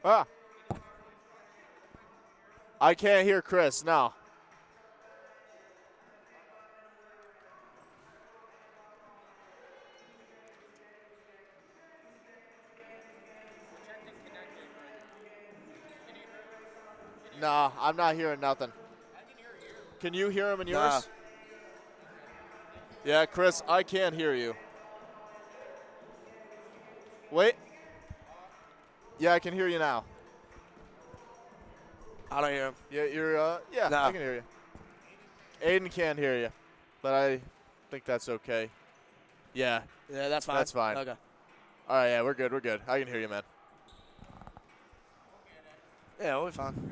Ah. I can't hear Chris, no. Nah, I'm not hearing nothing. Can you hear him in yours? Nah. Yeah, Chris, I can't hear you. Wait. Yeah, I can hear you now. I don't hear him. Yeah, yeah, No. I can hear you. Aiden can't hear you, but I think that's okay. Yeah, Yeah, that's fine. that's fine. Okay. All right, yeah, we're good. I can hear you, man. Yeah, we'll be fine.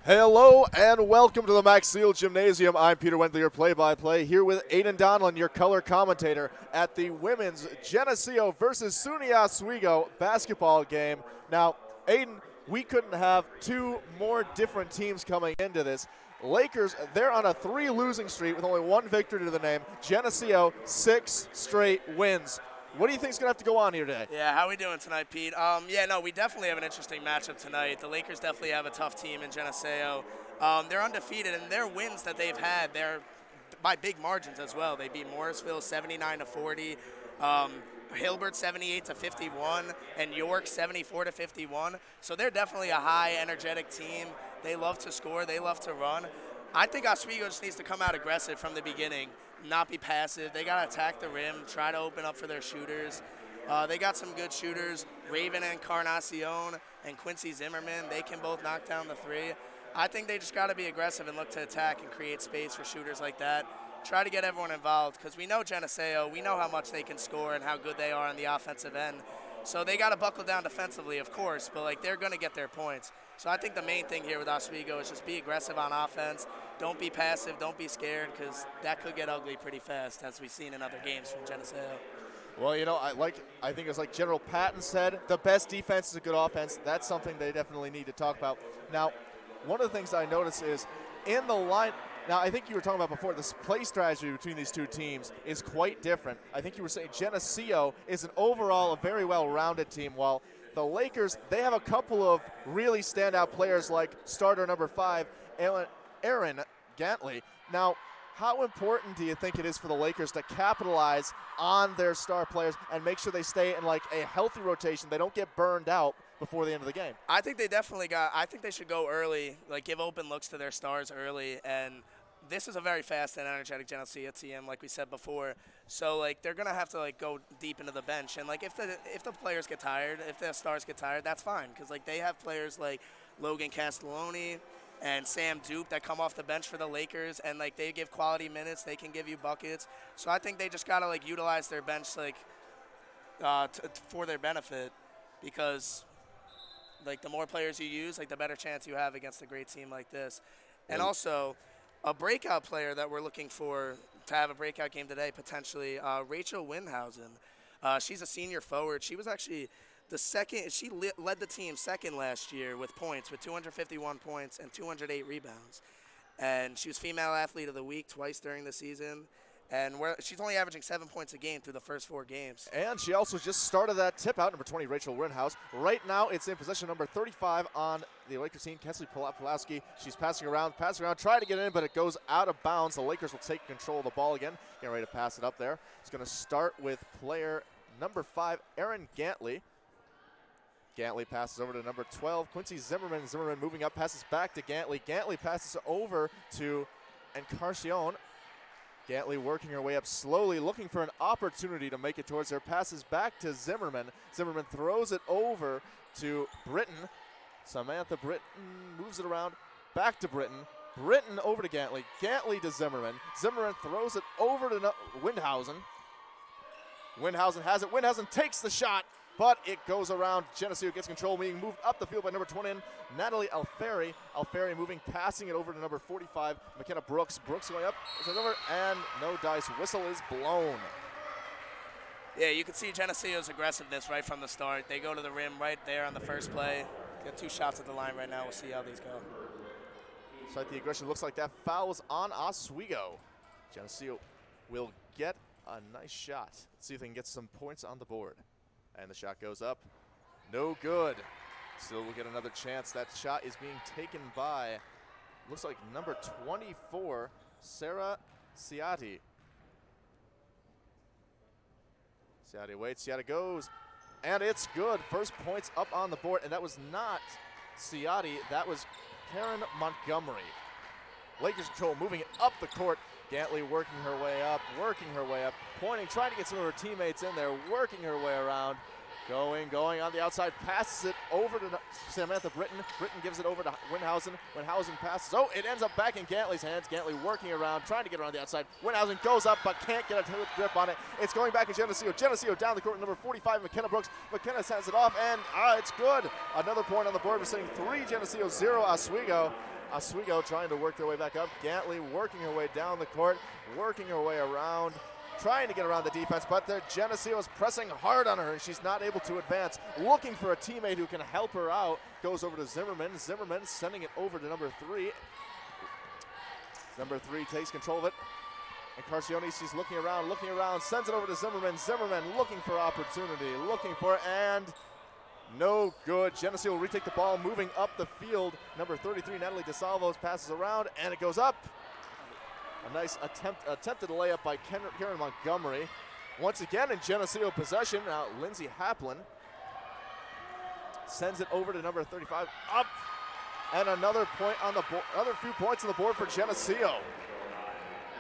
Hello and welcome to the Max Seal Gymnasium. I'm Peter Wendley, your play-by-play, here with Aiden Donlin, your color commentator, at the women's Geneseo versus SUNY Oswego basketball game. Now, Aiden, we couldn't have two more different teams coming into this. Lakers, they're on a 3 losing streak with only 1 victory to the name. Geneseo, 6 straight wins. What do you think is going to have to go on here today? Yeah, how are we doing tonight, Pete? We definitely have an interesting matchup tonight. The Lakers definitely have a tough team in Geneseo. They're undefeated, and their wins that they've had, they're by big margins as well. They beat Morrisville 79-40, Hilbert 78-51, and York 74-51. So they're definitely a high, energetic team. They love to score. They love to run. I think Oswego just needs to come out aggressive from the beginning, not be passive. They got to attack the rim, try to open up for their shooters. They got some good shooters, Raven Encarnacion and Quincy Zimmerman. They can both knock down the 3. I think they just got to be aggressive and look to attack and create space for shooters like that. Try to get everyone involved because we know Geneseo. We know how much they can score and how good they are on the offensive end. So they got to buckle down defensively, of course, but they're going to get their points. So I think the main thing here with Oswego is just be aggressive on offense. Don't be passive. Don't be scared, because that could get ugly pretty fast, as we've seen in other games from Geneseo. Well, you know, I think it's like General Patton said, the best defense is a good offense. That's something they definitely need to talk about. Now, one of the things I noticed is in the line. Now, I think you were talking about before, this play strategy between these two teams is quite different. I think you were saying Geneseo is an overall a very well-rounded team, while the Lakers, they have a couple of really standout players like starter number 5, Aaron Gantley. Now, how important do you think it is for the Lakers to capitalize on their star players and make sure they stay in like a healthy rotation, they don't get burned out before the end of the game? I think they should go early, give open looks to their stars early, and this is a very fast and energetic Geneseo team, like we said before. So they're gonna have to go deep into the bench, and if the players get tired, if the stars get tired, that's fine, because they have players like Logan Castelloni and Sam Duke that come off the bench for the Lakers, and they give quality minutes, they can give you buckets. So I think they just gotta utilize their bench for their benefit, because the more players you use, the better chance you have against a great team like this. And also, a breakout player that we're looking for to have a breakout game today, potentially, Rachel Windhausen. She's a senior forward. She was actually the second. She led the team second last year with points, with 251 points and 208 rebounds. And she was Female Athlete of the Week twice during the season. And she's only averaging 7 points a game through the first 4 games. And she also just started that tip out, number 20, Rachel Windhouse. Right now, it's in possession number 35 on the Lakers team, Kesley Pulaski. She's passing around, trying to get in, but it goes out of bounds. The Lakers will take control of the ball again. Getting ready to pass it up there. It's going to start with player number 5, Aaron Gantley. Gantley passes over to number 12, Quincy Zimmerman. Zimmerman moving up, passes back to Gantley. Gantley passes over to Encarnacion. Gantley working her way up slowly, looking for an opportunity to make it towards her. Passes back to Zimmerman. Zimmerman throws it over to Britton. Samantha Britton moves it around, back to Britton. Britton over to Gantley. Gantley to Zimmerman. Zimmerman throws it over to Windhausen. Windhausen has it. Windhausen takes the shot, but it goes around. Geneseo gets control, being moved up the field by number 20, Natalie Alfieri. Alfieri moving, passing it over to number 45, McKenna Brooks. Brooks going up, over, and no dice. Whistle is blown. Yeah, you can see Geneseo's aggressiveness right from the start. They go to the rim right there on the first play. Got 2 shots at the line right now. We'll see how these go. So the aggression looks like that foul is on Oswego. Geneseo will get a nice shot. Let's see if they can get some points on the board. And the shot goes up. No good. Still will get another chance. That shot is being taken by, looks like number 24, Sarah Ciati. Ciati waits, Ciati goes, and it's good. First points up on the board, and that was not Ciati, that was Karen Montgomery. Lakers control, moving it up the court. Gantley working her way up, pointing, trying to get some of her teammates in there, working her way around. Going on the outside, passes it over to Samantha Britton. Britton gives it over to Windhausen. Windhausen passes. Oh, it ends up back in Gantley's hands. Gantley working around, trying to get around the outside. Windhausen goes up, but can't get a grip on it. It's going back to Geneseo. Geneseo down the court, number 45, McKenna Brooks. McKenna sends it off, and it's good. Another point on the board. We're sitting 3 Geneseo, 0 Oswego. Oswego trying to work their way back up. Gantley working her way down the court, working her way around, trying to get around the defense, but the Geneseo is pressing hard on her, and she's not able to advance. Looking for a teammate who can help her out. Goes over to Zimmerman. Zimmerman sending it over to number 3. Number 3 takes control of it. And Carcione, she's looking around, sends it over to Zimmerman. Zimmerman looking for opportunity, looking for it, and no good. Geneseo will retake the ball, moving up the field. Number 33, Natalie DeSalvos, passes around, and it goes up. A nice attempted layup by Karen Montgomery. Once again in Geneseo possession. Now Lindsay Haplin sends it over to number 35. Up, and another point on the board. Another few points on the board for Geneseo.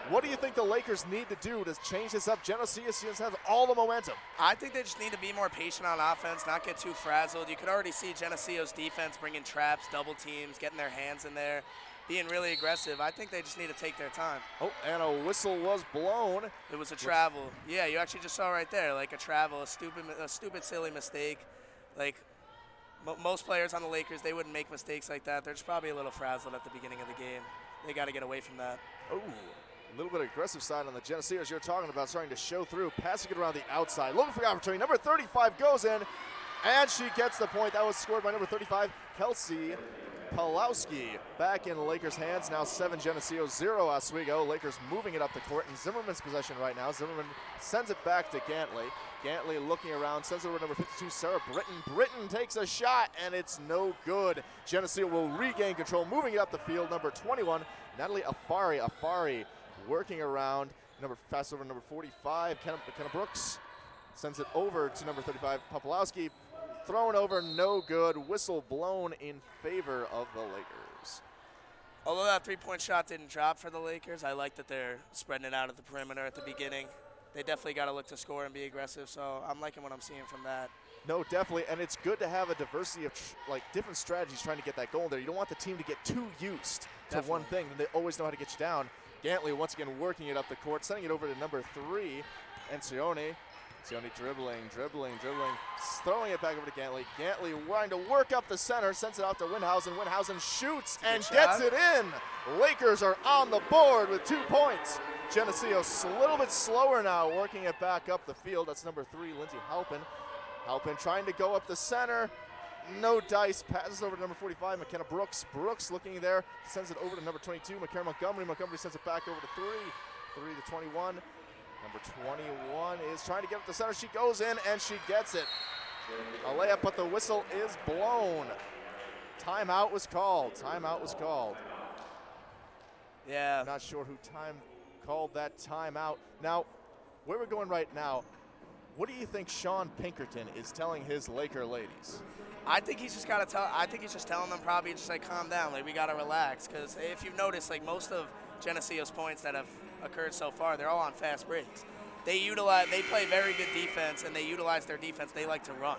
What do you think the Lakers need to do to change this up? Geneseo has all the momentum. I think they just need to be more patient on offense, not get too frazzled. You could already see Geneseo's defense bringing traps, double teams, getting their hands in there, being really aggressive. I think they just need to take their time. Oh, and a whistle was blown. It was a travel. Yeah, you actually just saw right there, like a travel, a stupid, silly mistake. Like most players on the Lakers, they wouldn't make mistakes like that. They're just probably a little frazzled at the beginning of the game. They got to get away from that. Oh, a little bit of aggressive side on the Geneseo, as you're talking about, starting to show through, passing it around the outside, looking for the opportunity. Number 35 goes in, and she gets the point. That was scored by number 35, Kelsey Pawlowski. Back in the Lakers' hands, now 7 Geneseo, 0 Oswego. Lakers moving it up the court in Zimmerman's possession right now. Zimmerman sends it back to Gantley. Gantley looking around, sends it over to number 52, Sarah Britton. Britton takes a shot, and it's no good. Geneseo will regain control, moving it up the field. Number 21, Natalie Afari. Afari working around, pass over to number 45, Kenna Brooks. Sends it over to number 35, Popolowski. Thrown over, no good. Whistle blown in favor of the Lakers. Although that three-point shot didn't drop for the Lakers, I like that they're spreading it out at the perimeter at the beginning. They definitely got to look to score and be aggressive, so I'm liking what I'm seeing from that. No, definitely, and it's good to have a diversity of different strategies trying to get that goal there. You don't want the team to get too used to one thing, and they always know how to get you down. Gantley once again working it up the court, sending it over to number 3, Encione. Encione dribbling, throwing it back over to Gantley. Gantley wanting to work up the center, sends it out to Windhausen. Windhausen shoots and gets it in. Lakers are on the board with 2 points. Geneseo a little bit slower now, working it back up the field. That's number 3, Lindsay Halpin. Halpin trying to go up the center. No dice, passes over to number 45, McKenna Brooks. Brooks looking there, sends it over to number 22, McKenna Montgomery. Montgomery sends it back over to 3 to 21. Number 21 is trying to get up the center. She goes in and she gets it. A layup, but the whistle is blown. Timeout was called. Yeah. Not sure who called that timeout. Now, where we're going right now, what do you think Sean Pinkerton is telling his Laker ladies? I think he's just got to tell. I think he's just telling them probably just like calm down, like we got to relax. Because if you've noticed, like most of Geneseo's points that have occurred so far, they're all on fast breaks. They play very good defense, and they utilize their defense. They like to run.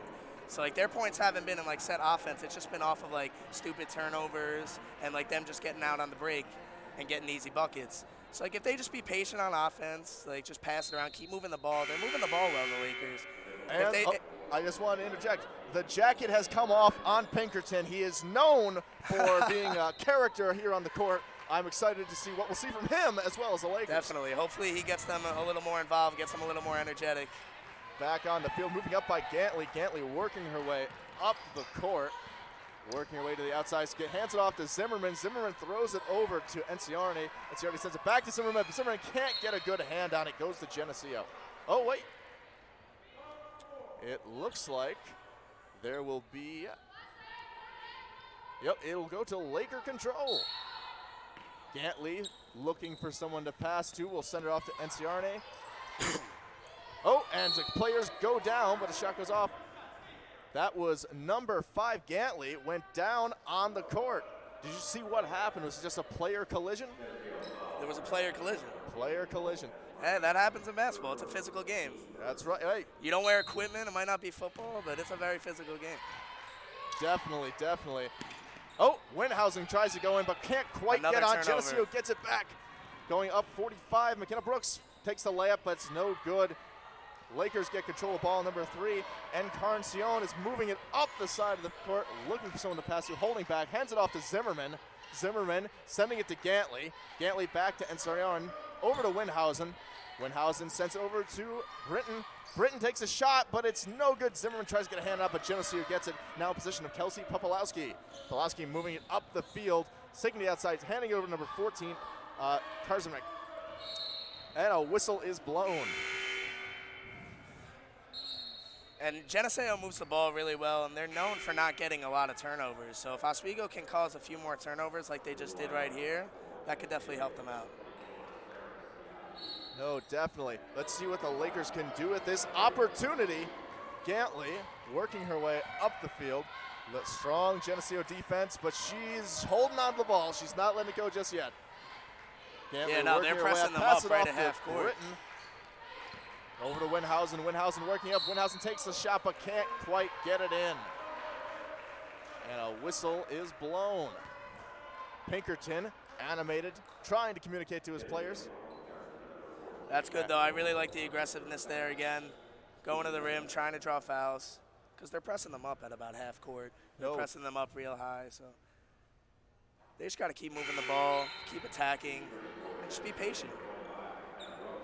So like their points haven't been in like set offense. It's just been off of like stupid turnovers and like them just getting out on the break and getting easy buckets. So like if they just be patient on offense, like just pass it around, keep moving the ball. They're moving the ball well, the Lakers. And I just want to interject. The jacket has come off on Pinkerton. He is known for being a character here on the court. I'm excited to see what we'll see from him as well as the Lakers. Definitely. Hopefully he gets them a little more involved, gets them a little more energetic. Back on the field, moving up by Gantley. Gantley working her way up the court. Working her way to the outside, hands it off to Zimmerman. Zimmerman throws it over to Enciarne. Enciarne sends it back to Zimmerman, but Zimmerman can't get a good hand on it. Goes to Geneseo. Oh, wait. It looks like there will be, it'll go to Laker control. Gantley looking for someone to pass to. We'll send it off to Enciarne. Oh, and the players go down, but the shot goes off. That was number 5, Gantley, went down on the court. Did you see what happened? Was it just a player collision? There was a player collision. Player collision. Hey, that happens in basketball. It's a physical game. That's right. Hey. You don't wear equipment. It might not be football, but it's a very physical game. Definitely, definitely. Oh, Windhausen tries to go in, but can't quite get on. Geneseo gets it back. Going up 45, McKenna Brooks takes the layup, but it's no good. Lakers get control of ball number 3. Encarnacion is moving it up the side of the court, looking for someone to pass to, holding back, hands it off to Zimmerman. Zimmerman sending it to Gantley. Gantley back to Encarnacion, over to Windhausen. Windhausen sends it over to Britton. Britton takes a shot, but it's no good. Zimmerman tries to get a hand up, but Geneseo gets it. Now in position of Kelsey Popolowski. Popolowski moving it up the field, taking the outside, handing it over to number 14, Karzemek. And a whistle is blown. And Geneseo moves the ball really well, and they're known for not getting a lot of turnovers. So if Oswego can cause a few more turnovers like they just did right here, that could definitely help them out. No, definitely. Let's see what the Lakers can do with this opportunity. Gantley working her way up the field. Strong Geneseo defense, but she's holding on to the ball. She's not letting it go just yet. Gantley yeah, no, they're pressing them up right at half court. Britton. Over to Windhausen. Windhausen working up. Windhausen takes the shot, but can't quite get it in. And a whistle is blown. Pinkerton, animated, trying to communicate to his players. That's good, though. I really like the aggressiveness there again. Going to the rim, trying to draw fouls. Because they're pressing them up at about half court. They're pressing them up real high. So they just got to keep moving the ball, keep attacking, and just be patient.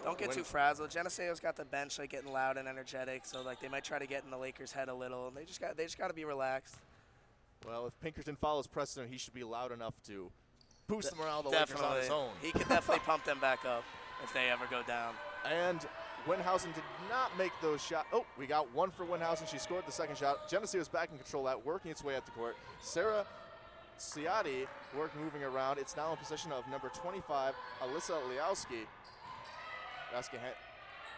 Don't get too frazzled. Geneseo's got the bench like getting loud and energetic, so like they might try to get in the Lakers' head a little, and they just got to be relaxed. Well, if Pinkerton follows precedent, he should be loud enough to boost them around the Definitely. Lakers on his own. He can definitely pump them back up if they ever go down. And Windhausen did not make those shots. Oh, we got one for Windhausen. She scored the second shot. Geneseo is back in control of that, working its way up the court. Sarah Ciati moving around. It's now in possession of number 25, Alyssa Liowski.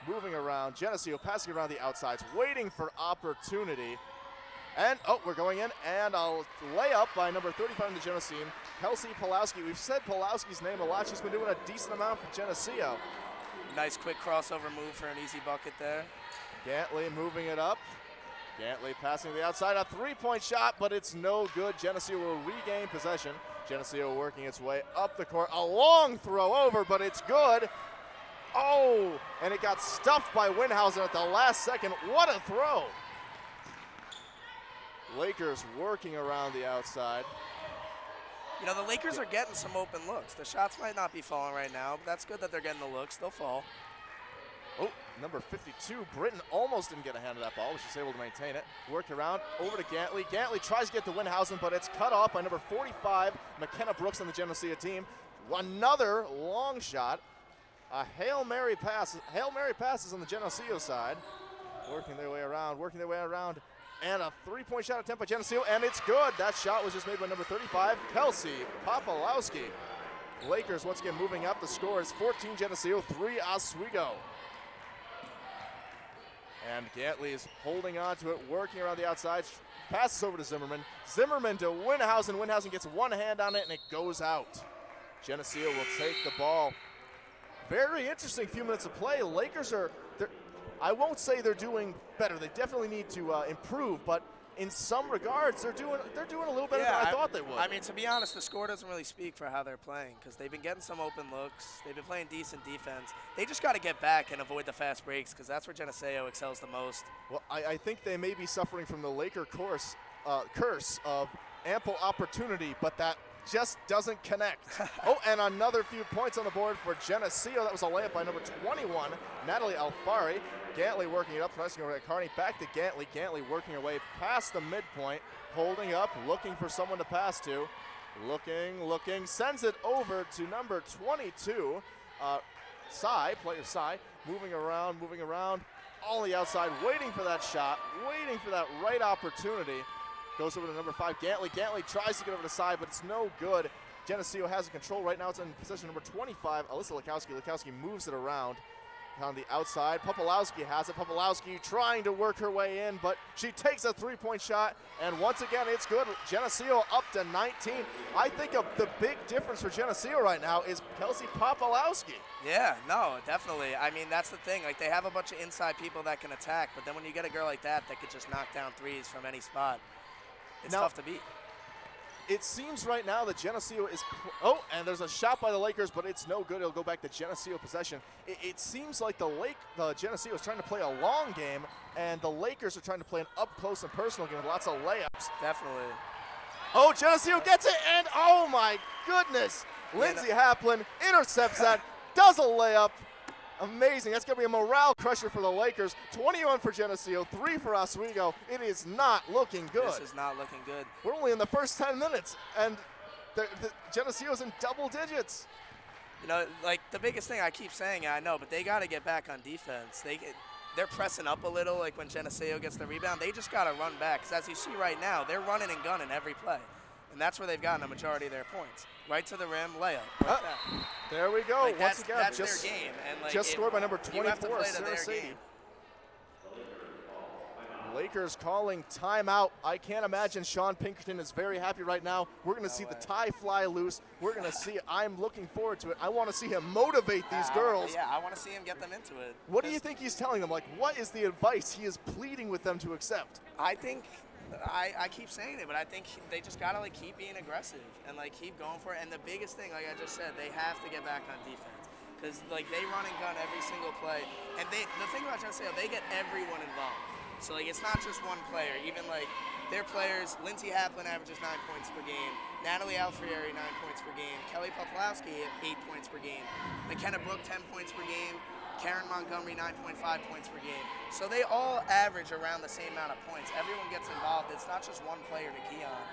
Moving around. Geneseo passing around the outsides, waiting for opportunity. And, oh, we're going in. And a layup by number 35 in the Geneseo, Kelsey Pulowski. We've said Pulowski's name a lot. She's been doing a decent amount for Geneseo. Nice quick crossover move for an easy bucket there. Gantley moving it up. Gantley passing to the outside. A three-point shot, but it's no good. Geneseo will regain possession. Geneseo working its way up the court. A long throw over, but it's good. Oh, and it got stuffed by Windhausen at the last second. What a throw. Lakers working around the outside. You know, the Lakers are getting some open looks. The shots might not be falling right now, but that's good that they're getting the looks. They'll fall. Oh, number 52, Britton almost didn't get a hand of that ball, but she's able to maintain it. Work around, over to Gantley. Gantley tries to get to Windhausen, but it's cut off by number 45, McKenna Brooks on the Geneseo team. Another long shot. A Hail Mary pass. Hail Mary passes on the Geneseo side. Working their way around. And a three-point shot attempt by Geneseo, and it's good. That shot was just made by number 35, Kelsey Popolowski. Lakers once again moving up. The score is 14 Geneseo, 3 Oswego. And Gantley is holding on to it, working around the outside. Passes over to Zimmerman. Zimmerman to Windhausen. Windhausen gets one hand on it, and it goes out. Geneseo will take the ball. Very interesting few minutes of play. Lakers are, I won't say they're doing better. They definitely need to improve, but in some regards, they're doing a little better than I thought they would. I mean, to be honest, the score doesn't really speak for how they're playing because they've been getting some open looks. They've been playing decent defense. They just got to get back and avoid the fast breaks because that's where Geneseo excels the most. Well, I think they may be suffering from the Laker curse of ample opportunity, but that just doesn't connect. Oh, and another few points on the board for Geneseo. That was a layup by number 21, Natalie Alfari. Gantley working it up, pressing over at Carney. Back to Gantley. Gantley working her way past the midpoint, holding up, looking for someone to pass to. Looking, sends it over to number 22, player Sai, moving around, all on the outside, waiting for that shot, waiting for that right opportunity. Goes over to number 5, Gantley. Gantley tries to get over the side, but it's no good. Geneseo has the control right now. It's in possession number 25, Alyssa Likowski. Likowski moves it around on the outside. Popolowski has it. Popolowski trying to work her way in, but she takes a three-point shot, and once again, it's good. Geneseo up to 19. I think the big difference for Geneseo right now is Kelsey Popolowski. Yeah, no, definitely. I mean, that's the thing. Like, they have a bunch of inside people that can attack, but then when you get a girl like that could just knock down threes from any spot, it's tough to beat. It seems right now that Geneseo is, oh, and there's a shot by the Lakers, but it's no good. It'll go back to Geneseo possession. It seems like the Geneseo is trying to play a long game, and the Lakers are trying to play an up close and personal game with lots of layups. Definitely. Oh, Geneseo gets it, and oh my goodness, Lindsay Haplin intercepts that, does a layup. Amazing. That's going to be a morale crusher for the Lakers. 21 for Geneseo, 3 for Oswego. It is not looking good. This is not looking good. We're only in the first 10 minutes, and the Geneseo's in double digits. You know, like the biggest thing I keep saying, I know, but they got to get back on defense. They're pressing up a little, like when Geneseo gets the rebound. They just got to run back, because as you see right now, they're running and gunning every play. And that's where they've gotten a majority of their points. Right to the rim, layup. Like that. There we go. Like Once again, that's their game. And like just scored by number 24, you have to play to Sarah their Sadie. game. Lakers calling timeout. I can't imagine Sean Pinkerton is very happy right now. We're going to see the tie fly loose. We're going to see, I'm looking forward to it. I want to see him motivate these girls. Yeah, I want to see him get them into it. What do you think he's telling them? Like, what is the advice he is pleading with them to accept? I think, I keep saying it, but I think they just got to like keep being aggressive and like keep going for it. And the biggest thing, like I just said, they have to get back on defense. Because like they run and gun every single play. And the thing about Geneseo, they get everyone involved. So like it's not just one player. Even like their players, Lindsay Haplin averages 9 points per game. Natalie Alfieri 9 points per game. Kelly Poplowski 8 points per game. McKenna Brook 10 points per game. Karen Montgomery 9.5 points per game. So they all average around the same amount of points. Everyone gets involved. It's not just one player to key on.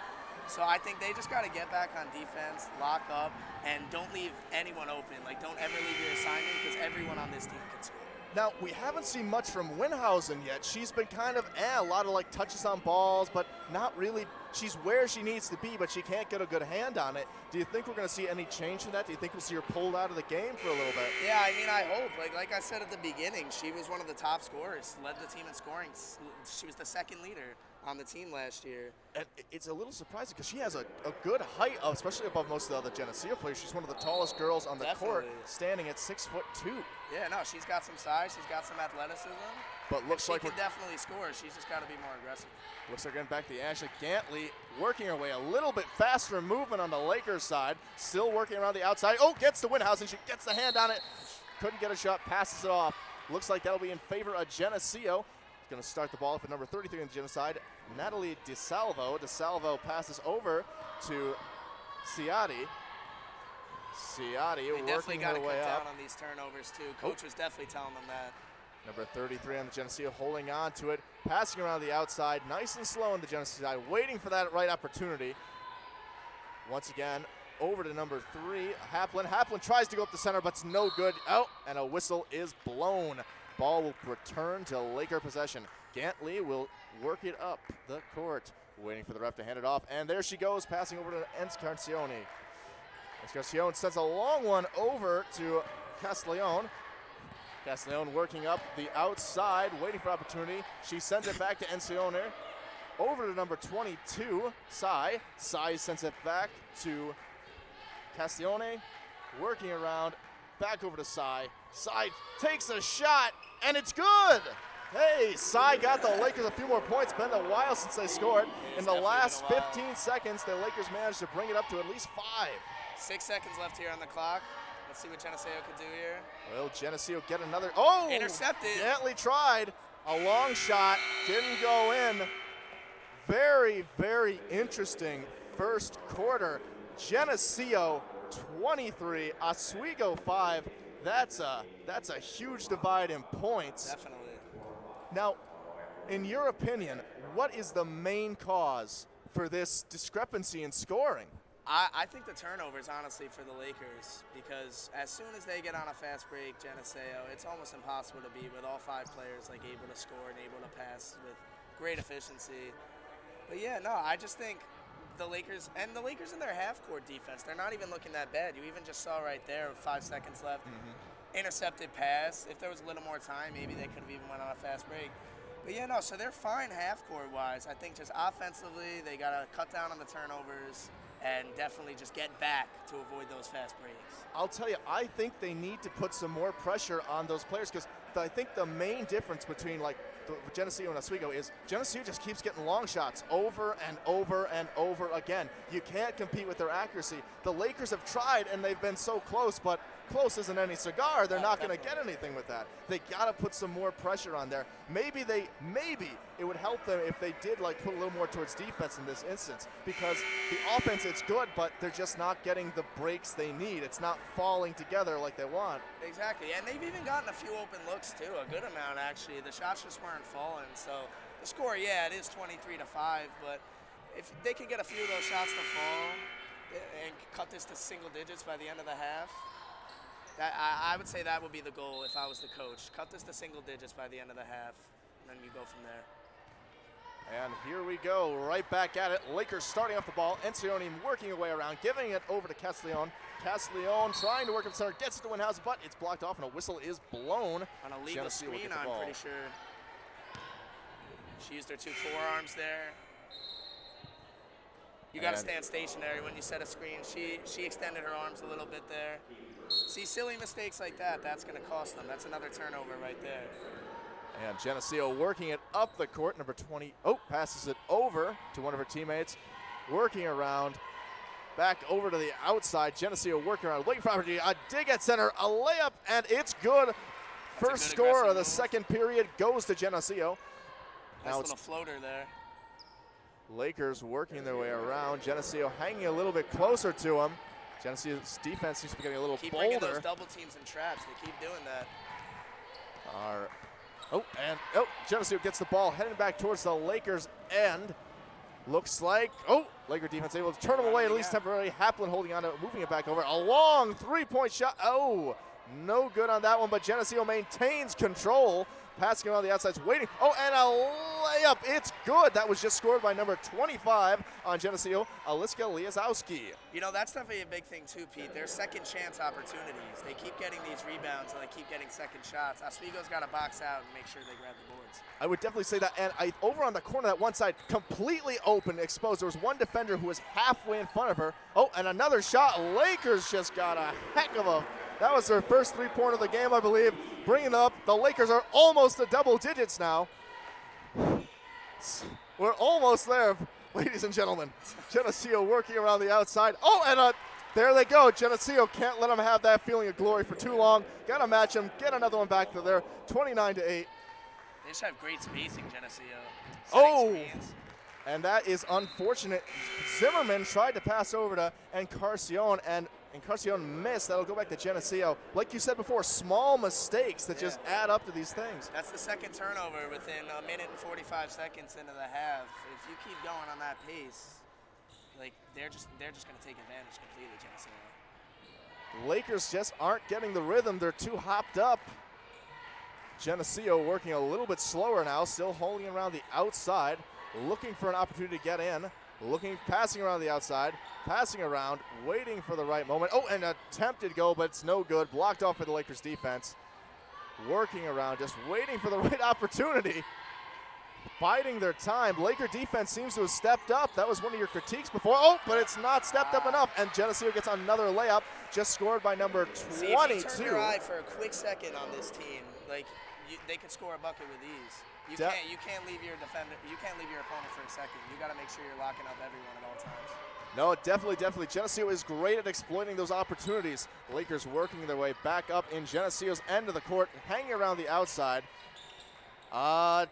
So I think they just got to get back on defense, lock up, and don't leave anyone open. Like don't ever leave your assignment because everyone on this team can score. Now, we haven't seen much from Winhausen yet. She's been kind of, a lot of like touches on balls, but not really. She's where she needs to be, but she can't get a good hand on it. Do you think we're going to see any change in that? Do you think we'll see her pulled out of the game for a little bit? Yeah, I mean, I hope. Like I said at the beginning, she was one of the top scorers, led the team in scoring. She was the second leader on the team last year. And it's a little surprising because she has a good height, especially above most of the other Geneseo players. She's one of the tallest girls on the court, standing at 6'2". Yeah, no, she's got some size, she's got some athleticism. But looks like she can definitely score. She's just got to be more aggressive. Looks like getting back to Ashley Gantley, working her way a little bit faster movement on the Lakers side. Still working around the outside. Oh, gets to Winhausen. She gets the hand on it. Couldn't get a shot, passes it off. Looks like that'll be in favor of Geneseo. Going to start the ball for number 33 on the Genocide, Natalie DeSalvo. DeSalvo passes over to Ciatti. Ciatti working her way up. They definitely got to cut down on these turnovers too. Coach was definitely telling them that. Number 33 on the Geneseo holding on to it, passing around the outside, nice and slow on the Geneseo side, waiting for that right opportunity. Once again, over to number 3, Haplin. Haplin tries to go up the center, but it's no good. Oh, and a whistle is blown. Ball will return to Laker possession. Gantley will work it up the court, waiting for the ref to hand it off. And there she goes, passing over to Encarnacion. Encarnacion sends a long one over to Castellon. Castellon working up the outside, waiting for opportunity. She sends it back to Encione. Over to number 22, Sai. Sai sends it back to Castellone. Working around, back over to Sai. Sai takes a shot, and it's good! Hey, Sai got the Lakers a few more points. Been a while since they scored. In the last 15 seconds, the Lakers managed to bring it up to at least 5. 6 seconds left here on the clock. Let's see what Geneseo can do here. Will Geneseo get another? Oh! Intercepted. Gantley tried. A long shot. Didn't go in. Very, very interesting first quarter. Geneseo 23, Oswego 5. That's a huge divide in points. Definitely. Now, in your opinion, what is the main cause for this discrepancy in scoring? I think the turnovers, honestly, for the Lakers, because as soon as they get on a fast break, Geneseo, it's almost impossible to beat with all 5 players like able to score and able to pass with great efficiency. But yeah, no, I just think the Lakers in their half-court defense, they're not even looking that bad. You even just saw right there, 5 seconds left, intercepted pass. If there was a little more time, maybe they could have even went on a fast break. But yeah, no, so they're fine half-court-wise. I think just offensively, they got to cut down on the turnovers and definitely just get back to avoid those fast breaks. I'll tell you, I think they need to put some more pressure on those players, because I think the main difference between like Geneseo and Oswego is Geneseo just keeps getting long shots over and over and over again. You can't compete with their accuracy. The Lakers have tried and they've been so close, but close isn't any cigar. They're not going to get anything with that. They got to put some more pressure on there. Maybe it would help them if they did like put a little more towards defense in this instance, because the offense, it's good, but they're just not getting the breaks they need. It's not falling together like they want. Exactly, and they've even gotten a few open looks too, a good amount actually. The shots just weren't falling, so the score, yeah, it is 23-5, but if they could get a few of those shots to fall and cut this to single digits by the end of the half, I would say that would be the goal if I was the coach. Cut this to single digits by the end of the half, and then you go from there. And here we go, right back at it. Lakers starting off the ball. Encioni working her way around, giving it over to Castellon. Castellon trying to work up center, gets it to Winhouse, but it's blocked off, and a whistle is blown. On a legal screen, I'm pretty sure. She used her two forearms there. You got to stand stationary when you set a screen. She extended her arms a little bit there. See, silly mistakes like that, that's going to cost them. That's another turnover right there. And Geneseo working it up the court. Number 20, passes it over to one of her teammates. Working around, back over to the outside. Geneseo working around, late property, a dig at center, a layup, and it's good. First score of the second period goes to Geneseo. Nice little floater there. Lakers working their way around. Geneseo hanging a little bit closer to him. Geneseo's defense seems to be getting a little bolder. Keep bringing those double teams and traps. They keep doing that. Geneseo gets the ball heading back towards the Lakers end. Looks like, Laker defense able to turn them away at least temporarily. Haplin holding on to it, moving it back over. A long three-point shot. No good on that one, but Geneseo maintains control. Passing it on the outside, waiting. And a layup. It's good. That was just scored by number 25 on Geneseo, Aliska Liazowski. You know, that's definitely a big thing too, Pete. There's second chance opportunities. They keep getting these rebounds and they keep getting second shots. Oswego's got to box out and make sure they grab the boards. I would definitely say that. And over on the corner, that one side, completely open, exposed. There was one defender who was halfway in front of her. And another shot. Lakers just got a heck of a... That was their first three-pointer of the game, I believe. Bringing it up. The Lakers are almost to double digits now. We're almost there, ladies and gentlemen. Geneseo working around the outside. There they go. Geneseo can't let them have that feeling of glory for too long. Got to match them. Get another one back to there. 29-8. They just have great spacing, Geneseo. And that is unfortunate. Zimmerman tried to pass over to Encarnacion, and Encarnacion missed. That'll go back to Geneseo. Like you said before, small mistakes that just add up to these things. That's the second turnover within a minute and 45 seconds into the half. If you keep going on that pace, like they're just going to take advantage completely, Geneseo. Lakers just aren't getting the rhythm. They're too hopped up. Geneseo working a little bit slower now, still holding around the outside, looking for an opportunity to get in. Passing around the outside, passing around, waiting for the right moment. And attempted goal, but it's no good. Blocked off by the Lakers defense. Working around, just waiting for the right opportunity. Biding their time. Laker defense seems to have stepped up. That was one of your critiques before. But it's not stepped up enough. And Geneseo gets another layup, just scored by number 22. See, if you turn your eye for a quick second on this team, they could score a bucket with ease. You can't leave your defender. You can't leave your opponent for a second. You got to make sure you're locking up everyone at all times. No, definitely. Geneseo is great at exploiting those opportunities. Lakers working their way back up in Geneseo's end of the court, hanging around the outside. I'm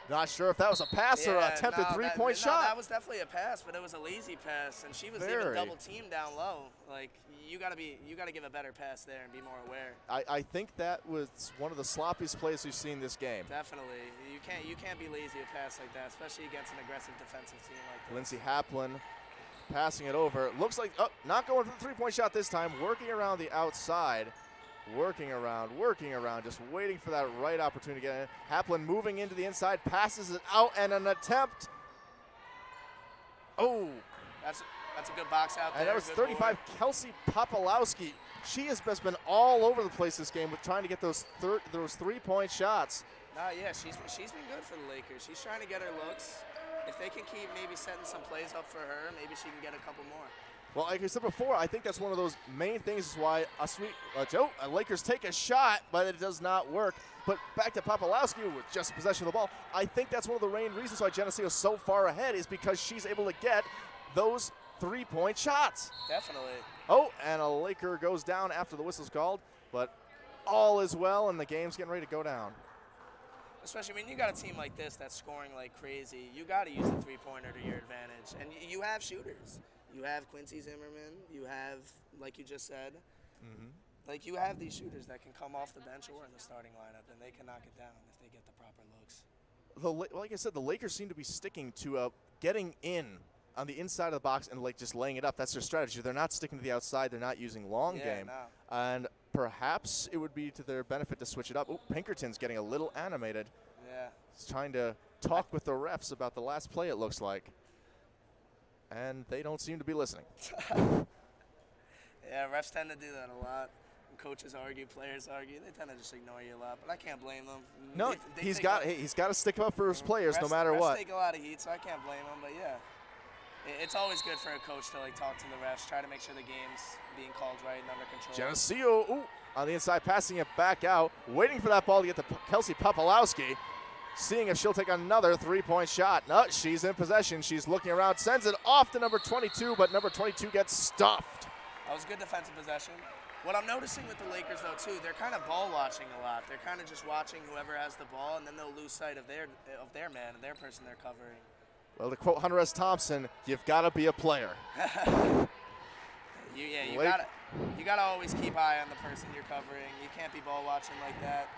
not sure if that was a pass or an attempted three-point shot. That was definitely a pass, but it was a lazy pass, and she was even double teamed down low. Like you got to give a better pass there and be more aware. I think that was one of the sloppiest plays we've seen this game. Definitely, you can't be lazy with a pass like that, especially against an aggressive defensive team like that. Lindsey Haplin passing it over. Looks like not going for the three-point shot this time. Working around the outside. Working around, just waiting for that right opportunity to get in. Haplin moving into the inside, passes it out, and an attempt. That's a good box out there. And that was 35, Kelsey Popolowski. She has just been all over the place this game with trying to get those three-point shots. She's been good for the Lakers. She's trying to get her looks. if they can keep maybe setting some plays up for her, maybe she can get a couple more. Well, like I said before, I think that's one of those main things is why Lakers take a shot, but it does not work. But back to Popolowski with just possession of the ball. I think that's one of the main reasons why Geneseo is so far ahead is because she's able to get those three-point shots. Definitely. Oh, and a Laker goes down after the whistle's called, but all is well, and the game's getting ready to go down. Especially when you got a team like this that's scoring like crazy, you got to use a three-pointer to your advantage. And you have shooters. You have Quincy Zimmerman. You have, like you just said, like you have these shooters that can come off the bench or in the starting lineup, and they can knock it down if they get the proper looks. Like I said, the Lakers seem to be sticking to getting in on the inside of the box and like just laying it up. That's their strategy. They're not sticking to the outside. They're not using long game. No. And perhaps it would be to their benefit to switch it up. Oh, Pinkerton's getting a little animated. Yeah. He's trying to talk with the refs about the last play, it looks like. And they don't seem to be listening. Yeah, refs tend to do that a lot. Coaches argue, players argue. They tend to just ignore you a lot, but I can't blame them. No, he's got to stick up for his players no matter what. Refs take a lot of heat, so I can't blame them. But yeah, it's always good for a coach to like talk to the refs, try to make sure the game's being called right and under control. Geneseo on the inside, passing it back out, waiting for that ball to get to Kelsey Popolowski, seeing if she'll take another three-point shot. No, she's in possession. She's looking around, sends it off to number 22, but number 22 gets stuffed. That was good defensive possession. What I'm noticing with the Lakers, though, too, they're kind of ball watching a lot. They're kind of just watching whoever has the ball, and then they'll lose sight of their man and their person they're covering. Well, to quote Hunter S. Thompson, you've got to be a player. You gotta always keep eye on the person you're covering. You can't be ball watching like that.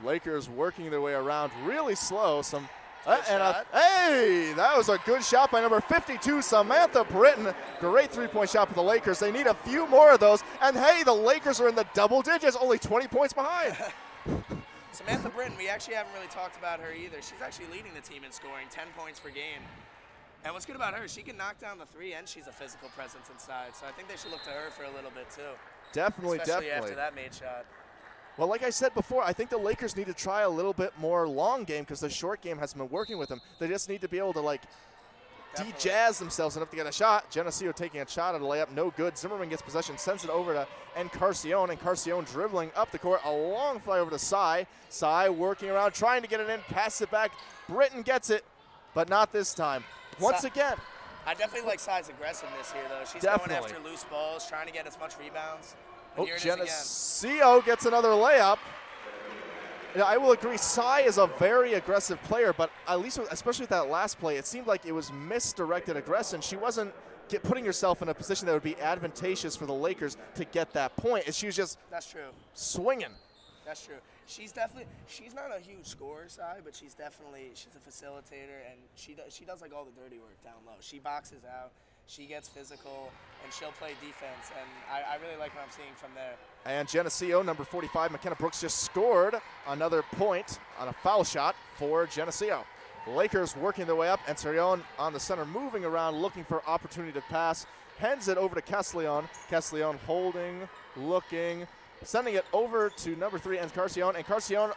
Lakers working their way around really slow. Hey, that was a good shot by number 52, Samantha Britton. Great three-point shot for the Lakers. They need a few more of those. And hey, the Lakers are in the double digits, only 20 points behind. Samantha Britton, we actually haven't really talked about her either. She's actually leading the team in scoring, 10 points per game. And what's good about her, she can knock down the three, and she's a physical presence inside. So I think they should look to her for a little bit, too. Definitely. Especially after that made shot. Well, like I said before, I think the Lakers need to try a little bit more long game because the short game hasn't been working with them. They just need to be able to, like, de-jazz themselves enough to get a shot. Geneseo taking a shot at a layup, no good. Zimmerman gets possession, sends it over to Encarcion. Encarcion dribbling up the court, a long fly over to Sai. Sai working around, trying to get it in, pass it back. Britton gets it, but not this time. Once again. I definitely like Sai's aggressiveness here, though. She's going after loose balls, trying to get as much rebounds. Geneseo gets another layup. I will agree, Sai is a very aggressive player, but at least, especially with that last play, it seemed like it was misdirected aggression. She wasn't putting herself in a position that would be advantageous for the Lakers to get that point. She was just swinging. That's true. She's not a huge scorer, Sai, but she's a facilitator, and she does like all the dirty work down low. She boxes out. She gets physical, and she'll play defense, and I really like what I'm seeing from there. And Geneseo, number 45, McKenna Brooks, just scored another point on a foul shot for Geneseo. Lakers working their way up, and Sarion on the center, moving around, looking for opportunity to pass. Hands it over to Castellion. Castellion holding, looking, sending it over to number 3, Encarcion. Encarcion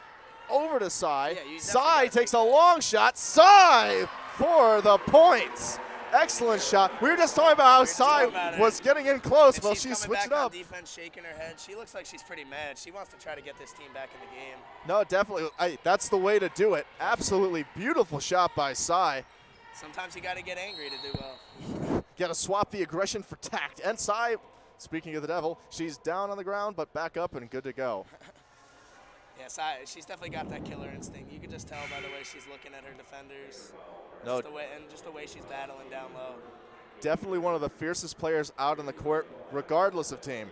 over to Sai. Sai takes a long shot. Sai for the points. Excellent shot. We were just talking about how Sai was getting in close, but she switched it up. Defense, shaking her head. She looks like she's pretty mad. She wants to try to get this team back in the game. No, definitely. That's the way to do it. Absolutely beautiful shot by Sai. Sometimes you got to get angry to do well. Got to swap the aggression for tact. And Sai, speaking of the devil, she's down on the ground, but back up and good to go. Yeah, Sai, she's definitely got that killer instinct. You can just tell by the way she's looking at her defenders. Just the way she's battling down low. Definitely one of the fiercest players out on the court, regardless of team.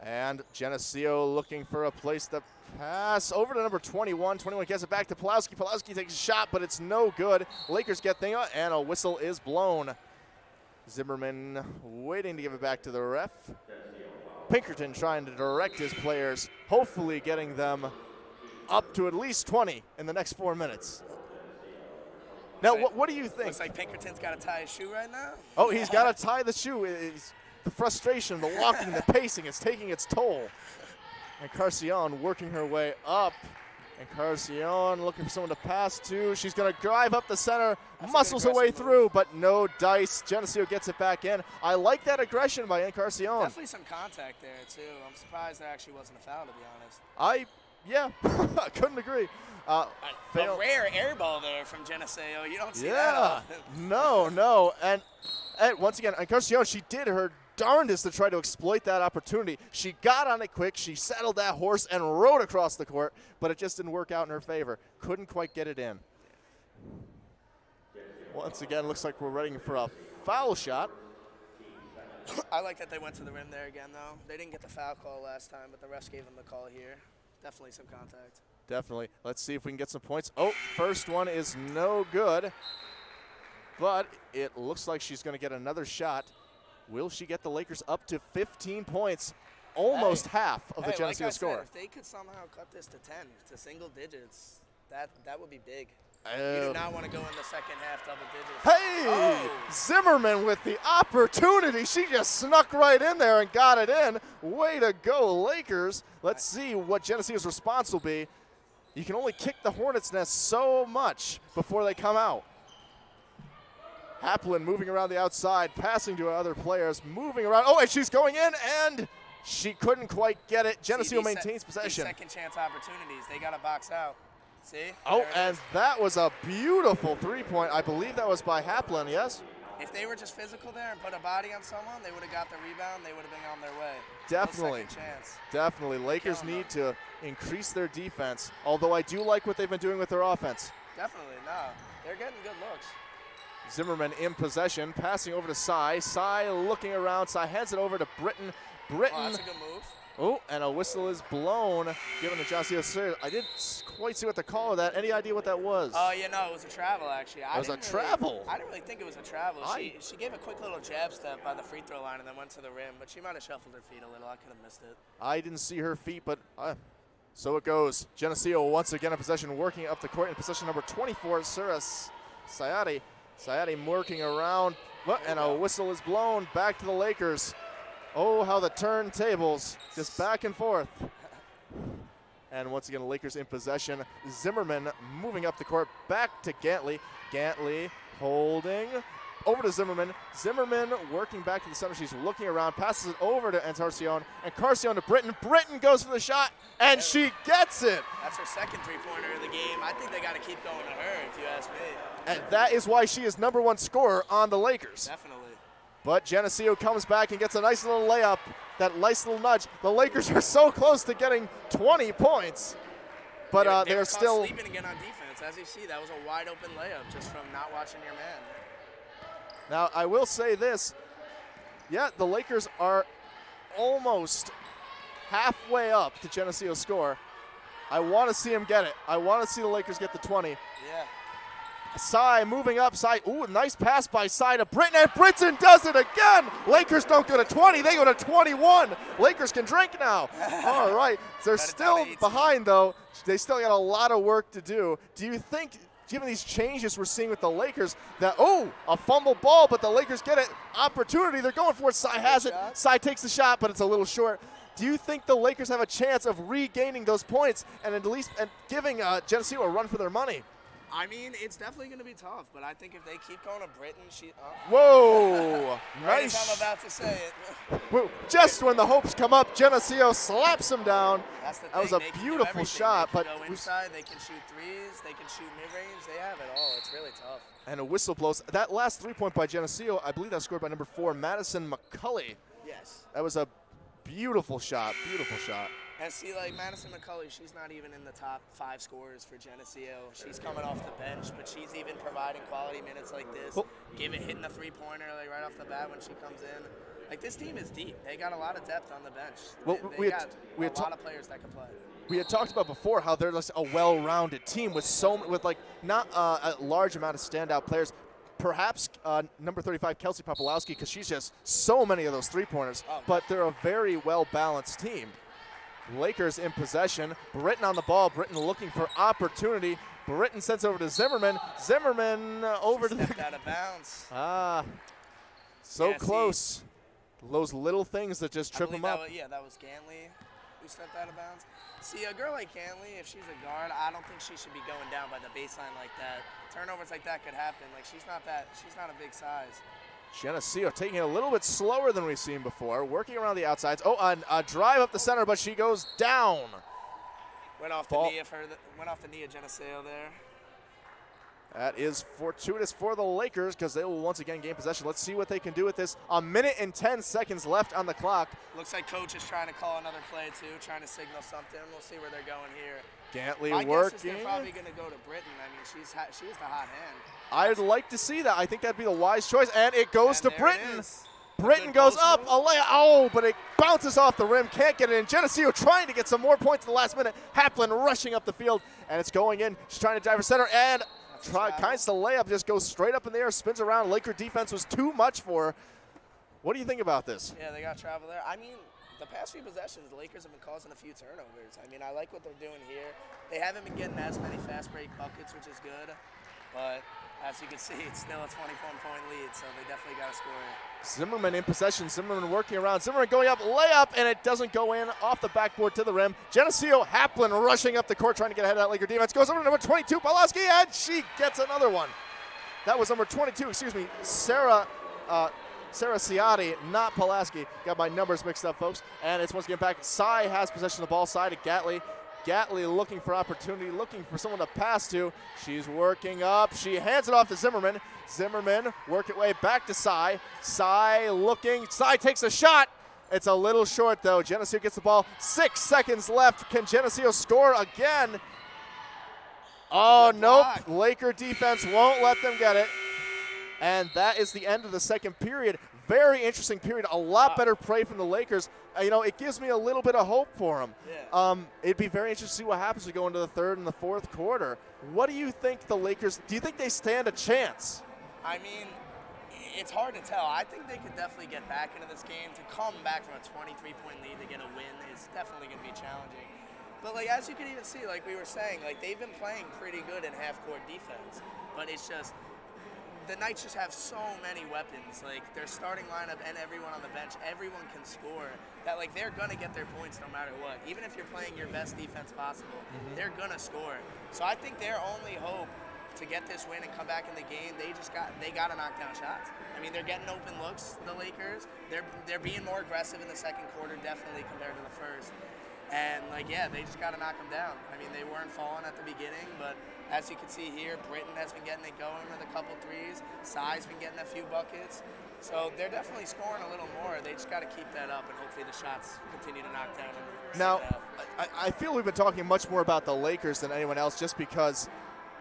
And Geneseo looking for a place to pass over to number 21. 21 gets it back to Pulowski. Pulowski takes a shot, but it's no good. Lakers get thing up, and a whistle is blown. Zimmerman waiting to give it back to the ref. Pinkerton trying to direct his players, hopefully getting them up to at least 20 in the next 4 minutes. Now, what do you think? Looks like Pinkerton's got to tie his shoe right now. Oh, he's got to tie the shoe. It's the frustration, the walking, the pacing, it's taking its toll. And Carcion working her way up Encarnacion looking for someone to pass to. She's going to drive up the center, That's muscles her way move. through, but no dice. Geneseo gets it back in. I like that aggression by Encarnacion. Definitely some contact there, too. I'm surprised there actually wasn't a foul, to be honest. Yeah, I couldn't agree. A rare air ball there from Geneseo. You don't see that Yeah, often. no. And once again, Encarnacion, she did her darndest to try to exploit that opportunity. She got on it quick. She settled that horse and rode across the court, but it just didn't work out in her favor. Couldn't quite get it in. Once again, looks like we're ready for a foul shot. I like that they went to the rim there again, though. They didn't get the foul call last time, but the refs gave them the call here. Definitely some contact. Definitely. Let's see if we can get some points. Oh, first one is no good, but it looks like she's going to get another shot. Will she get the Lakers up to 15 points, almost half of the Geneseo like I score? said, if they could somehow cut this to 10, to single digits, that would be big. You do not want to go in the second half double digits. Hey! Zimmerman with the opportunity. She just snuck right in there and got it in. Way to go, Lakers. Let's see what Geneseo's response will be. You can only kick the Hornets' nest so much before they come out. Haplin moving around the outside, passing to other players, moving around. Oh, and she's going in, and she couldn't quite get it. Geneseo maintains possession. Second chance opportunities. They got to box out. See? Oh, and that was a beautiful three-point. I believe that was by Haplin, yes? If they were just physical there and put a body on someone, they would have got the rebound. They would have been on their way. Definitely. No second chance. Definitely. Lakers need to increase their defense, although I do like what they've been doing with their offense. Definitely, no. They're getting good looks. Zimmerman in possession, passing over to Sai. Sai looking around. Sai hands it over to Britton. Britton. Oh, that's a good move. Oh, and a whistle is blown, given to Geneseo. I didn't quite see what the call of that. Any idea what that was? Oh, yeah, no, it was a travel, actually. It was a travel? I didn't really think it was a travel. She gave a quick little jab step by the free throw line and then went to the rim, but she might have shuffled her feet a little. I could have missed it. I didn't see her feet, but so it goes. Geneseo once again in possession, working up the court in possession number 24, Surah Sayadi. Sayadi working around, and a whistle is blown back to the Lakers. Oh, how the turntables, just back and forth. And once again, Lakers in possession. Zimmerman moving up the court, back to Gantley. Gantley holding, over to Zimmerman. Zimmerman working back to the center. She's looking around, passes it over to Encarnacion. Encarnacion to Britton. Britton goes for the shot, and she gets it. That's her second three-pointer of the game. I think they got to keep going to her, if you ask me. And that is why she is #1 scorer on the Lakers. Definitely. But Geneseo comes back and gets a nice little layup, that nice little nudge. The Lakers are so close to getting 20 points, but they're still sleeping again on defense. As you see, that was a wide open layup just from not watching your man. Now, I will say this. Yeah, the Lakers are almost halfway up to Geneseo's score. I want to see him get it. I want to see the Lakers get the 20. Yeah. Sai moving up. Sai, ooh, nice pass by Sai to Britton, and Britton does it again. Lakers don't go to 20, they go to 21. Lakers can drink now. All right, they're still behind though. They still got a lot of work to do. Do you think, given these changes we're seeing with the Lakers, that, a fumble ball, but the Lakers get it, opportunity, they're going for it, Sai has it, Sai takes the shot, but it's a little short. Do you think the Lakers have a chance of regaining those points and at least giving Geneseo a run for their money? I mean, it's definitely going to be tough, but I think if they keep going to Britton, Whoa! Nice. Right, I'm about to say it. Whoa. Just when the hopes come up, Geneseo slaps him down. That's the thing. That was a beautiful shot. They can go inside, they can shoot threes, they can shoot mid-range. They have it all. It's really tough. And a whistle blows. That last three-point by Geneseo, I believe that scored by number 4, Madison McCulley. Yes. That was a beautiful shot. Beautiful shot. And see, like Madison McCulley, she's not even in the top 5 scorers for Geneseo. She's coming off the bench, but she's even providing quality minutes like this. Hitting a three-pointer like right off the bat when she comes in. Like, this team is deep. They got a lot of depth on the bench. Well, they got a lot of players that can play. We had talked about before how they're just a well-rounded team with not a large amount of standout players. Perhaps number 35, Kelsey Popolowski, because she's just so many of those three-pointers. But they're a very well-balanced team. Lakers in possession. Britton on the ball. Britton looking for opportunity. Britton sends over to Zimmerman. Zimmerman over to the out of bounds. So close. Those little things that just trip him up. That was Gantley. we stepped out of bounds. See, a girl like Cantley, if she's a guard, I don't think she should be going down by the baseline like that. Turnovers like that could happen. Like, she's not a big size. Geneseo taking it a little bit slower than we've seen before, working around the outsides. Oh, a drive up the center, but she goes down. Went off the knee of Geneseo there. That is fortuitous for the Lakers because they will once again gain possession. Let's see what they can do with this. A minute and 10 seconds left on the clock. Looks like coach is trying to call another play too, trying to signal something. We'll see where they're going here. Gantley My working. guess is they're probably going to go to Britton. I mean, she's the hot hand. I'd like to see that. I think that'd be the wise choice, and it goes to Britton. Britton goes post up, move. a layup, oh, but it bounces off the rim, can't get it in. Geneseo trying to get some more points in the last minute. Haplin rushing up the field, and it's going in. She's trying to dive for center, and kinds the layup just goes straight up in the air, spins around. Laker defense was too much for her. What do you think about this? Yeah, they got travel there. I mean, the past few possessions, the Lakers have been causing a few turnovers. I mean, I like what they're doing here. They haven't been getting as many fast break buckets, which is good, but as you can see, it's still a 24-point lead, so they definitely got to score it. Zimmerman in possession. Zimmerman working around. Zimmerman going up, layup, and it doesn't go in. Off the backboard to the rim. Geneseo Haplin rushing up the court, trying to get ahead of that Laker defense. Goes over to number 22, Pawlowski, and she gets another one. That was number 22, Sarah Ciotti, not Pulaski. Got my numbers mixed up, folks. And it's once again back. Cy has possession of the ball, side to Gatley. Gatley looking for opportunity, looking for someone to pass to. She's working up. She hands it off to Zimmerman. Zimmerman work it way back to Cy. Cy looking. Cy takes a shot. It's a little short, though. Geneseo gets the ball. 6 seconds left. Can Geneseo score again? Oh, nope. Laker defense won't let them get it. And that is the end of the second period. Very interesting period. A lot better play from the Lakers. You know, it gives me a little bit of hope for them. Yeah. It'd be very interesting to see what happens as we go into the third and the fourth quarter. What do you think the Lakers – do you think they stand a chance? I mean, it's hard to tell. I think they could definitely get back into this game. To come back from a 23-point lead to get a win is definitely going to be challenging. But, like, as you can even see, like we were saying, like, they've been playing pretty good in half-court defense. But it's just – the Knights just have so many weapons. Like, their starting lineup and everyone on the bench, everyone can score. That, like, they're going to get their points no matter what. Even if you're playing your best defense possible, they're going to score. So I think their only hope to get this win and come back in the game, they got to knock down shots. I mean, they're getting open looks, the Lakers. They're being more aggressive in the second quarter, definitely, compared to the first. And, like, yeah, they just got to knock them down. I mean, they weren't falling at the beginning, but as you can see here, Britton has been getting it going with a couple threes. Cy's been getting a few buckets. So they're definitely scoring a little more. They just got to keep that up, and hopefully the shots continue to knock down. Now, I feel we've been talking much more about the Lakers than anyone else just because,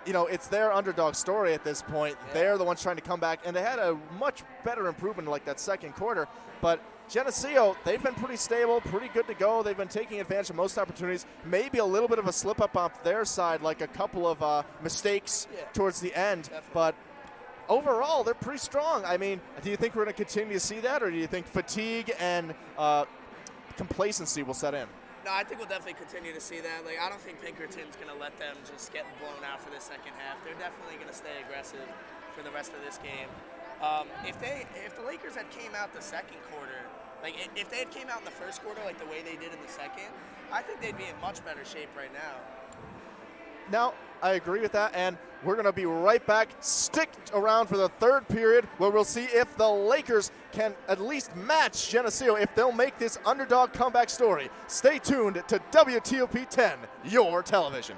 you know, it's their underdog story at this point. Yeah. They're the ones trying to come back, and they had a much better improvement in, like, that second quarter. But Geneseo, they've been pretty stable, pretty good to go. They've been taking advantage of most opportunities. Maybe a little bit of a slip-up on their side, like a couple of mistakes towards the end. Definitely. But overall, they're pretty strong. I mean, do you think we're going to continue to see that, or do you think fatigue and complacency will set in? No, I think we'll definitely continue to see that. Like, I don't think Pinkerton's going to let them just get blown out for the second half. They're definitely going to stay aggressive for the rest of this game. If the Lakers had came out the second quarter, like if they had came out in the first quarter like the way they did in the second, I think they'd be in much better shape right now. Now, I agree with that, and we're going to be right back. Stick around for the third period where we'll see if the Lakers can at least match Geneseo, if they'll make this underdog comeback story. Stay tuned to WTOP 10, your television.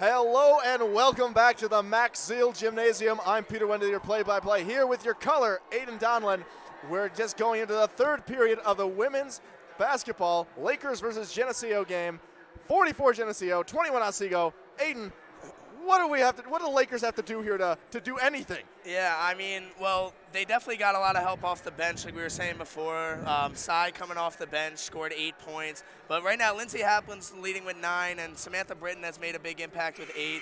Hello and welcome back to the Max Zeal Gymnasium. I'm Peter Wendell, your play-by-play, here with your color, Aiden Donlin. We're just going into the third period of the women's basketball Lakers versus Geneseo game. 44 Geneseo, 21 Oswego. Aiden, what do the Lakers have to do here to do anything? Yeah, I mean, well, they definitely got a lot of help off the bench, like we were saying before. Cy coming off the bench scored 8 points. But right now, Lindsay Haplin's leading with 9, and Samantha Britton has made a big impact with 8.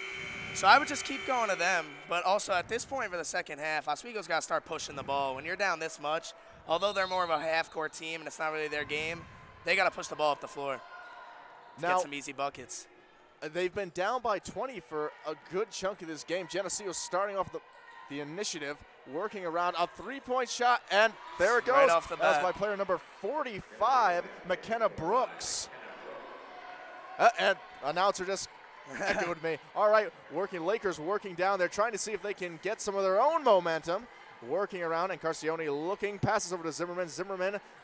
So I would just keep going to them. But also, at this point for the second half, Oswego's got to start pushing the ball. When you're down this much, although they're more of a half-court team and it's not really their game, they got to push the ball up the floor to get some easy buckets. They've been down by 20 for a good chunk of this game. Geneseo starting off the initiative, working around a three-point shot, and there it goes. Right off the bat. That's by player number 45, McKenna Brooks. And announcer just echoed me. All right, Lakers working down there, trying to see if they can get some of their own momentum. Working around, and Carcione looking, passes over to Zimmerman.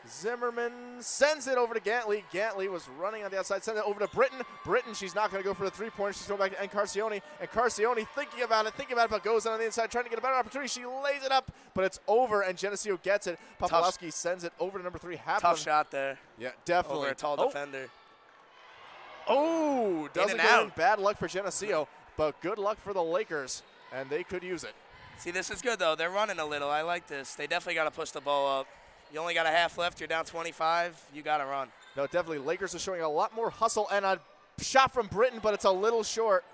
Zimmerman sends it over to Gantley. Gantley was running on the outside, sends it over to Britton. Britton, she's not going to go for the three-pointer. She's going back to Carcione. And Carcione thinking about it, but goes on the inside, trying to get a better opportunity. She lays it up, but it's over, and Geneseo gets it. Popolowski sends it over to number 3, Haplin. Tough shot there. Yeah, definitely. Over a tall defender. Oh, doesn't get in. Bad luck for Geneseo, but good luck for the Lakers, and they could use it. See, this is good, though. They're running a little. I like this. They definitely got to push the ball up. You only got a half left. You're down 25. You got to run. No, definitely. Lakers are showing a lot more hustle, and a shot from Britton, but it's a little short.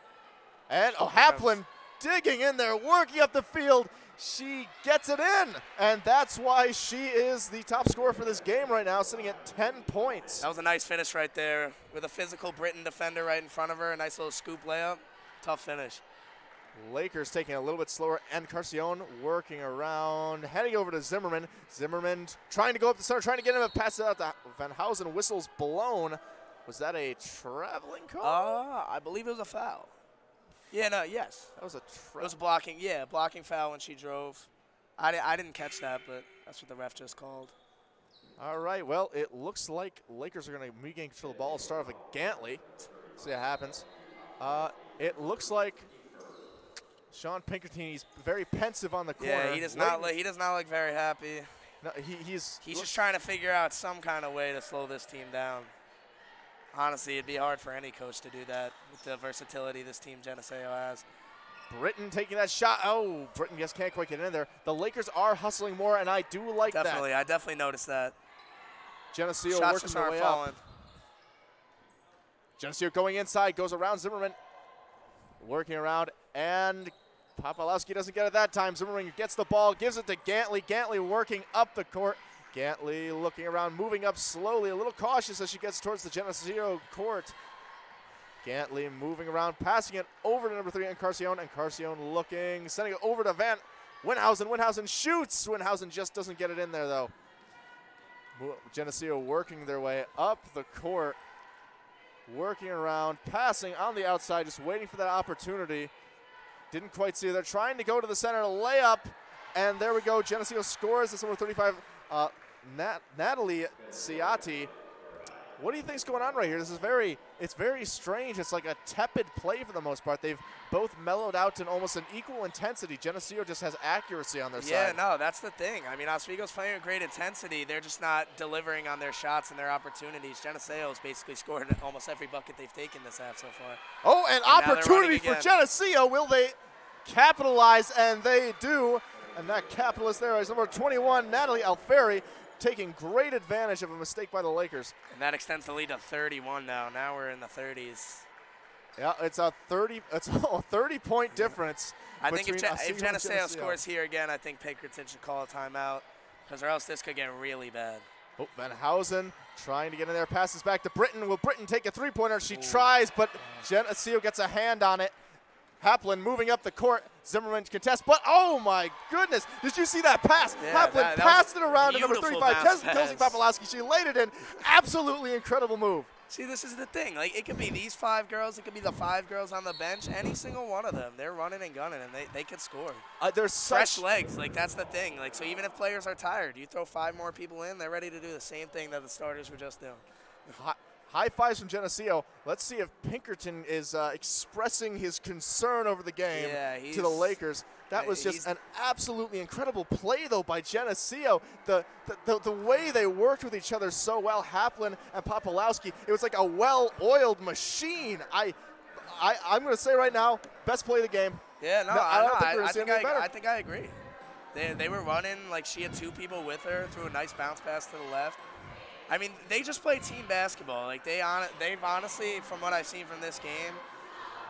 And Haplin digging in there, working up the field. She gets it in, and that's why she is the top scorer for this game right now, sitting at 10 points. That was a nice finish right there with a physical Britton defender right in front of her. A nice little scoop layup. Tough finish. Lakers taking a little bit slower, and Carcione working around, heading over to Zimmerman. Zimmerman trying to go up the center, trying to get him to pass it out to Van Housen. Whistle's blown. Was that a traveling call? I believe it was a foul. Yeah, no, yes. That was a it was blocking foul when she drove. I didn't catch that, but that's what the ref just called. All right, well, it looks like Lakers are going to regain control of the ball. Start off with Gantley. See what happens. It looks like Sean Pinkertini's very pensive on the corner. Yeah, he does not look very happy. No, he's just trying to figure out some kind of way to slow this team down. Honestly, it'd be hard for any coach to do that with the versatility this team Geneseo has. Britton taking that shot. Oh, Britton just can't quite get in there. The Lakers are hustling more, and I do like that. Definitely, I definitely noticed that. Geneseo Shots working their way up. Geneseo going inside, goes around Zimmerman. Working around, and Popolowski doesn't get it that time. Zimmerman gets the ball, gives it to Gantley. Gantley working up the court. Gantley looking around, moving up slowly, a little cautious as she gets towards the Geneseo court. Gantley moving around, passing it over to number 3 and Carcione looking, sending it over to Van Winhausen. Winhausen shoots. Winhausen just doesn't get it in there, though. Geneseo working their way up the court. Working around, passing on the outside, just waiting for that opportunity. Didn't quite see it. They're trying to go to the center, layup, and there we go. Geneseo scores. That's number 35, Natalie Ciati. What do you think's going on right here? It's very strange. It's like a tepid play for the most part. They've both mellowed out to almost an equal intensity. Geneseo just has accuracy on their side. Yeah, no, that's the thing. I mean, Oswego's playing with great intensity. They're just not delivering on their shots and their opportunities. Geneseo's basically scored almost every bucket they've taken this half so far. Oh, an opportunity for Geneseo. Will they capitalize? And they do. And that capitalist there is number 21, Natalie Alfieri, taking great advantage of a mistake by the Lakers. And that extends the lead to 31 now. Now we're in the 30s. Yeah, it's a 30-point difference. I think if Geneseo scores here again, I think Pinkerton should call a timeout, because or else this could get really bad. Oh, Van Housen trying to get in there, passes back to Britton. Will Britton take a three-pointer? She tries, but Geneseo gets a hand on it. Haplin moving up the court. Zimmerman contests, but oh my goodness, did you see that pass? Yeah, Haplin passed it around to number 35, Kelsey Popolowski. She laid it in. Absolutely incredible move. See, this is the thing. Like, it could be these 5 girls. It could be the 5 girls on the bench. Any single one of them. They're running and gunning, and they could score. There's fresh legs. Like, that's the thing. Like, so even if players are tired, you throw 5 more people in, they're ready to do the same thing that the starters were just doing. high fives from Geneseo. Let's see if Pinkerton is expressing his concern over the game to the Lakers. That was just an absolutely incredible play, though, by Geneseo. The way they worked with each other so well, Haplin and Popolowski, it was like a well-oiled machine. I'm going to say right now, best play of the game. Yeah, no, I think I agree. They were running like she had 2 people with her, threw a nice bounce pass to the left. I mean, they just play team basketball. Like they've honestly, from what I've seen from this game,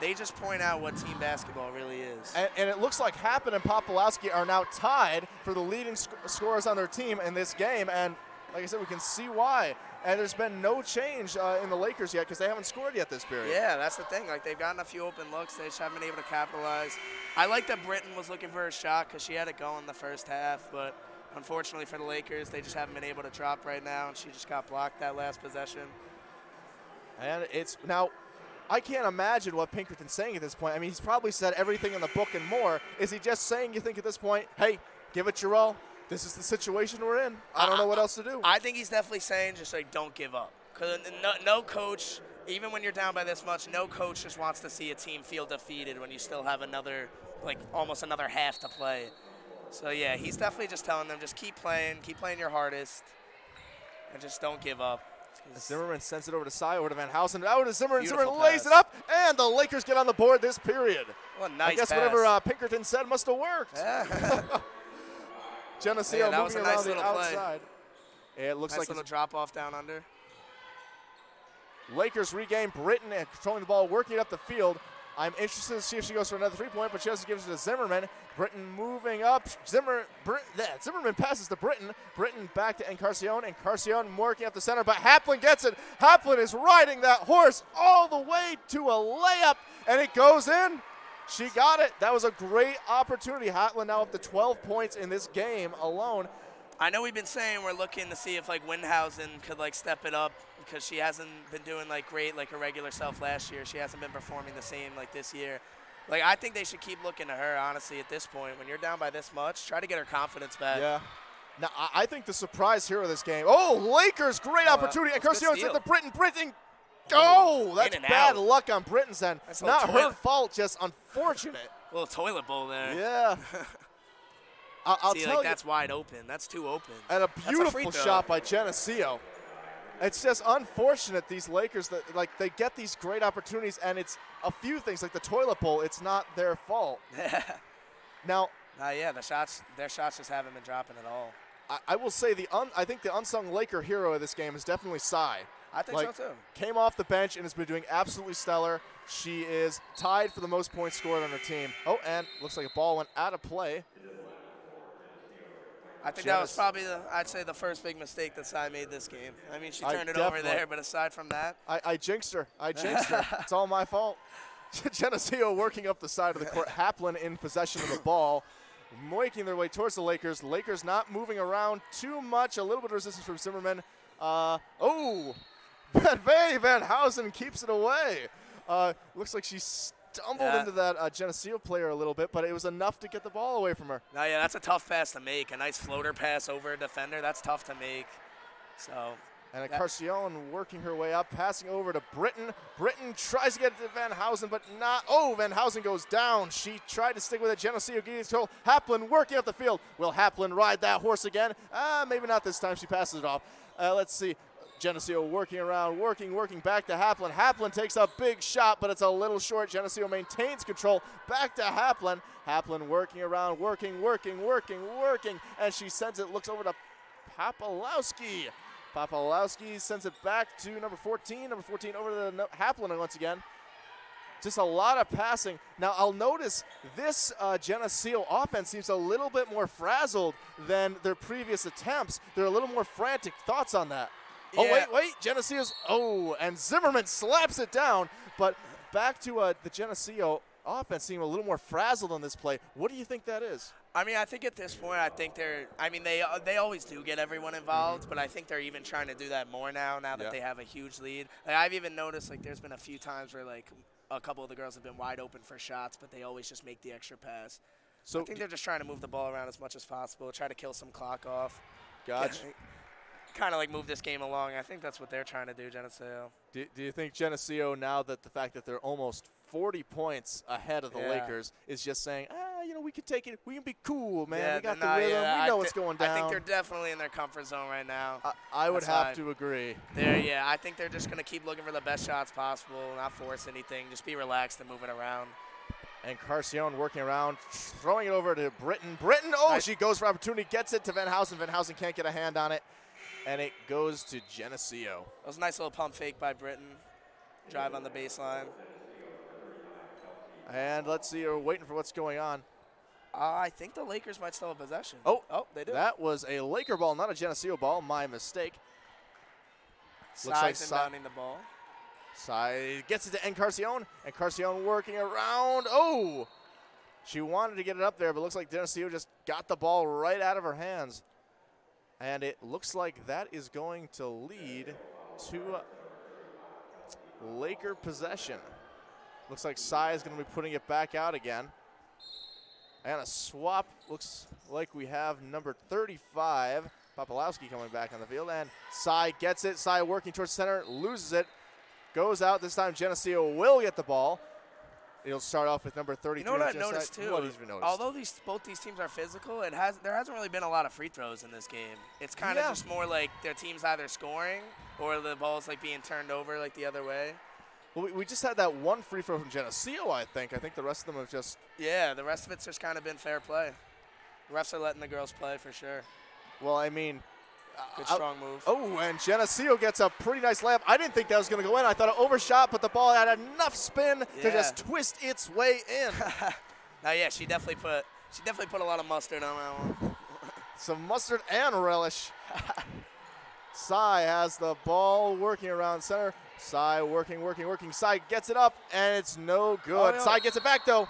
they just point out what team basketball really is. And it looks like Happen and Popolowski are now tied for the leading scorers on their team in this game. And like I said, we can see why. And there's been no change in the Lakers yet because they haven't scored yet this period. Yeah, that's the thing. Like, they've gotten a few open looks. They just haven't been able to capitalize. I like that Britton was looking for a shot because she had it going the first half. But unfortunately for the Lakers, they just haven't been able to drop right now, and she just got blocked that last possession. And it's now, I can't imagine what Pinkerton's saying at this point. I mean, he's probably said everything in the book and more. Is he just saying, you think at this point, hey, give it your all? This is the situation we're in. I don't know what else to do. I think he's definitely saying just like, don't give up. Because no coach, even when you're down by this much, no coach just wants to see a team feel defeated when you still have another, like almost another half to play. So yeah, he's definitely just telling them, just keep playing your hardest, and just don't give up. Zimmerman sends it over to Sy, over to Van Housen, out to Zimmerman. Beautiful Zimmerman lays pass. it up, and the Lakers get on the board this period. What a nice I guess pass. whatever Pinkerton said must have worked. Yeah. Geneseo that was moving a nice around the little outside. It looks nice like little drop off down under. Lakers regain Britton and controlling the ball, working it up the field. I'm interested to see if she goes for another three-point, but she also gives it to Zimmerman. Britton moving up. Zimmerman passes to Britton. Britton back to Encarnacion. Encarnacion working up the center, but Haplin gets it. Haplin is riding that horse all the way to a layup, and it goes in. She got it. That was a great opportunity. Hatlin now up to 12 points in this game alone. I know we've been saying we're looking to see if like Windhausen could like step it up because she hasn't been doing like great like her regular self last year. She hasn't been performing the same like this year. Like I think they should keep looking to her honestly at this point. When you're down by this much, try to get her confidence back. Yeah. Now I think the surprise hero of this game. Oh, Lakers, great opportunity. And Encarnacion hit the Britton. Oh, that's bad luck on Britton's end. Not her fault, just unfortunate. A little toilet bowl there. Yeah. I'll see, tell like, you. that's wide open. That's too open. And a beautiful shot by Geneseo. It's just unfortunate these Lakers that like they get these great opportunities, and it's a few things like the toilet bowl. It's not their fault. Now. Yeah, their shots just haven't been dropping at all. I will say I think the unsung Laker hero of this game is definitely Sy. I think so too. Came off the bench and has been doing absolutely stellar. She is tied for the most points scored on her team. Oh, and looks like a ball went out of play. I think that was probably, I'd say, the first big mistake that Sy made this game. I mean, she turned it over there, but aside from that. I jinxed her. It's all my fault. Geneseo working up the side of the court. Haplin in possession of the ball, making their way towards the Lakers. Lakers not moving around too much. A little bit of resistance from Zimmerman. Van Housen keeps it away. Looks like she stumbled into that Geneseo player a little bit, but it was enough to get the ball away from her. No, yeah, that's a tough pass to make. A nice floater pass over a defender. That's tough to make. So. And Encarnacion working her way up, passing over to Britton. Britton tries to get to Van Housen, but not. Oh, Van Housen goes down. She tried to stick with it. Geneseo getting control. Haplin working up the field. Will Haplin ride that horse again? Maybe not this time. She passes it off. Let's see. Geneseo working around, working back to Haplin. Haplin takes a big shot, but it's a little short. Geneseo maintains control. Back to Haplin. Haplin working around, working, and she sends it, looks over to Popolowski. Popolowski sends it back to number 14. Number 14 over to Haplin once again. Just a lot of passing. Now, I'll notice this Geneseo offense seems a little bit more frazzled than their previous attempts. They're a little more frantic. Thoughts on that? Yeah. Oh, wait. Geneseo's. Oh, and Zimmerman slaps it down. But back to the Geneseo offense seeming a little more frazzled on this play. What do you think that is? I mean, I think at this point, they always do get everyone involved, but I think they're even trying to do that more now that they have a huge lead. Like, I've even noticed, like, there's been a few times where, like, a couple of the girls have been wide open for shots, but they always just make the extra pass. So I think they're just trying to move the ball around as much as possible, try to kill some clock off. Gotcha. kind of like move this game along. I think that's what they're trying to do, Geneseo. Do you think Geneseo, now that the fact that they're almost 40 points ahead of the Lakers, is just saying, you know, we can take it, we can be cool, man. Yeah, we got the rhythm, we know what's going down. I think they're definitely in their comfort zone right now. I would have to agree. I think they're just going to keep looking for the best shots possible, not force anything, just be relaxed and move it around. And Carcione working around, throwing it over to Britton. Britton, oh, she goes for opportunity, gets it to Van Housen. Van Housen can't get a hand on it, and it goes to Geneseo. That was a nice little pump fake by Britton. Drive on the baseline. And let's see, we're waiting for what's going on. I think the Lakers might still have possession. Oh, they do. That was a Laker ball, not a Geneseo ball. My mistake. Looks like inbounding the ball. Sai gets it to Encarcion, and Carcion working around. Oh! She wanted to get it up there, but looks like Geneseo just got the ball right out of her hands. And it looks like that is going to lead to Laker possession. Looks like Sai is going to be putting it back out again. And a swap. Looks like we have number 35, Popolowski, coming back on the field. And Sai gets it. Sai working towards center, loses it. Goes out. This time Geneseo will get the ball. It'll start off with number 33. You know what I noticed too? What have you noticed? Although both these teams are physical, there hasn't really been a lot of free throws in this game. It's kind of just more like their team's either scoring or the ball's like being turned over like the other way. Well, we just had that one free throw from Geneseo, I think. I think the rest of them have just... Yeah, the rest of it's just kind of been fair play. The refs are letting the girls play for sure. Well, I mean... Good strong move. Oh, and Geneseo gets a pretty nice layup. I didn't think that was going to go in. I thought it overshot, but the ball had enough spin to just twist its way in. Now, yeah, she definitely put a lot of mustard on that one. Some mustard and relish. Sai has the ball working around center. Sai working. Sai gets it up, and it's no good. Sai gets it back, though.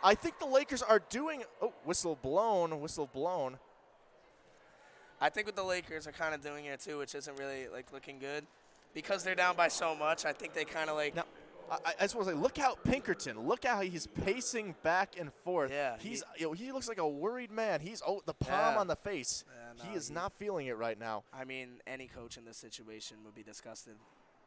I think the Lakers are doing... Oh, whistle blown. I think what the Lakers are kind of doing here, too, which isn't really, like, looking good. Because they're down by so much, I think they kind of, like... Now, I just want to say, look how Pinkerton, look how he's pacing back and forth. Yeah. He looks like a worried man. The palm on the face. Yeah, no, he is not feeling it right now. I mean, any coach in this situation would be disgusted.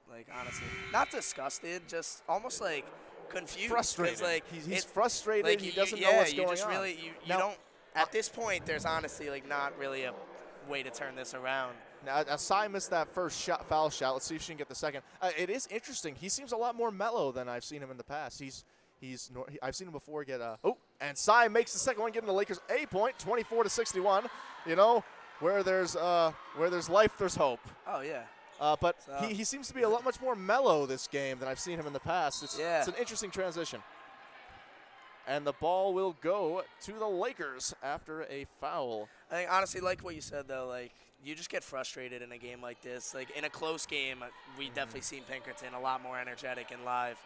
Like, honestly. Not disgusted, just almost, like, confused. Frustrated. Like, he's frustrated. Like, he doesn't know what's going on. Really, you don't... At this point, there's honestly, like, not really a way to turn this around. Now, Sai missed that first foul shot. Let's see if she can get the second. It is interesting. He seems a lot more mellow than I've seen him in the past. I've seen him before get and Sai makes the second one, giving the Lakers a point, 24-61. You know, where there's life, there's hope. Oh yeah. But he seems to be a lot much more mellow this game than I've seen him in the past. It's an interesting transition. And the ball will go to the Lakers after a foul. I think, honestly, like what you said, though, like, you just get frustrated in a game like this. Like, in a close game, we definitely seen Pinkerton a lot more energetic and live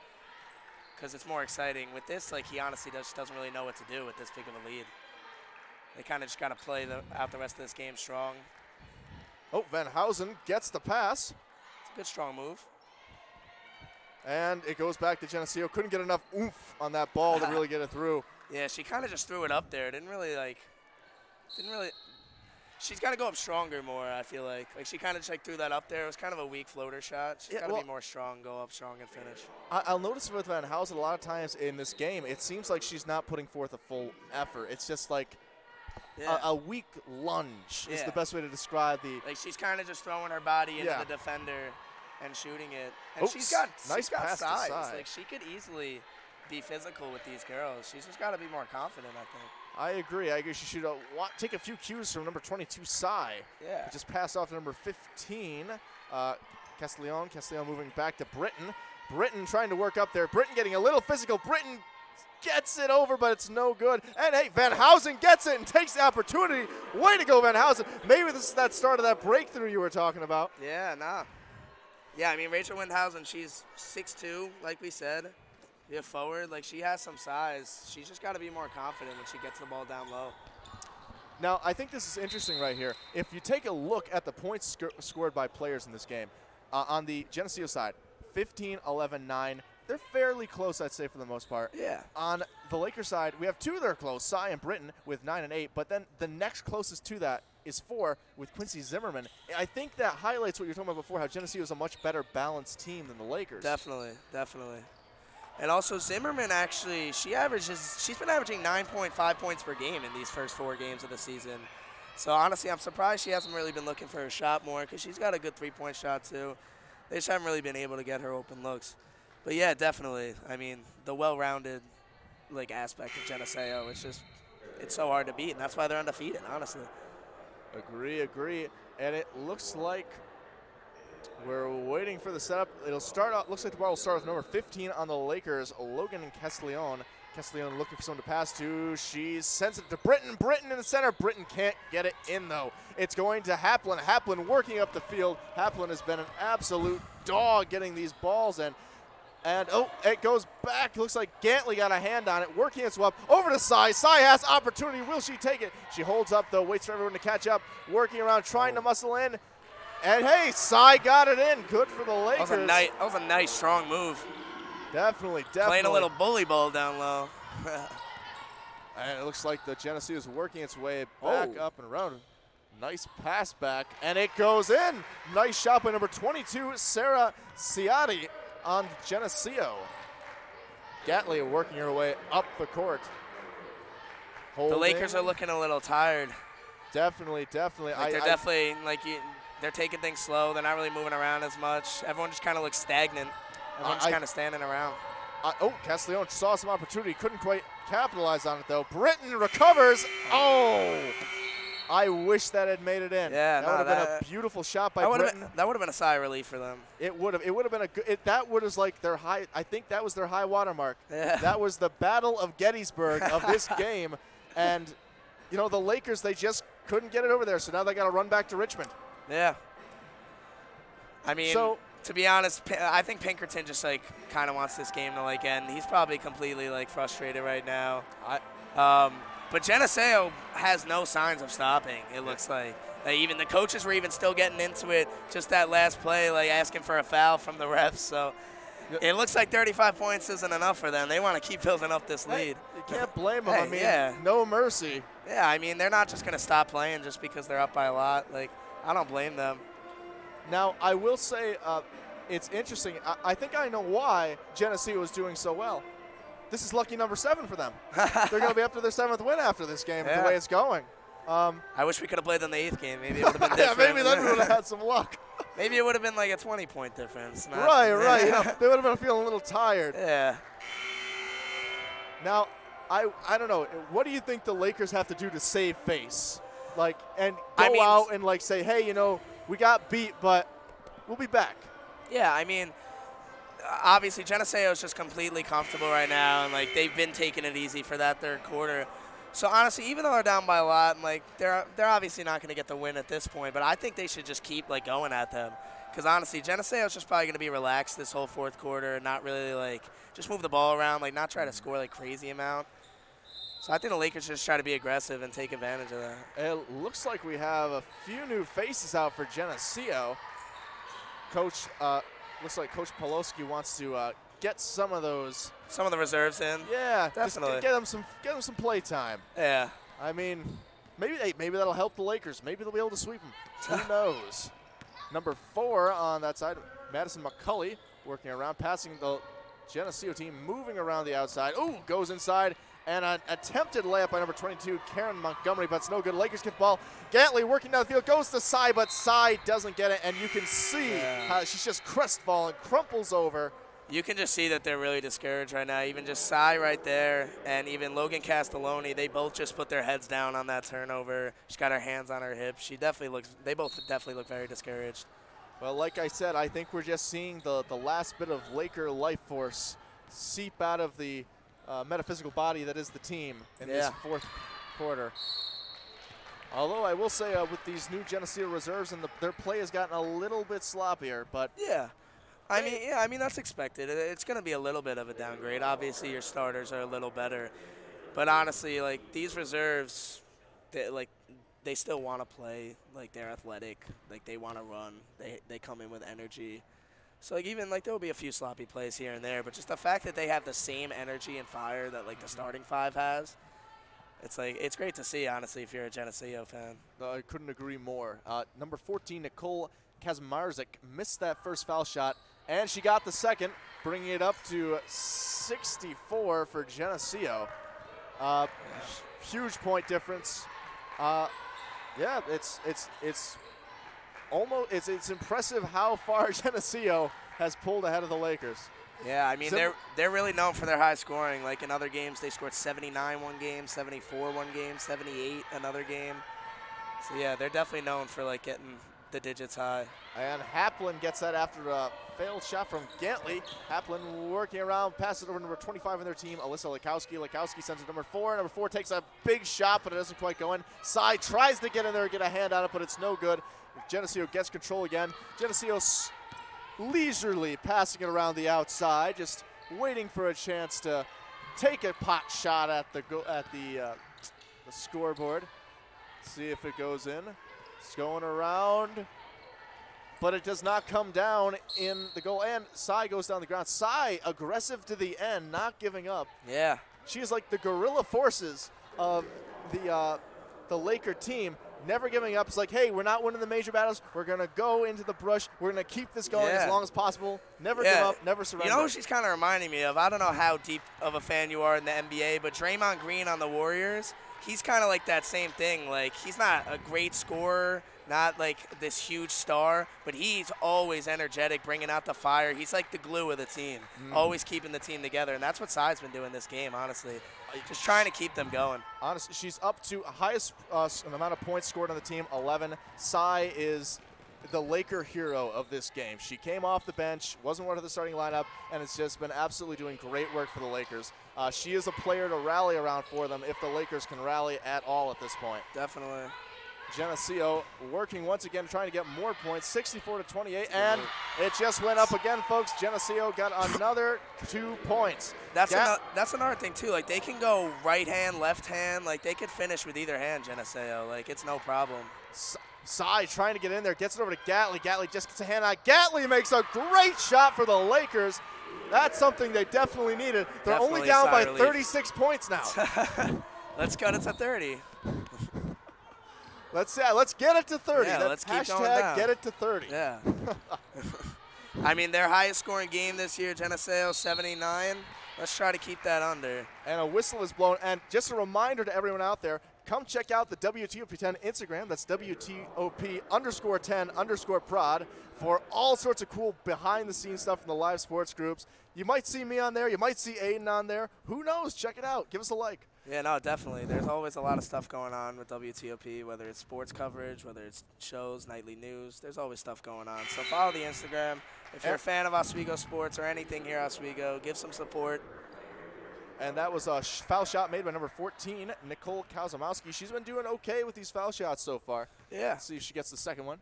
because it's more exciting. With this, like, he honestly doesn't really know what to do with this big of a lead. They kind of just got to play out the rest of this game strong. Oh, Van Housen gets the pass. It's a good, strong move. And it goes back to Geneseo. Couldn't get enough oomph on that ball to really get it through. Yeah, she kind of just threw it up there. Didn't really. She's got to go up stronger more, I feel like. Like, she kind of just, like, threw that up there. It was kind of a weak floater shot. She's got to be more strong, go up strong, and finish. I'll notice with Van Housen a lot of times in this game, it seems like she's not putting forth a full effort. It's just like a weak lunge is the best way to describe the. Like, she's kind of just throwing her body into the defender and shooting it. And she's got size. Like, she could easily be physical with these girls. She's just got to be more confident, I think. I agree. She should take a few cues from number 22, Sai. Yeah. Just pass off to number 15, Castellon. Castellon moving back to Britton. Britton trying to work up there. Britton getting a little physical. Britton gets it over, but it's no good. And, hey, Van Housen gets it and takes the opportunity. Way to go, Van Housen. Maybe this is that start of that breakthrough you were talking about. Yeah, nah. Yeah, I mean, Rachel Windhausen, she's 6'2", like we said. Yeah, forward. Like, she has some size. She's just got to be more confident when she gets the ball down low. Now, I think this is interesting right here. If you take a look at the points scored by players in this game, on the Geneseo side, 15, 11, 9. They're fairly close, I'd say, for the most part. Yeah. On the Lakers side, we have two that are close, Sai and Britton with 9 and 8. But then the next closest to that is 4 with Quincy Zimmerman. I think that highlights what you were talking about before, how Geneseo is a much better balanced team than the Lakers. Definitely, definitely. And also Zimmerman actually, she's been averaging 9.5 points per game in these first 4 games of the season. So honestly, I'm surprised she hasn't really been looking for her shot more because she's got a good 3-point shot too. They just haven't really been able to get her open looks. But yeah, definitely. I mean, the well-rounded aspect of Geneseo, it's so hard to beat, and that's why they're undefeated, honestly. Agree. And it looks like we're waiting for the setup. It'll start out, looks like the ball will start with number 15 on the Lakers, Logan and Castellon. Castellon looking for someone to pass to. She sends it to Britton. Britton in the center. Britton can't get it in, though. It's going to Haplin. Haplin working up the field. Haplin has been an absolute dog getting these balls in. And, oh, it goes back. Looks like Gantley got a hand on it. Working its way up over to Cy. Cy has opportunity. Will she take it? She holds up, though. Waits for everyone to catch up. Working around, trying to muscle in. And, hey, Cy got it in. Good for the Lakers. That was a nice, strong move. Definitely. Playing a little bully ball down low. And it looks like the Geneseo is working its way back up and around. Nice pass back, and it goes in. Nice shot by number 22, Sarah Ciatti on Geneseo. Gatley working her way up the court. The Lakers are looking a little tired. Definitely. They're taking things slow. They're not really moving around as much. Everyone just kind of looks stagnant. Everyone's kind of standing around. Castellon saw some opportunity. Couldn't quite capitalize on it, though. Britton recovers. Oh! I wish that had made it in. Yeah, that would have been a beautiful shot by Britton. That would have been a sigh of relief for them. It would have. It would have been a good. That was like their high. I think that was their high watermark. Yeah. That was the Battle of Gettysburg of this game, and the Lakers, they just couldn't get it over there. So now they got to run back to Richmond. Yeah. I mean, to be honest, I think Pinkerton just kind of wants this game to end. He's probably completely frustrated right now. But Geneseo has no signs of stopping. It looks like even the coaches were even still getting into it. Just that last play, asking for a foul from the refs. So it looks like 35 points isn't enough for them. They want to keep building up this lead. You can't blame them. No mercy. Yeah, I mean, they're not just going to stop playing just because they're up by a lot. I don't blame them. Now, I will say it's interesting. I think I know why Geneseo is doing so well. This is lucky number 7 for them. They're going to be up to their 7th win after this game, the way it's going. I wish we could have played them the 8th game. Maybe it would have been different. Yeah, maybe then we would have had some luck. Maybe it would have been a 20-point difference. Right. They would have been feeling a little tired. Yeah. Now, I don't know. What do you think the Lakers have to do to save face? And go out and say, hey, we got beat, but we'll be back. Yeah, I mean, obviously Geneseo is just completely comfortable right now, and they've been taking it easy for that third quarter. So honestly, even though they're down by a lot, and they're obviously not going to get the win at this point, but I think they should just keep going at them. Because honestly, Geneseo is just probably going to be relaxed this whole fourth quarter and not really just move the ball around, not try to score crazy amount. So I think the Lakers just try to be aggressive and take advantage of that. It looks like we have a few new faces out for Geneseo. Looks like Coach Poloski wants to get some of the reserves in. Yeah, definitely. Just get them some play time. Yeah. I mean, maybe that'll help the Lakers. Maybe they'll be able to sweep them. Who knows? Number 4 on that side, Madison McCulley working around, passing the Geneseo team, moving around the outside. Ooh, goes inside. And an attempted layup by number 22, Karen Montgomery, but it's no good. Lakers get the ball. Gantley working down the field, goes to Cy, but Cy doesn't get it. And you can see how she's just crestfallen, crumples over. You can just see that they're really discouraged right now. Even just Cy right there and even Logan Castelloni, they both just put their heads down on that turnover. She's got her hands on her hips. They both definitely look very discouraged. Well, like I said, I think we're just seeing the last bit of Laker life force seep out of the metaphysical body that is the team in this fourth quarter. Although I will say with these new Geneseo reserves, and their play has gotten a little bit sloppier, but I mean that's expected. It's going to be a little bit of a downgrade. Obviously, your starters are a little better, but honestly, these reserves, they still want to play. They're athletic. They want to run. They come in with energy. So even there will be a few sloppy plays here and there, but just the fact that they have the same energy and fire that the starting 5 has, It's great to see, honestly, if you're a Geneseo fan. I couldn't agree more. Number 14, Nicole Kazmarzik, missed that first foul shot, and she got the second, bringing it up to 64 for Geneseo. Huge point difference. Yeah, it's impressive how far Geneseo has pulled ahead of the Lakers. Yeah, I mean, they're really known for their high scoring. Like in other games, they scored 79 one game, 74 one game, 78 another game. So yeah, they're definitely known for like getting the digits high. And Haplin gets that after a failed shot from Gantley. Haplin working around, passes it over to number 25 in their team, Alyssa Lekowski. Lekowski sends it to number 4. Number 4 takes a big shot, but it doesn't quite go in. Sai tries to get in there and get a hand on it, but it's no good. Geneseo gets control again. Geneseo leisurely passing it around the outside, just waiting for a chance to take a pot shot at the scoreboard. See if it goes in. It's going around, but it does not come down in the goal. And Sai goes down the ground. Sai aggressive to the end, not giving up. Yeah, she is like the guerrilla forces of the Laker team. Never giving up. It's like, hey, we're not winning the major battles. We're going to go into the brush. We're going to keep this going as long as possible. Never give up, never surrender. You know who she's kind of reminding me of? I don't know how deep of a fan you are in the NBA, but Draymond Green on the Warriors, he's kind of like that same thing. Like, he's not a great scorer, not like this huge star, but he's always energetic, bringing out the fire. He's like the glue of the team, always keeping the team together, and that's what Sai's been doing this game, honestly. Just trying to keep them going. Honestly, she's up to highest amount of points scored on the team, 11. Sai is the Laker hero of this game. She came off the bench, wasn't one of the starting lineup, and it's just been absolutely doing great work for the Lakers. She is a player to rally around for them if the Lakers can rally at all at this point. Definitely. Geneseo working once again, trying to get more points, 64-28, and it just went up again, folks. Geneseo got another 2 points. That's another thing, too. Like, they can go right hand, left hand. Like, they could finish with either hand, Geneseo. Like, it's no problem. Sai trying to get in there, gets it over to Gatley. Gatley just gets a hand on. Gatley makes a great shot for the Lakers. That's something they definitely needed. They're only down by 36 points now. Let's cut it to 30. Let's get it to 30. Yeah, let's keep going down. Get it to 30. Yeah. I mean, their highest scoring game this year, Geneseo, 79. Let's try to keep that under. And a whistle is blown. And just a reminder to everyone out there, come check out the WTOP10 Instagram. That's WTOP_10_prod for all sorts of cool behind-the-scenes stuff from the live sports groups. You might see me on there. You might see Aiden on there. Who knows? Check it out. Give us a like. Yeah, no, definitely. There's always a lot of stuff going on with WTOP, whether it's sports coverage, whether it's shows, nightly news. There's always stuff going on. So follow the Instagram. If you're a fan of Oswego sports or anything here at Oswego, give some support. And that was a foul shot made by number 14, Nicole Kazamowski. She's been doing okay with these foul shots so far. Yeah. Let's see if she gets the second one.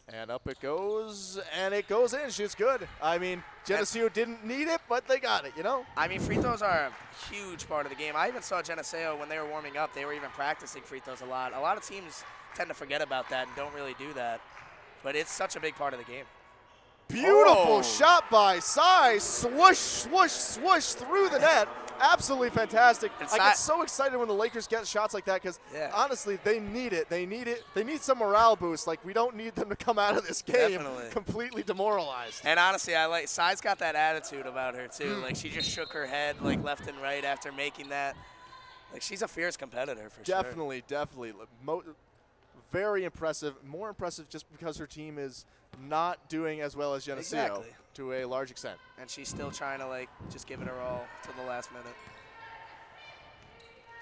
And up it goes, and it goes in. She's good. I mean, Geneseo didn't need it, but they got it, you know? I mean, free throws are a huge part of the game. I even saw Geneseo when they were warming up. They were even practicing free throws a lot. A lot of teams tend to forget about that and don't really do that. But it's such a big part of the game. Beautiful shot by Sai. Swoosh, swoosh, swoosh through the net. Absolutely fantastic. I get so excited when the Lakers get shots like that because, honestly, they need it. They need it. They need some morale boost. Like, we don't need them to come out of this game completely demoralized. And, honestly, Sai's got that attitude about her, too. Like, she just shook her head, like, left and right after making that. Like, she's a fierce competitor for sure. Definitely. Very impressive. More impressive just because her team is not doing as well as Geneseo to a large extent. And she's still trying to, like, just give it her all to the last minute.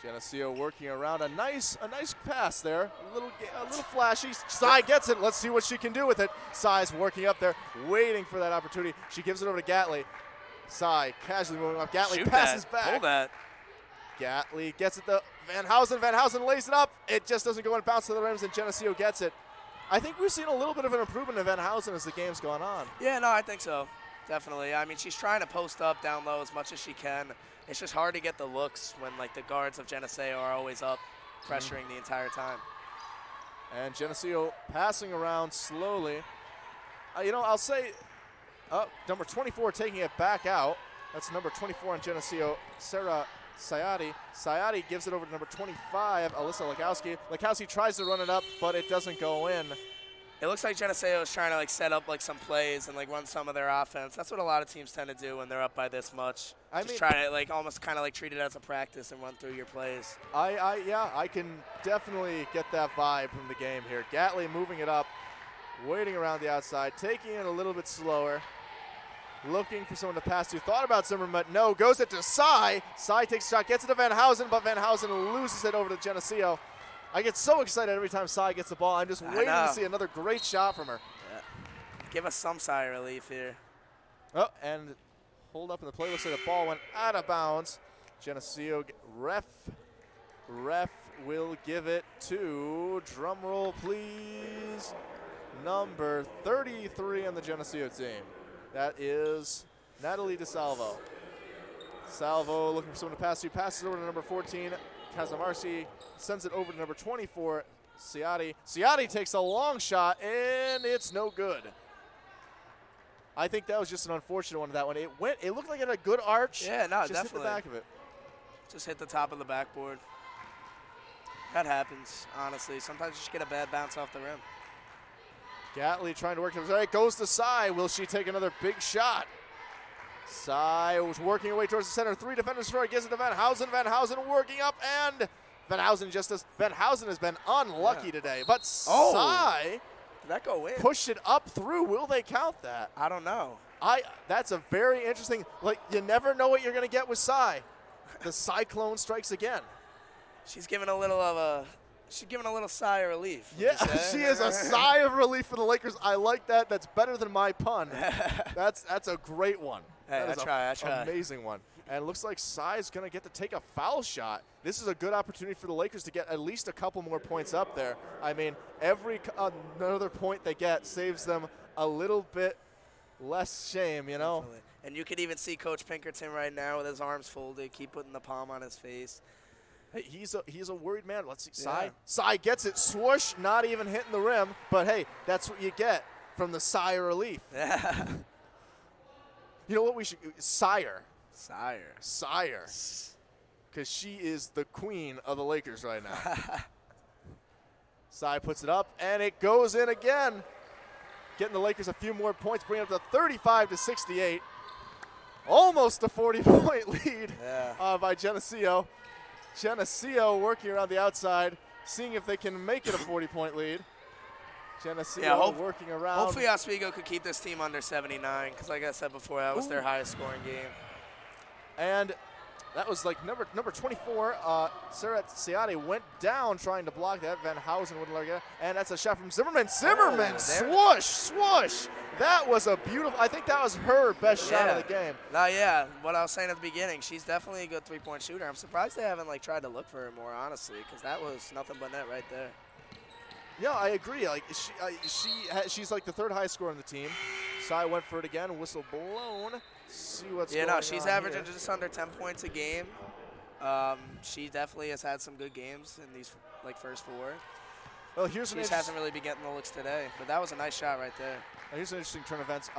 Geneseo working around a nice pass there. A little flashy. Sai gets it. Let's see what she can do with it. Sai's working up there, waiting for that opportunity. She gives it over to Gatley. Sai casually moving up. Gatley passes back. Hold that. Gatley gets it to Van Housen. Van Housen lays it up. It just doesn't go and bounce to the rims, and Geneseo gets it. I think we've seen a little bit of an improvement in Van Housen as the game's gone on. Yeah, no, I think so. Definitely. I mean, she's trying to post up down low as much as she can. It's just hard to get the looks when, like, the guards of Geneseo are always up, pressuring the entire time. And Geneseo passing around slowly. You know, I'll say number 24 taking it back out. That's number 24 on Geneseo, Sarah Sayati. Sayati gives it over to number 25, Alyssa Lekowski. Lekowski tries to run it up, but it doesn't go in. It looks like Geneseo is trying to like set up like some plays and like run some of their offense. That's what a lot of teams tend to do when they're up by this much. Just try to like almost kind of like treat it as a practice and run through your plays. Yeah, I can definitely get that vibe from the game here. Gatley moving it up, waiting around the outside, taking it a little bit slower. Looking for someone to pass to. Thought about Zimmerman, but no. Goes it to Cy. Cy takes a shot, gets it to Van Housen, but Van Housen loses it over to Geneseo. I get so excited every time Cy gets the ball. I'm just waiting to see another great shot from her. Yeah. Give us some sigh of relief here. Oh, and hold up in the play. Looks like the ball went out of bounds. Geneseo ref will give it to, drum roll please, number 33 on the Geneseo team. That is Natalie DeSalvo. Salvo looking for someone to pass to. Passes over to number 14, Casamarsi. Sends it over to number 24, Ciati. Ciati takes a long shot, and it's no good. I think that was just an unfortunate one, that one. It looked like it had a good arch. Yeah, no, just definitely. Hit the back of it. Just hit the top of the backboard. That happens, honestly. Sometimes you just get a bad bounce off the rim. Gatley trying to work it. It goes to Cy. Will she take another big shot? Cy was working her way towards the center. 3 defenders for it. Gives it to Van Housen. Van Housen working up, and Van Housen has been unlucky today. But Cy, did that go in? Pushed it up through. Will they count that? I don't know. That's a very interesting. Like, you never know what you're going to get with Cy. The Cyclone strikes again. She's giving a little sigh of relief. Yeah, she is a sigh of relief for the Lakers. I like that. That's better than my pun. That's a great one. Hey, that is I try. Amazing one. And it looks like Cy's going to get to take a foul shot. This is a good opportunity for the Lakers to get at least a couple more points up there. I mean, another point they get saves them a little bit less shame, you know? Definitely. And you could even see Coach Pinkerton right now with his arms folded, keep putting the palm on his face. Hey, he's a worried man. Let's see. Cy. Cy gets it. Swoosh, not even hitting the rim. But, hey, that's what you get from the sigh of relief. Yeah. You know what we should – Sire. Sire. Because she is the queen of the Lakers right now. Cy puts it up, and it goes in again. Getting the Lakers a few more points, bringing it up to 35-68. Almost a 40-point lead by Geneseo. Geneseo working around the outside, seeing if they can make it a 40-point lead. Geneseo working around. Hopefully Oswego could keep this team under 79, because like I said before, that was their highest scoring game. And that was like number 24, Sarah Ciati went down trying to block that. Van Housen wouldn't let her get it. And that's a shot from Zimmerman. Swoosh. That was a beautiful, I think that was her best shot of the game. What I was saying at the beginning, she's definitely a good three-point shooter. I'm surprised they haven't like tried to look for her more, honestly, because that was nothing but net right there. Yeah, I agree. Like she's like the third highest scorer on the team. Cy went for it again, whistle blown. See what's going on. She's averaging just under 10 points a game. She definitely has had some good games in these like first 4. Well, she just hasn't really been getting the looks today, but that was a nice shot right there. Here's an interesting turn of events.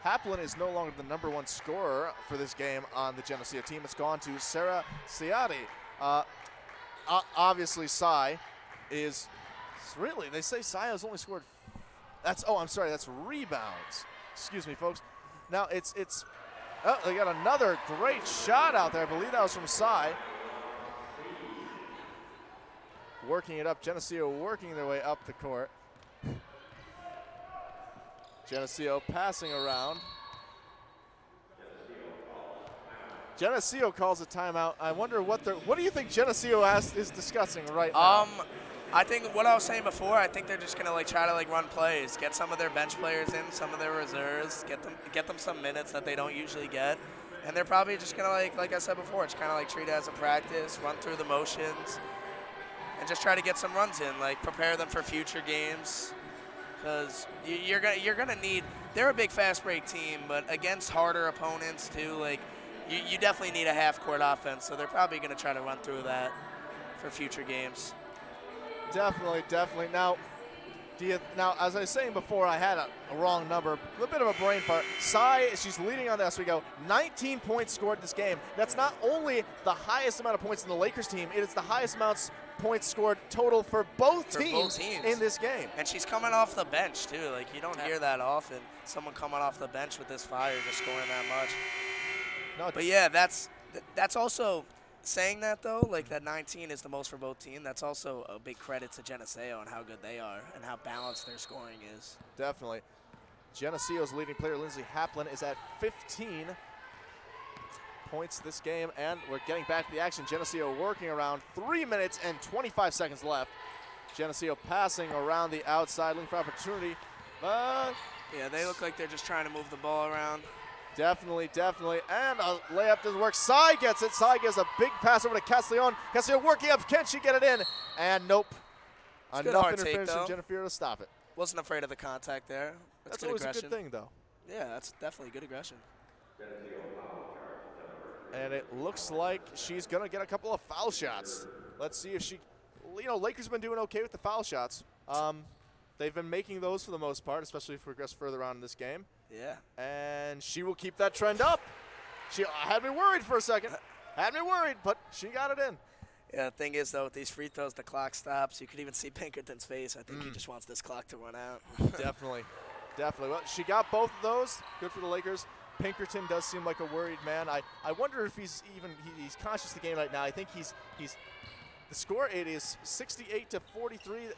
Haplin is no longer the #1 scorer for this game on the Geneseo team. It's gone to Sarah Ciati. Obviously, Cy is really. They say Cy has only scored. That's rebounds. Excuse me, folks. Now it's. Oh, they got another great shot out there. I believe that was from Cy. Working it up. Geneseo working their way up the court. Geneseo passing around. Geneseo calls a timeout. I wonder what do you think Geneseo is discussing right now? I think what I was saying before, I think they're just going to like try to like run plays, get some of their bench players in, some of their reserves, get them some minutes that they don't usually get. And they're probably just going to like I said before, it's kind of like treat it as a practice, run through the motions, and just try to get some runs in, like prepare them for future games. Because you're gonna need. They're a big fast break team, but against harder opponents too, like you definitely need a half court offense. So they're probably gonna try to run through that for future games. Definitely. Now, Now, as I was saying before, I had a wrong number, a bit of a brain fart. Sai, she's leading on the Oswego. 19 points scored this game. That's not only the highest amount of points in the Lakers team, it is the highest points scored total for both teams in this game. And she's coming off the bench, too. Like, you don't hear that often, someone coming off the bench with this fire just scoring that much. No, but, yeah, that's also – saying that, though, like that 19 is the most for both teams, that's also a big credit to Geneseo and how good they are and how balanced their scoring is. Definitely. Geneseo's leading player, Lindsay Haplin, is at 15 points this game, and we're getting back to the action. Geneseo working around 3 minutes and 25 seconds left. Geneseo passing around the outside, looking for opportunity. Yeah, they look like they're just trying to move the ball around. Definitely, definitely. And a layup doesn't work. Sai gets it. Sai gives a big pass over to Castellon. Castellon working up. Can she get it in? And nope. Enough interference from Jennifer to stop it. Wasn't afraid of the contact there. That's always a good thing, though. Yeah, that's definitely good aggression. And it looks like she's going to get a couple of foul shots. Let's see if she, Lakers have been doing okay with the foul shots. They've been making those for the most part, especially if we progress further on in this game. Yeah. And she will keep that trend up. She had me worried for a second. Had me worried, but she got it in. Yeah, the thing is, though, with these free throws, the clock stops. You could even see Pinkerton's face. I think he just wants this clock to run out. Definitely. Definitely. Well, she got both of those. Good for the Lakers. Pinkerton does seem like a worried man. I wonder if he's conscious of the game right now. I think he's the score, it is 68-43.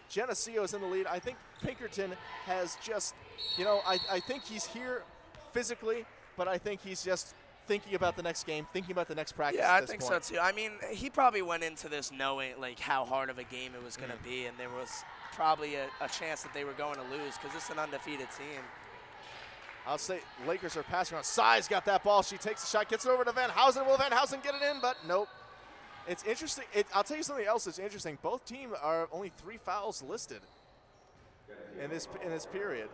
Geneseo is in the lead. I think Pinkerton has just, I think he's here physically, but I think he's just thinking about the next game, thinking about the next practice. Yeah, I think so too. I mean, he probably went into this knowing like how hard of a game it was going to be, and there was probably a chance that they were going to lose because it's an undefeated team. I'll say Lakers are passing around. Sai's got that ball. She takes the shot, gets it over to Van Housen. Will Van Housen get it in? But nope. It's interesting. I'll tell you something else that's interesting. Both teams are only 3 fouls listed in this period.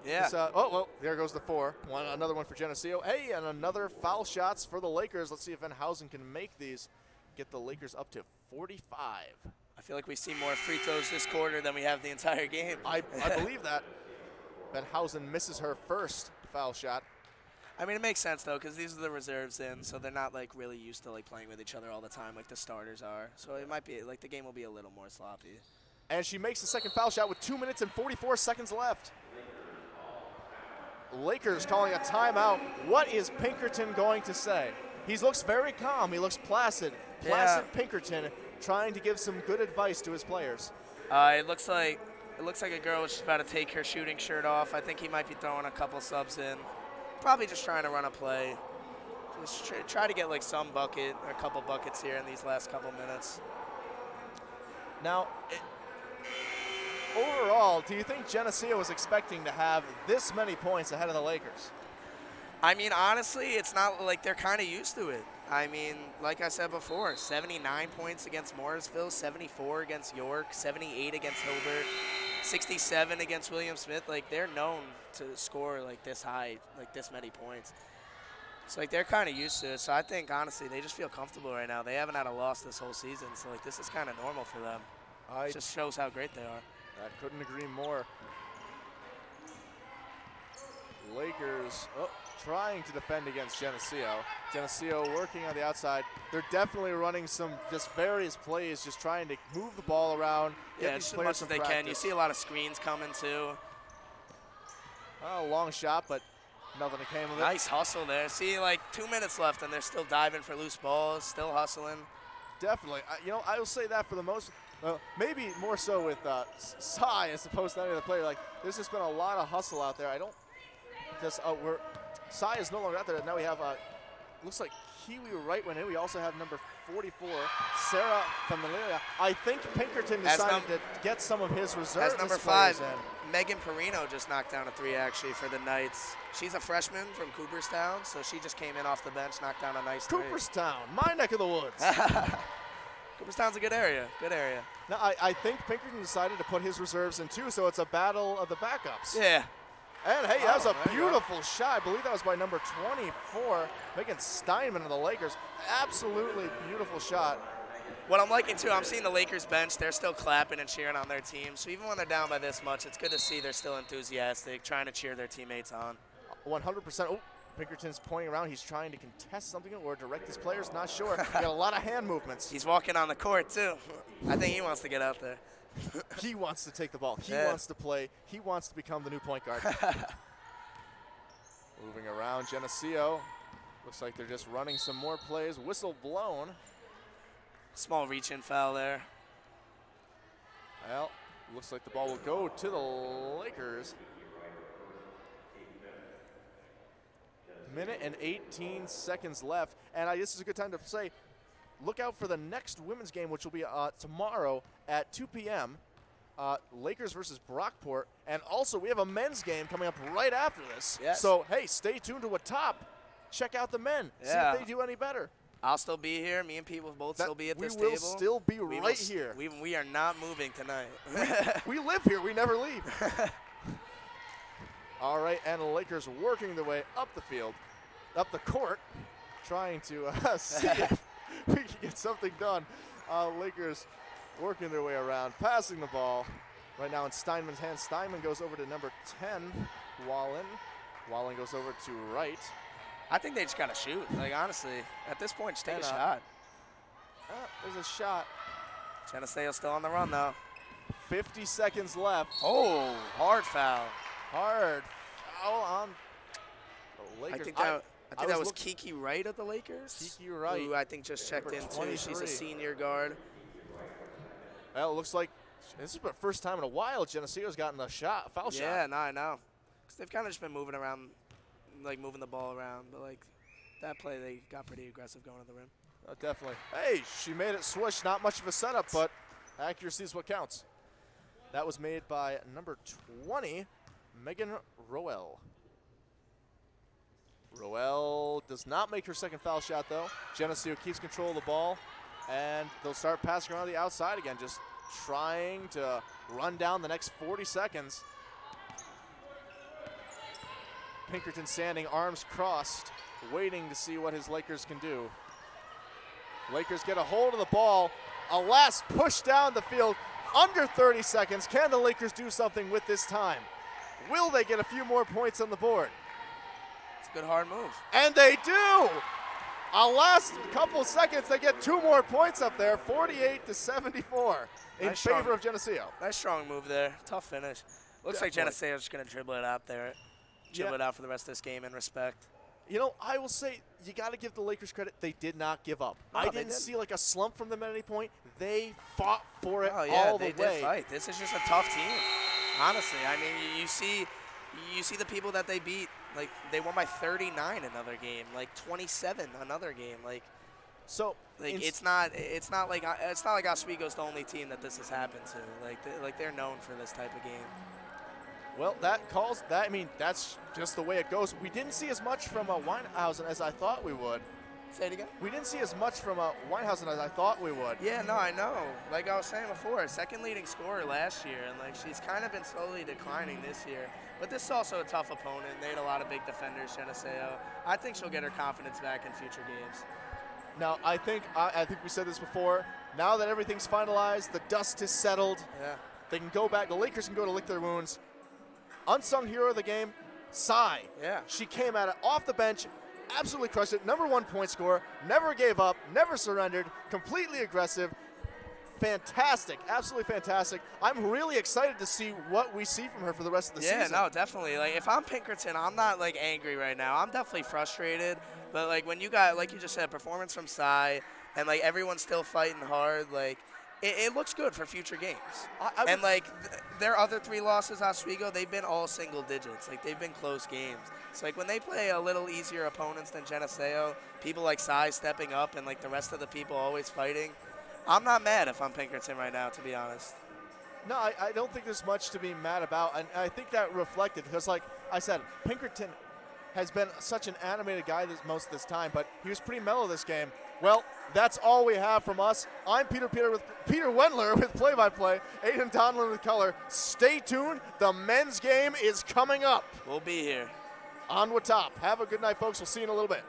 Yeah. Well, there goes the 4. Another one for Geneseo. Hey, and another foul shots for the Lakers. Let's see if Van Housen can make these, get the Lakers up to 45. I feel like we see more free throws this quarter than we have the entire game. I believe that. Van Housen misses her first foul shot. I mean, it makes sense, though, because these are the reserves in, so they're not, like, really used to, like, playing with each other all the time like the starters are. So it might be, like, the game will be a little more sloppy. And she makes the second foul shot with 2 minutes and 44 seconds left. Lakers calling a timeout. What is Pinkerton going to say? He looks very calm. He looks placid. Placid Pinkerton trying to give some good advice to his players. It looks like a girl was just about to take her shooting shirt off. I think he might be throwing a couple subs in. Probably just trying to run a play. Just try to get like some bucket or a couple buckets here in these last couple minutes. Now, overall, do you think Geneseo was expecting to have this many points ahead of the Lakers? I mean, honestly, it's not like they're kind of used to it. I mean, like I said before, 79 points against Morrisville, 74 against York, 78 against Hilbert, 67 against William Smith. Like, they're known to score like this high, like this many points. So like they're kind of used to it. So I think honestly they just feel comfortable right now. They haven't had a loss this whole season, so like this is kind of normal for them. It just shows how great they are. I couldn't agree more. Lakers trying to defend against Geneseo. Geneseo working on the outside. They're definitely running some just various plays, just trying to move the ball around. Yeah, as much as they can. You see a lot of screens coming too. Long shot, but nothing came of it. Nice hustle there. See, like 2 minutes left, and they're still diving for loose balls, still hustling. Definitely. I will say that for the most, maybe more so with Sai as opposed to any other player. Like, there's just been a lot of hustle out there. I don't just, Sai is no longer out there. Now we have, looks like Kiwi right went in. We also have number 44, Sarah Familia. I think Pinkerton decided to get some of his reserves. As number 5, Megan Perino just knocked down a 3 actually for the Knights. She's a freshman from Cooperstown, so she just came in off the bench, knocked down a nice 3. Cooperstown, my neck of the woods. Cooperstown's a good area, good area. Now, I think Pinkerton decided to put his reserves in too, so it's a battle of the backups. Yeah. And hey, that was a beautiful shot. I believe that was by number 24, Megan Steinman of the Lakers. Absolutely beautiful shot. What I'm liking, too, I'm seeing the Lakers bench. They're still clapping and cheering on their team. So even when they're down by this much, it's good to see they're still enthusiastic, trying to cheer their teammates on. 100%. Oh, Pinkerton's pointing around. He's trying to contest something or direct his players. Not sure. Got a lot of hand movements. He's walking on the court, too. I think he wants to get out there. He wants to take the ball. He wants to play. He wants to become the new point guard. Moving around, Geneseo. Looks like they're just running some more plays. Whistle blown. Small reach-in foul there. Well, looks like the ball will go to the Lakers. Minute and 18 seconds left. And this is a good time to say, look out for the next women's game, which will be tomorrow at 2 p.m. Lakers versus Brockport. And also, we have a men's game coming up right after this. Yes. So, hey, stay tuned to Top. Check out the men. Yeah. See if they do any better. I'll still be here. Me and Pete will both still be at this table. We will still be right here. We are not moving tonight. we live here. We never leave. All right, and the Lakers working their way up the field, up the court, trying to see if we can get something done. Lakers working their way around, passing the ball. Right now in Steinman's hands. Steinman goes over to number 10, Wallen. Wallen goes over to right. I think they just got to shoot. Like, honestly, at this point, just take a shot. There's a shot. Geneseo still on the run, though. 50 seconds left. Oh, hard foul. Hard foul on the Lakers. I think that was Kiki Wright of the Lakers. Kiki Wright. Who I think just checked in, too. She's a senior guard. Well, it looks like this is the first time in a while Geneseo's gotten a foul shot. Yeah, no, I know. Because they've kind of just been moving around, like moving the ball around. But, like, that play, they got pretty aggressive going to the rim. Definitely. Hey, she made it swoosh. Not much of a setup, but accuracy is what counts. That was made by number 20, Megan Roel. Roel does not make her second foul shot, though. Geneseo keeps control of the ball, and they'll start passing around the outside again, just trying to run down the next 40 seconds. Pinkerton standing, arms crossed, waiting to see what his Lakers can do. Lakers get a hold of the ball. A last push down the field, under 30 seconds. Can the Lakers do something with this time? Will they get a few more points on the board? It's a good hard move. And they do! A last couple seconds, they get 2 more points up there, 48-74 in favor of Geneseo. Nice strong move there. Tough finish. Looks like Geneseo's just going to dribble it out there. Dribble it out for the rest of this game in respect. You know, I will say, you got to give the Lakers credit. They did not give up. No, I didn't see like a slump from them at any point. They fought for it all the way. They did fight. This is just a tough team. Honestly, I mean, you see the people that they beat. Like, they won by 39 another game, like 27 another game. Like, so like it's not like Oswego's the only team that this has happened to. Like they're known for this type of game. Well, I mean, that's just the way it goes. We didn't see as much from Weinhausen as I thought we would. Say it again? We didn't see as much from Weinhausen as I thought we would. Yeah, no, I know. Like I was saying before, second leading scorer last year, and like she's kind of been slowly declining this year. But this is also a tough opponent. They had a lot of big defenders, Geneseo. I think she'll get her confidence back in future games. Now, I think we said this before. Now that everything's finalized, the dust has settled. Yeah. They can go back. The Lakers can go to lick their wounds. Unsung hero of the game, Sai. Yeah. She came at it off the bench, absolutely crushed it. #1 point scorer, never gave up, never surrendered, completely aggressive. Fantastic, absolutely fantastic. I'm really excited to see what we see from her for the rest of the season. Yeah, no, definitely. Like, if I'm Pinkerton, I'm not, like, angry right now. I'm definitely frustrated. But, like, when you got, like you just said, performance from Sai, and, like, everyone's still fighting hard, like, it looks good for future games. And, like, their other 3 losses, Oswego, they've been all single digits. Like, they've been close games. So, like, when they play a little easier opponents than Geneseo, people like Sai stepping up and, like, the rest of the people always fighting, I'm not mad if I'm Pinkerton right now, to be honest. No, I don't think there's much to be mad about. And I think that reflected because, like I said, Pinkerton has been such an animated guy most of this time, but he was pretty mellow this game. Well, that's all we have from us. I'm Peter Wendler with play-by-play, Aiden Donlin with color. Stay tuned. The men's game is coming up. We'll be here. On Top. Have a good night, folks. We'll see you in a little bit.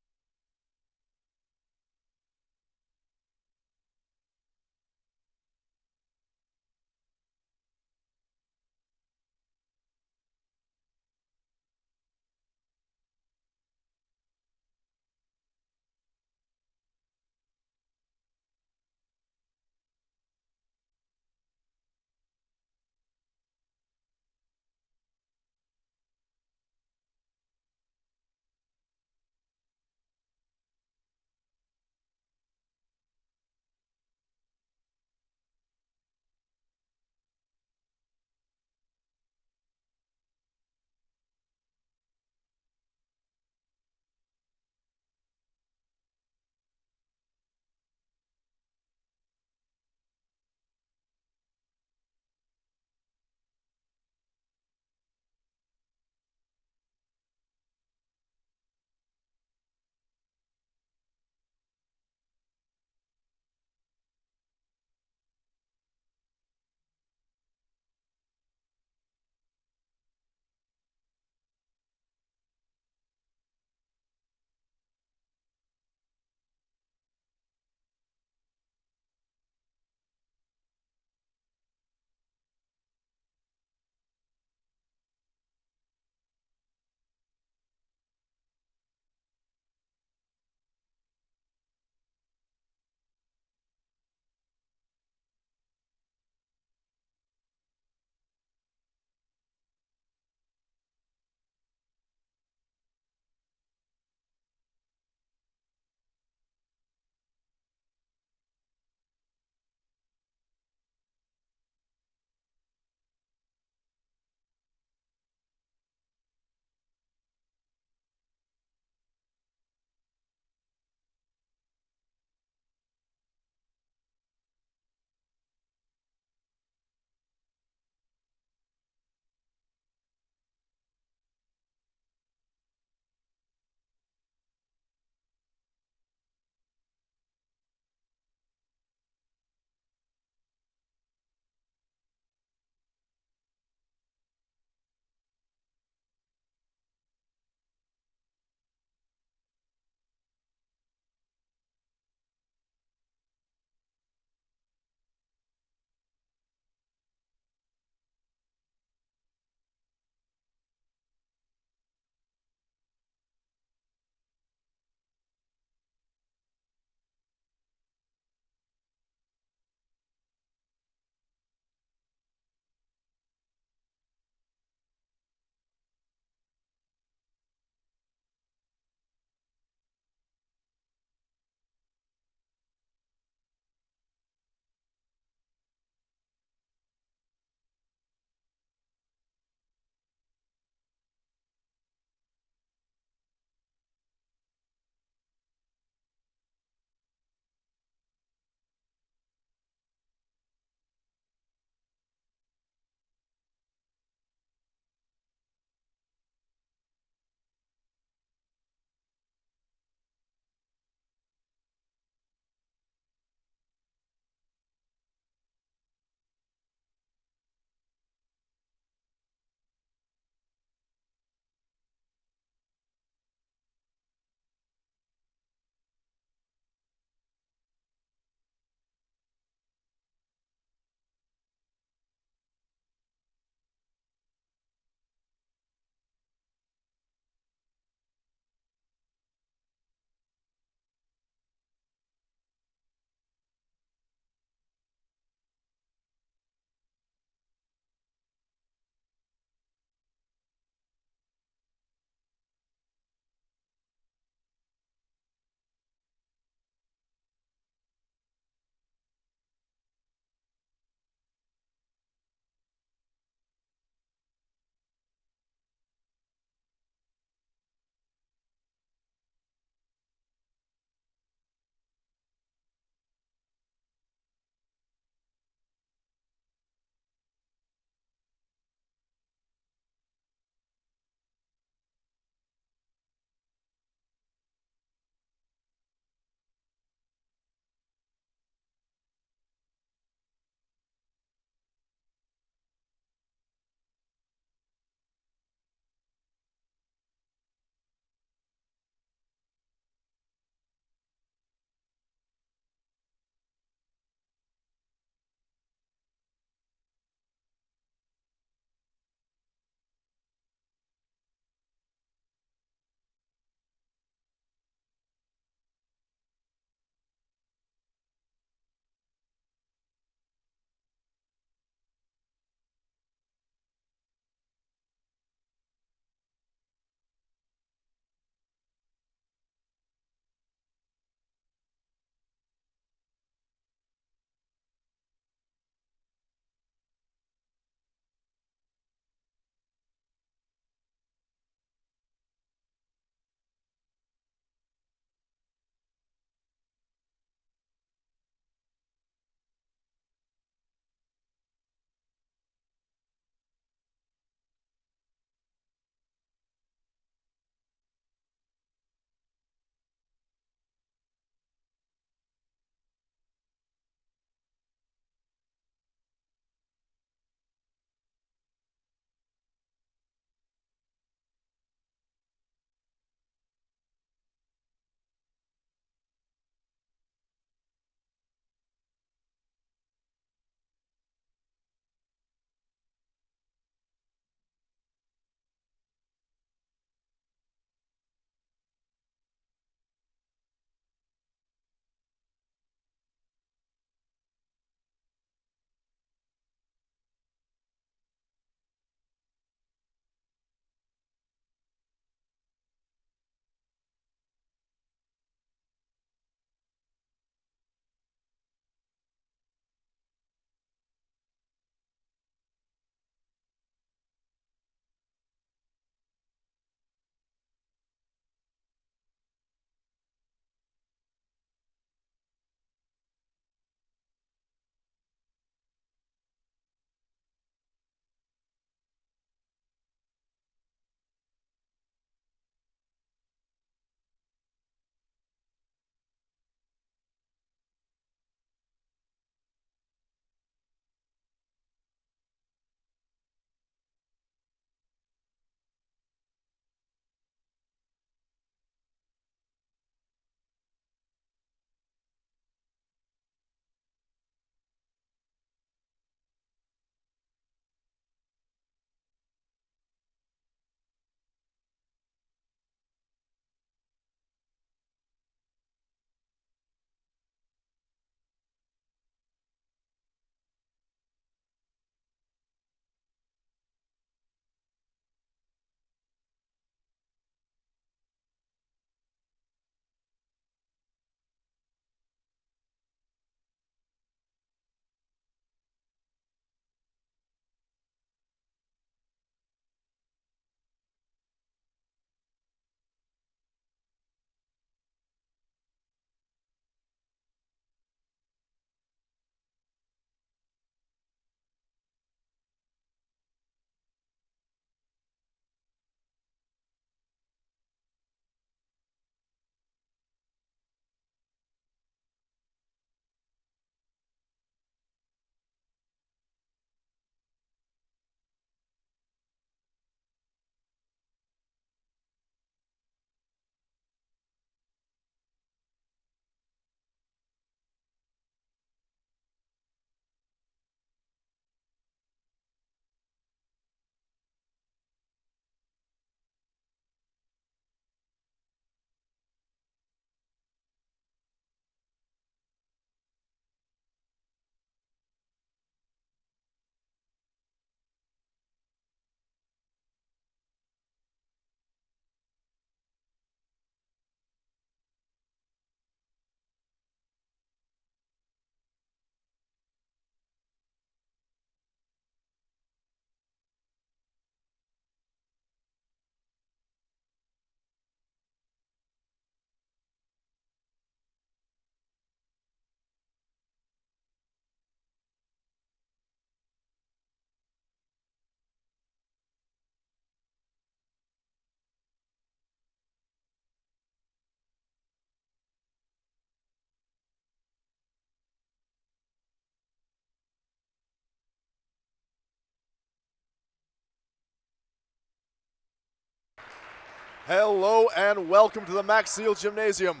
Hello and welcome to the Max Seal Gymnasium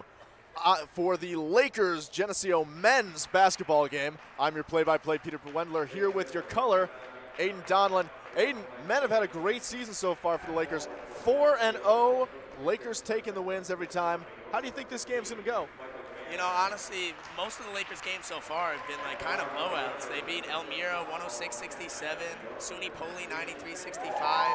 for the Lakers Geneseo men's basketball game. I'm your play-by-play Peter Wendler here with your color, Aiden Donlin. Aiden, men have had a great season so far for the Lakers. 4-0, Lakers taking the wins every time. How do you think this game's going to go? You know, honestly, most of the Lakers games so far have been like kind of blowouts. They beat Elmira 106-67, SUNY Poli 93-65.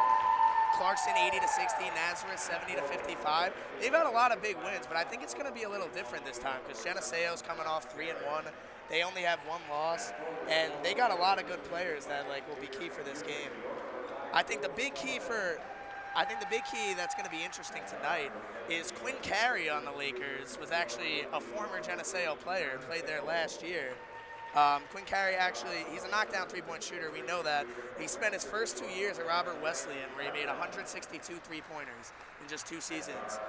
Clarkson 80-60, Nazareth 70-55. They've had a lot of big wins, but I think it's going to be a little different this time because Geneseo's coming off 3-1. They only have one loss, and they got a lot of good players that will be key for this game. I think the big key that's going to be interesting tonight is Quinn Carey on the Lakers was actually a former Geneseo player, played there last year. Quinn Carey he's a knockdown three-point shooter. We know that. He spent his first 2 years at Robert Wesleyan where he made 162 three-pointers in just 2 seasons.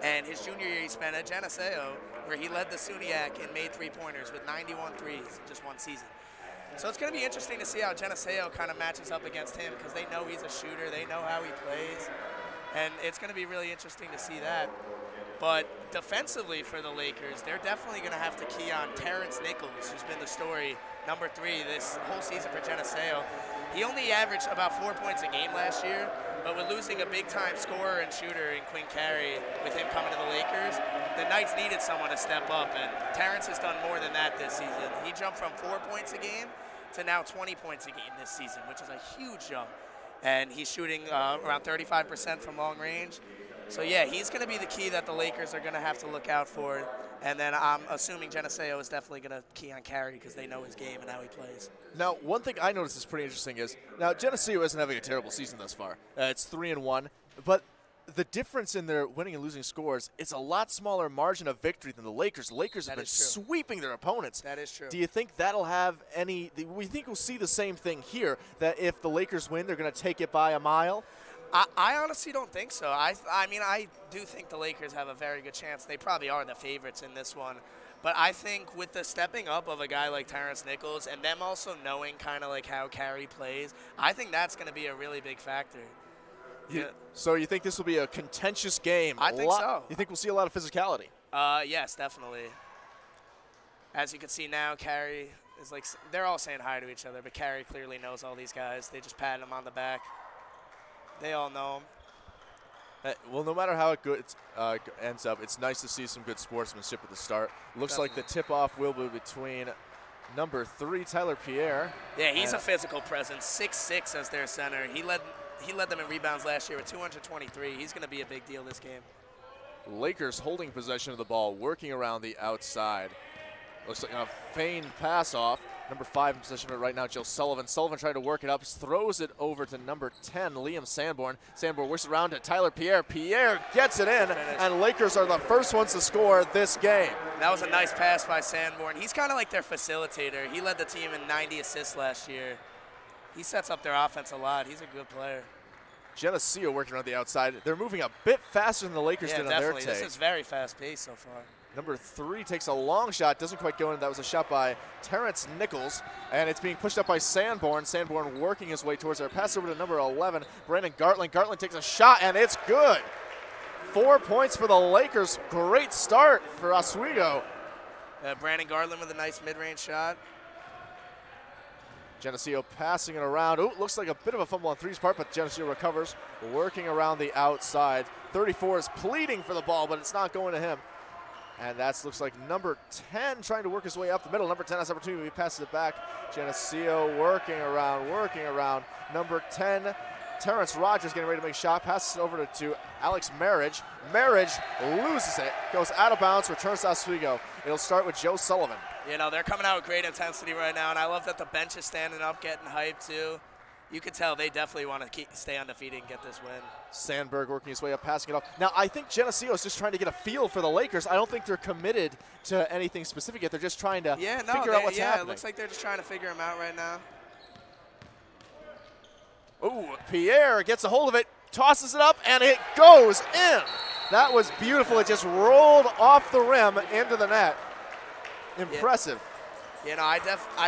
And his junior year he spent at Geneseo where he led the SUNYAC and made three-pointers with 91 threes in just 1 season. So it's going to be interesting to see how Geneseo kind of matches up against him because they know he's a shooter. They know how he plays. And it's going to be really interesting to see that. But defensively for the Lakers, they're definitely going to have to key on Terrence Nichols, who's been the story, number 3 this whole season for Geneseo. He only averaged about 4 points a game last year, but with losing a big-time scorer and shooter in Quinn Carey with him coming to the Lakers, the Knights needed someone to step up, and Terrence has done more than that this season. He jumped from 4 points a game to now 20 points a game this season, which is a huge jump. And he's shooting around 35% from long range. So, yeah, he's going to be the key that the Lakers are going to have to look out for. And then I'm assuming Geneseo is definitely going to key on Carey because they know his game and how he plays. Now, one thing I noticed is pretty interesting is, now Geneseo isn't having a terrible season thus far. It's 3-1, but the difference in their winning and losing scores, it's a lot smaller margin of victory than the Lakers. The Lakers have been sweeping their opponents. That is true. Do you think that'll have any – we think we'll see the same thing here, that if the Lakers win, they're going to take it by a mile? I honestly don't think so. I mean, I do think the Lakers have a very good chance. They probably are the favorites in this one. But I think with the stepping up of a guy like Terrence Nichols and them also knowing kind of like how Carey plays, I think that's going to be a really big factor. Yeah. So you think this will be a contentious game? I think so. You think we'll see a lot of physicality? Yes, definitely. As you can see now, Carey is they're all saying hi to each other, but Carey clearly knows all these guys. They just pat him on the back. They all know him. Well, no matter how it ends up, it's nice to see some good sportsmanship at the start. Looks Definitely. like the tip-off will be between number 3, Tyler Pierre. Yeah, he's a physical presence, 6'6" as their center. He led them in rebounds last year with 223. He's going to be a big deal this game. Lakers holding possession of the ball, working around the outside. Looks like a feigned pass-off. Number 5 in possession of it right now, Joe Sullivan. Sullivan trying to work it up, throws it over to number 10, Liam Sanborn. Sanborn works around to Tyler Pierre. Pierre gets it in, and Lakers are the first ones to score this game. That was a nice pass by Sanborn. He's kind of like their facilitator. He led the team in 90 assists last year. He sets up their offense a lot. He's a good player. Geneseo working around the outside. They're moving a bit faster than the Lakers did on their take. This is very fast-paced so far. Number 3 takes a long shot, doesn't quite go in. That was a shot by Terrence Nichols, and it's being pushed up by Sanborn. Sanborn working his way towards there. Pass over to number 11, Brandon Gartland. Gartland takes a shot, and it's good. 4 points for the Lakers. Great start for Oswego. Brandon Gartland with a nice mid-range shot. Geneseo passing it around. Ooh, looks like a bit of a fumble on 3's part, but Geneseo recovers, working around the outside. 34 is pleading for the ball, but it's not going to him. And that looks like number 10 trying to work his way up the middle. Number 10 has opportunity. He passes it back. Geneseo working around. Number 10, Terrence Rogers getting ready to make a shot. Passes it over to Alex Marriage. Marriage loses it. Goes out of bounds. Returns to Oswego. It'll start with Joe Sullivan. You know, they're coming out with great intensity right now. And I love that the bench is standing up, getting hyped too. You could tell they definitely want to stay undefeated and get this win. Sandberg working his way up, passing it off. Now, I think Geneseo is just trying to get a feel for the Lakers. I don't think they're committed to anything specific yet. They're just trying to figure out what's happening. Yeah, it looks like they're just trying to figure them out right now. Ooh, Pierre gets a hold of it, tosses it up, and it goes in. That was beautiful. It just rolled off the rim into the net. Impressive. Yeah. You know, I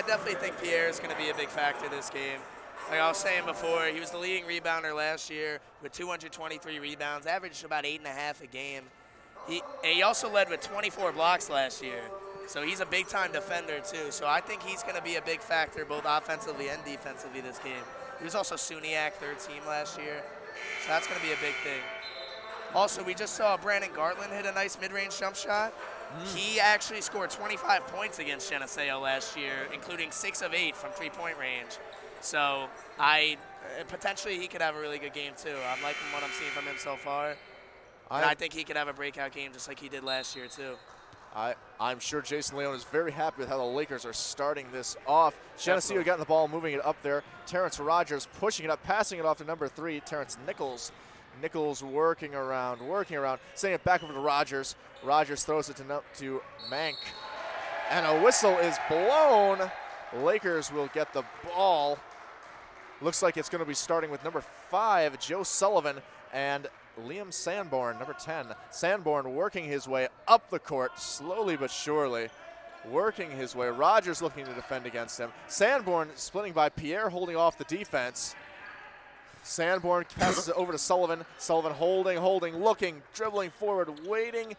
definitely think Pierre is going to be a big factor this game. Like I was saying before, he was the leading rebounder last year with 223 rebounds, averaged about 8.5 a game. He also led with 24 blocks last year, so he's a big-time defender too. So I think he's going to be a big factor both offensively and defensively this game. He was also SUNYAC third team last year, so that's going to be a big thing. Also, we just saw Brandon Gartland hit a nice mid-range jump shot. He actually scored 25 points against Geneseo last year, including 6 of 8 from three-point range. So potentially he could have a really good game too. I'm liking what I'm seeing from him so far. And I think he could have a breakout game just like he did last year too. I'm sure Jason Leone is very happy with how the Lakers are starting this off. Geneseo getting the ball, moving it up there. Terrence Rogers pushing it up, passing it off to number 3, Terrence Nichols. Nichols working around, sending it back over to Rogers. Rogers throws it to Mank. And a whistle is blown. Lakers will get the ball. Looks like it's going to be starting with number 5, Joe Sullivan, and Liam Sanborn, number 10. Sanborn working his way up the court, slowly but surely. Working his way. Rogers looking to defend against him. Sanborn splitting by Pierre, holding off the defense. Sanborn passes it over to Sullivan. Sullivan holding, looking, dribbling forward, waiting.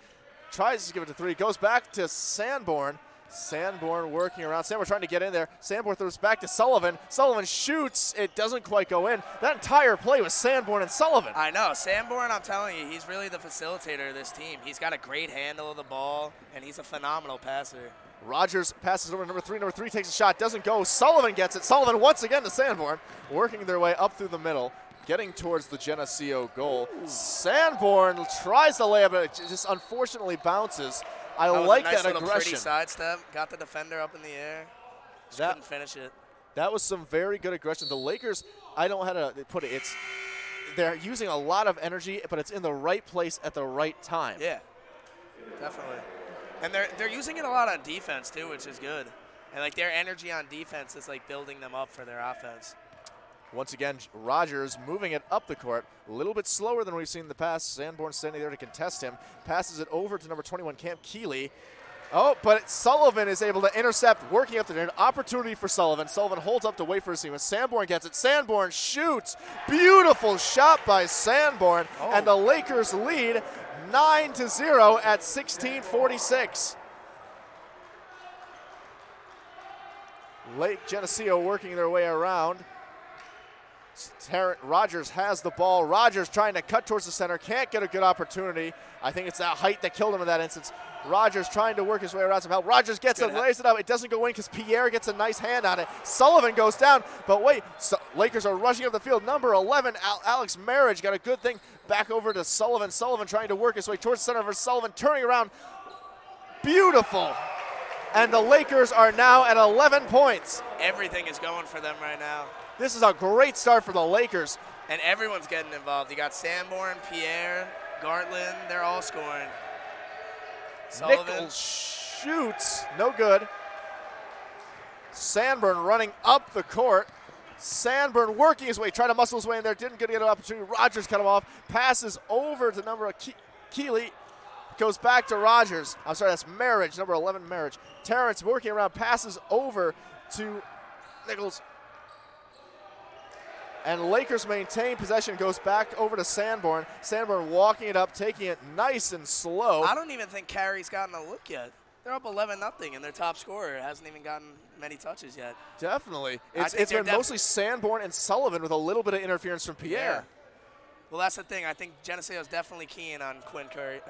Tries to give it to 3. Goes back to Sanborn. Sanborn working around. Sanborn trying to get in there. Sanborn throws back to Sullivan. Sullivan shoots. It doesn't quite go in. That entire play was Sanborn and Sullivan. I know. Sanborn, I'm telling you, he's really the facilitator of this team. He's got a great handle of the ball, and he's a phenomenal passer. Rogers passes over to number 3. Number 3 takes a shot. Doesn't go. Sullivan gets it. Sullivan once again to Sanborn. Working their way up through the middle. Getting towards the Geneseo goal. Sanborn tries to lay up, but it just unfortunately bounces. I like that aggression. Pretty sidestep. Got the defender up in the air. Just couldn't finish it. That was some very good aggression. The Lakers, I don't know how to put it. They're using a lot of energy, but it's in the right place at the right time. Yeah, definitely. And they're using it a lot on defense too, which is good. And like their energy on defense is like building them up for their offense. Once again, Rogers moving it up the court, a little bit slower than we've seen in the past. Sanborn standing there to contest him. Passes it over to number 21, Camp Keeley. Oh, but Sullivan is able to intercept, working up there. An opportunity for Sullivan. Sullivan holds up to wait for his team. Sanborn gets it. Sanborn shoots. Beautiful shot by Sanborn. Oh. And the Lakers lead 9-0 at 16:46. Lake Geneseo working their way around. Rogers has the ball. Rogers trying to cut towards the center. Can't get a good opportunity. I think it's that height that killed him in that instance. Rogers trying to work his way around some help. Rogers gets it, lays it up. It doesn't go in because Pierre gets a nice hand on it. Sullivan goes down, but wait. Lakers are rushing up the field. Number 11, Alex Marriage, got a good thing. Back over to Sullivan. Sullivan trying to work his way towards the center for Sullivan. Turning around. Beautiful. And the Lakers are now at 11 points. Everything is going for them right now. This is a great start for the Lakers. And everyone's getting involved. You got Sanborn, Pierre, Gartland. They're all scoring. Sullivan. Nichols shoots. No good. Sanborn running up the court. Sanborn working his way, trying to muscle his way in there. Didn't get an opportunity. Rogers cut him off. Passes over to number Keeley. Goes back to Rogers. I'm sorry, that's Marriage, number 11, Marriage. Terrence working around, passes over to Nichols. And Lakers maintain possession, goes back over to Sanborn. Sanborn walking it up, taking it nice and slow. I don't even think Carey's gotten a look yet. They're up 11-0, and their top scorer hasn't even gotten many touches yet. Definitely. It's been mostly Sanborn and Sullivan with a little bit of interference from Pierre. Yeah. Well, that's the thing. I think Geneseo is definitely keen on Quinn Carey.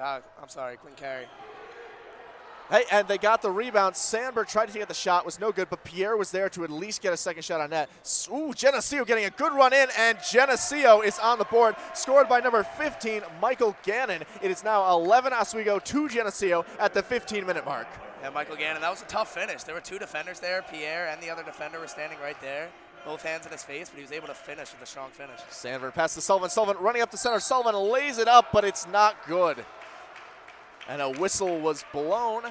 Hey, and they got the rebound. Sandberg tried to get the shot, was no good, but Pierre was there to at least get a second shot on net. Ooh, Geneseo getting a good run in, and Geneseo is on the board. Scored by number 15, Michael Gannon. It is now 11 Oswego, 2 Geneseo at the 15-minute mark. Yeah, Michael Gannon, that was a tough finish. There were 2 defenders there. Pierre and the other defender were standing right there. Both hands in his face, but he was able to finish with a strong finish. Sandberg passes to Sullivan. Sullivan running up the center. Sullivan lays it up, but it's not good. And a whistle was blown.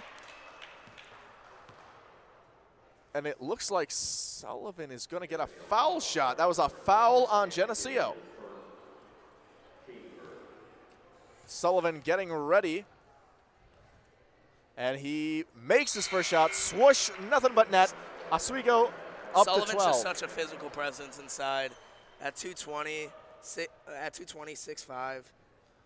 And it looks like Sullivan is going to get a foul shot. That was a foul on Geneseo. Sullivan getting ready. And he makes his first shot. Swoosh, nothing but net. Oswego up Sullivan's to 12. just such a physical presence inside. At 220, 6'5",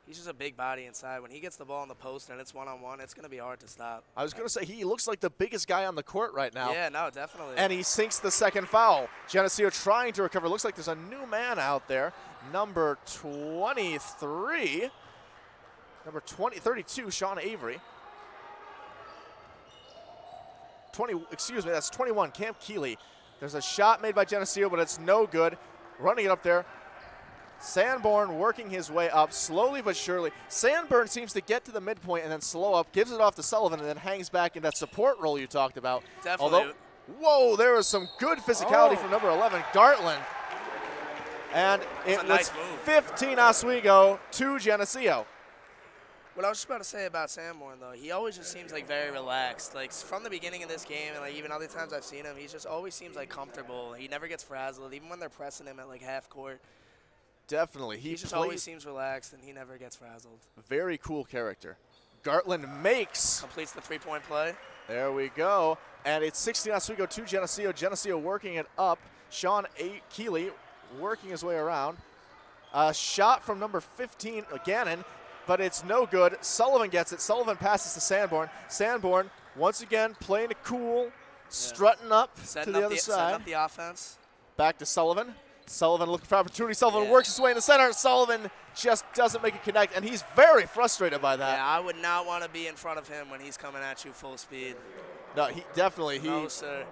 he's just a big body inside. When he gets the ball on the post and it's one-on-one, it's going to be hard to stop. I was going to say, he looks like the biggest guy on the court right now. Yeah, no, definitely. And he sinks the second foul. Geneseo trying to recover. Looks like there's a new man out there. Number 23. Number 32, Sean Avery. That's 21, Camp Keeley. There's a shot made by Geneseo, but it's no good. Running it up there. Sanborn working his way up slowly but surely. Sanborn seems to get to the midpoint and then slow up, gives it off to Sullivan, and then hangs back in that support role you talked about. Definitely. Although, whoa, there was some good physicality from number 11, Gartland. And it was nice move. 15 Oswego to Geneseo. What I was just about to say about Sanborn, though, he always just seems like very relaxed. Like from the beginning of this game, and like even other times I've seen him, he just always seems like comfortable. He never gets frazzled, even when they're pressing him at like half court. Definitely. He just always seems relaxed, and he never gets frazzled. Very cool character. Gartland completes the three-point play. There we go. And it's 16 Oswego to Geneseo. Geneseo working it up. Sean Keeley working his way around. A shot from number 15, Gannon, but it's no good. Sullivan gets it. Sullivan passes to Sanborn. Sanborn, once again, playing it cool, strutting up to the other side. Setting up the offense. Back to Sullivan. Sullivan looking for opportunity. Sullivan works his way in the center. Sullivan just doesn't make it connect, and he's very frustrated by that. Yeah, I would not want to be in front of him when he's coming at you full speed. No, he definitely. No, sir.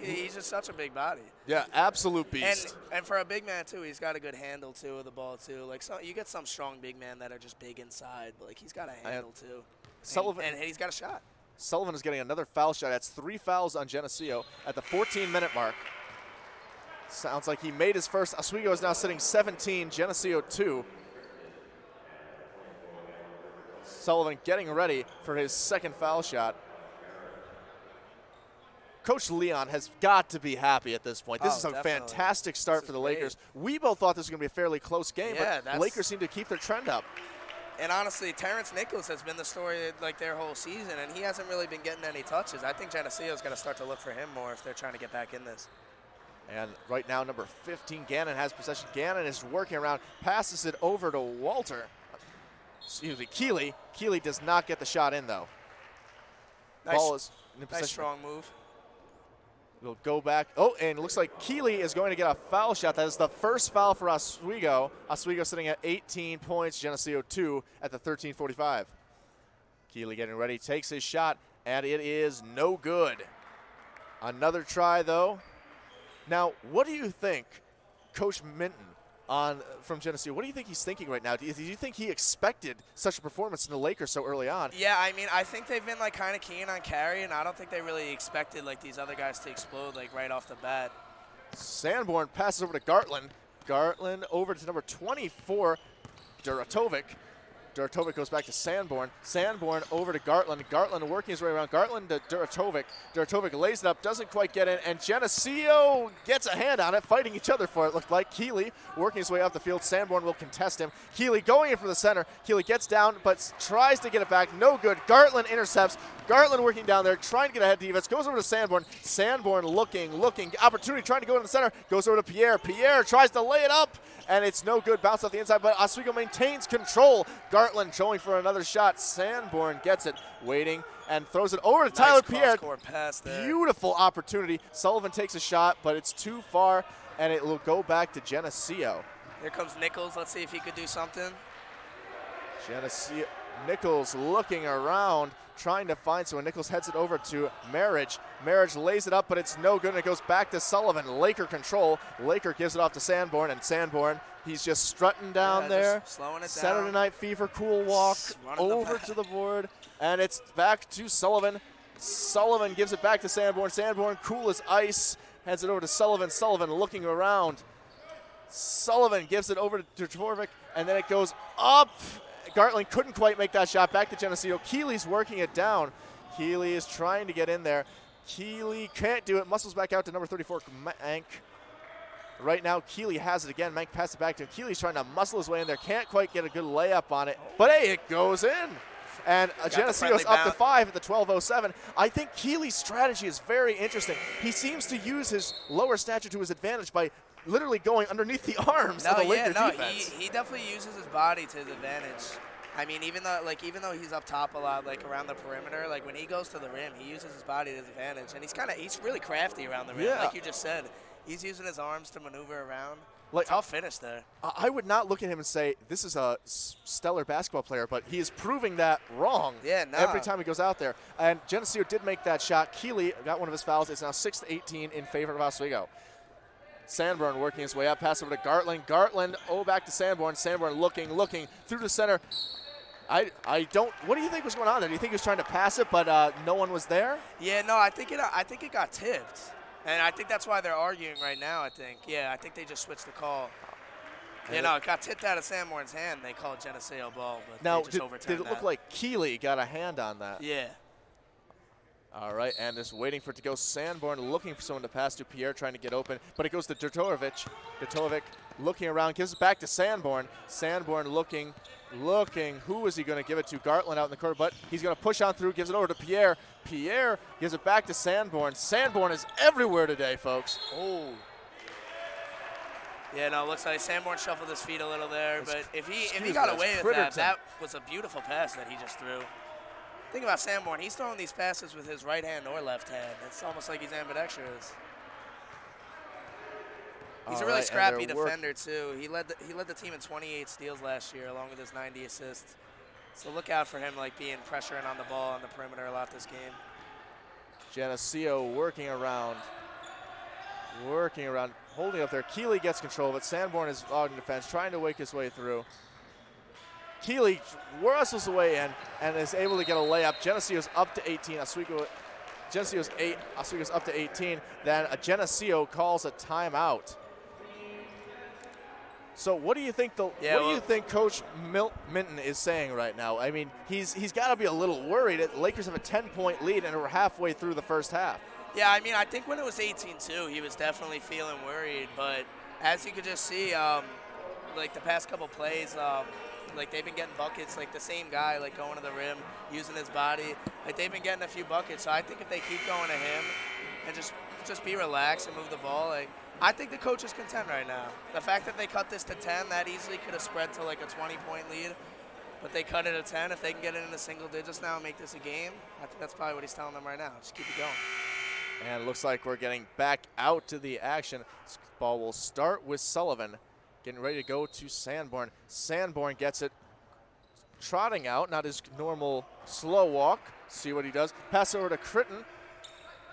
He's just such a big body. Yeah, absolute beast. And for a big man, too, he's got a good handle, too, of the ball, too. Like, you get some strong big men that are just big inside, but, like, he's got a handle, too. Sullivan, and he's got a shot. Sullivan is getting another foul shot. That's 3 fouls on Geneseo at the 14-minute mark. Sounds like he made his first. Oswego is now sitting 17, Geneseo 2. Sullivan getting ready for his second foul shot. Coach Leon has got to be happy at this point. This is a fantastic start for the Lakers. We both thought this was going to be a fairly close game, but the Lakers seem to keep their trend up. And honestly, Terrence Nichols has been the story like their whole season, and he hasn't really been getting any touches. I think Geneseo's got to start to look for him more if they're trying to get back in this. And right now, number 15, Gannon has possession. Gannon is working around, passes it over to Walter. Excuse me, Keeley. Keeley does not get the shot in, though. Ball is in possession. Nice strong move. We'll go back. Oh, and it looks like Keeley is going to get a foul shot. That is the first foul for Oswego. Oswego sitting at 18 points, Geneseo 2 at the 13:45. Keeley getting ready, takes his shot, and it is no good. Another try, though. Now, what do you think, Coach Minton from Geneseo, what do you think he's thinking right now? Do you think he expected such a performance in the Lakers so early on? Yeah, I mean, I think they've been like kind of keen on Carey, and I don't think they really expected like these other guys to explode like right off the bat. Sanborn passes over to Gartland. Gartland over to number 24, Duratovic. Duratovic goes back to Sanborn. Sanborn over to Gartland. Gartland working his way around. Gartland to Duratovic. Duratovic lays it up, doesn't quite get in, and Geneseo gets a hand on it, fighting each other for it, looked like. Keeley working his way up the field. Sanborn will contest him. Keeley going in for the center. Keeley gets down, but tries to get it back. No good. Gartland intercepts. Gartland working down there, trying to get ahead defense. Goes over to Sanborn. Sanborn looking. Opportunity, trying to go in the center. Goes over to Pierre. Pierre tries to lay it up, and it's no good. Bounce off the inside, but Oswego maintains control. Gartland showing for another shot. Sanborn gets it, waiting, and throws it over to Tyler Pierre. Pass there. Beautiful opportunity. Sullivan takes a shot, but it's too far, and it will go back to Geneseo. Here comes Nichols. Let's see if he could do something. Geneseo. Nichols looking around, trying to find someone. Nichols heads it over to Marriage. Marriage lays it up, but it's no good, and it goes back to Sullivan. Laker control. Laker gives it off to Sanborn, and Sanborn, he's just strutting down there. Slowing it Saturday down. Night Fever, cool walk over to the board, and it's back to Sullivan. Sullivan gives it back to Sanborn. Sanborn, cool as ice, heads it over to Sullivan. Sullivan looking around. Sullivan gives it over to Dvorak, and then it goes up. Gartland couldn't quite make that shot. Back to Geneseo. Keeley's working it down. Keeley is trying to get in there. Keeley can't do it. Muscles back out to number 34, Mank. Right now, Keeley has it again. Mank passes it back to him. Keeley's trying to muscle his way in there. Can't quite get a good layup on it. But, hey, it goes in. And Geneseo's up to 5 at the 12:07. I think Keeley's strategy is very interesting. He seems to use his lower stature to his advantage by literally going underneath the arms of the Laker defense. He definitely uses his body to his advantage. I mean, even though he's up top a lot, like around the perimeter, like when he goes to the rim, he uses his body to his advantage, and he's really crafty around the rim, like you just said. He's using his arms to maneuver around. Like, tough finish there. I would not look at him and say this is a stellar basketball player, but he is proving that wrong every time he goes out there. And Geneseo did make that shot. Keeley got one of his fouls. It's now 6-18 in favor of Oswego. Sanborn working his way up, pass over to Gartland. Gartland, back to Sanborn. Sanborn looking through the center. I don't. What do you think was going on there? Do you think he was trying to pass it, but no one was there? Yeah, no, I think it got tipped. And I think that's why they're arguing right now, I think. Yeah, I think they just switched the call. You know, it got tipped out of Sanborn's hand. They called Geneseo ball, but now, they just overturned did it look like Keeley got a hand on that? Yeah. All right, and just waiting for it to go. Sanborn looking for someone to pass to. Pierre trying to get open, but it goes to Dotorovic. Dotorovic looking around, gives it back to Sanborn. Sanborn looking. Who is he going to give it to? Gartland out in the corner, but he's going to push on through, gives it over to Pierre. Pierre gives it back to Sanborn. Sanborn is everywhere today, folks. Oh. Yeah, no, it looks like Sanborn shuffled his feet a little there, but if he got away with that, that was a beautiful pass that he just threw. Think about Sanborn. He's throwing these passes with his right hand or left hand. It's almost like he's ambidextrous. He's a really scrappy defender, too. He led the team in 28 steals last year, along with his 90 assists. So look out for him, like being pressuring on the ball on the perimeter a lot this game. Geneseo working around, holding up there. Keeley gets control of it. Sanborn is on defense, trying to wake his way through. Keeley wrestles away and is able to get a layup. Geneseo's up to 18. Geneseo's 8. Oswego's up to 18. Then Geneseo calls a timeout. So what do you think what do you think Coach Minton is saying right now? I mean, he's got to be a little worried. The Lakers have a 10-point lead and we're halfway through the first half. Yeah, I mean, I think when it was 18-2, he was definitely feeling worried. But as you could just see, like the past couple plays, like they've been getting buckets. Like the same guy, like going to the rim, using his body. Like they've been getting a few buckets. So I think if they keep going to him and just be relaxed and move the ball, like. I think the coach is content right now. The fact that they cut this to 10, that easily could have spread to like a 20-point lead. But they cut it to 10. If they can get it into single digits now and make this a game, I think that's probably what he's telling them right now. Just keep it going. And it looks like we're getting back out to the action. This ball will start with Sullivan. Getting ready to go to Sanborn. Sanborn gets it trotting out, not his normal slow walk. See what he does. Pass over to Critton.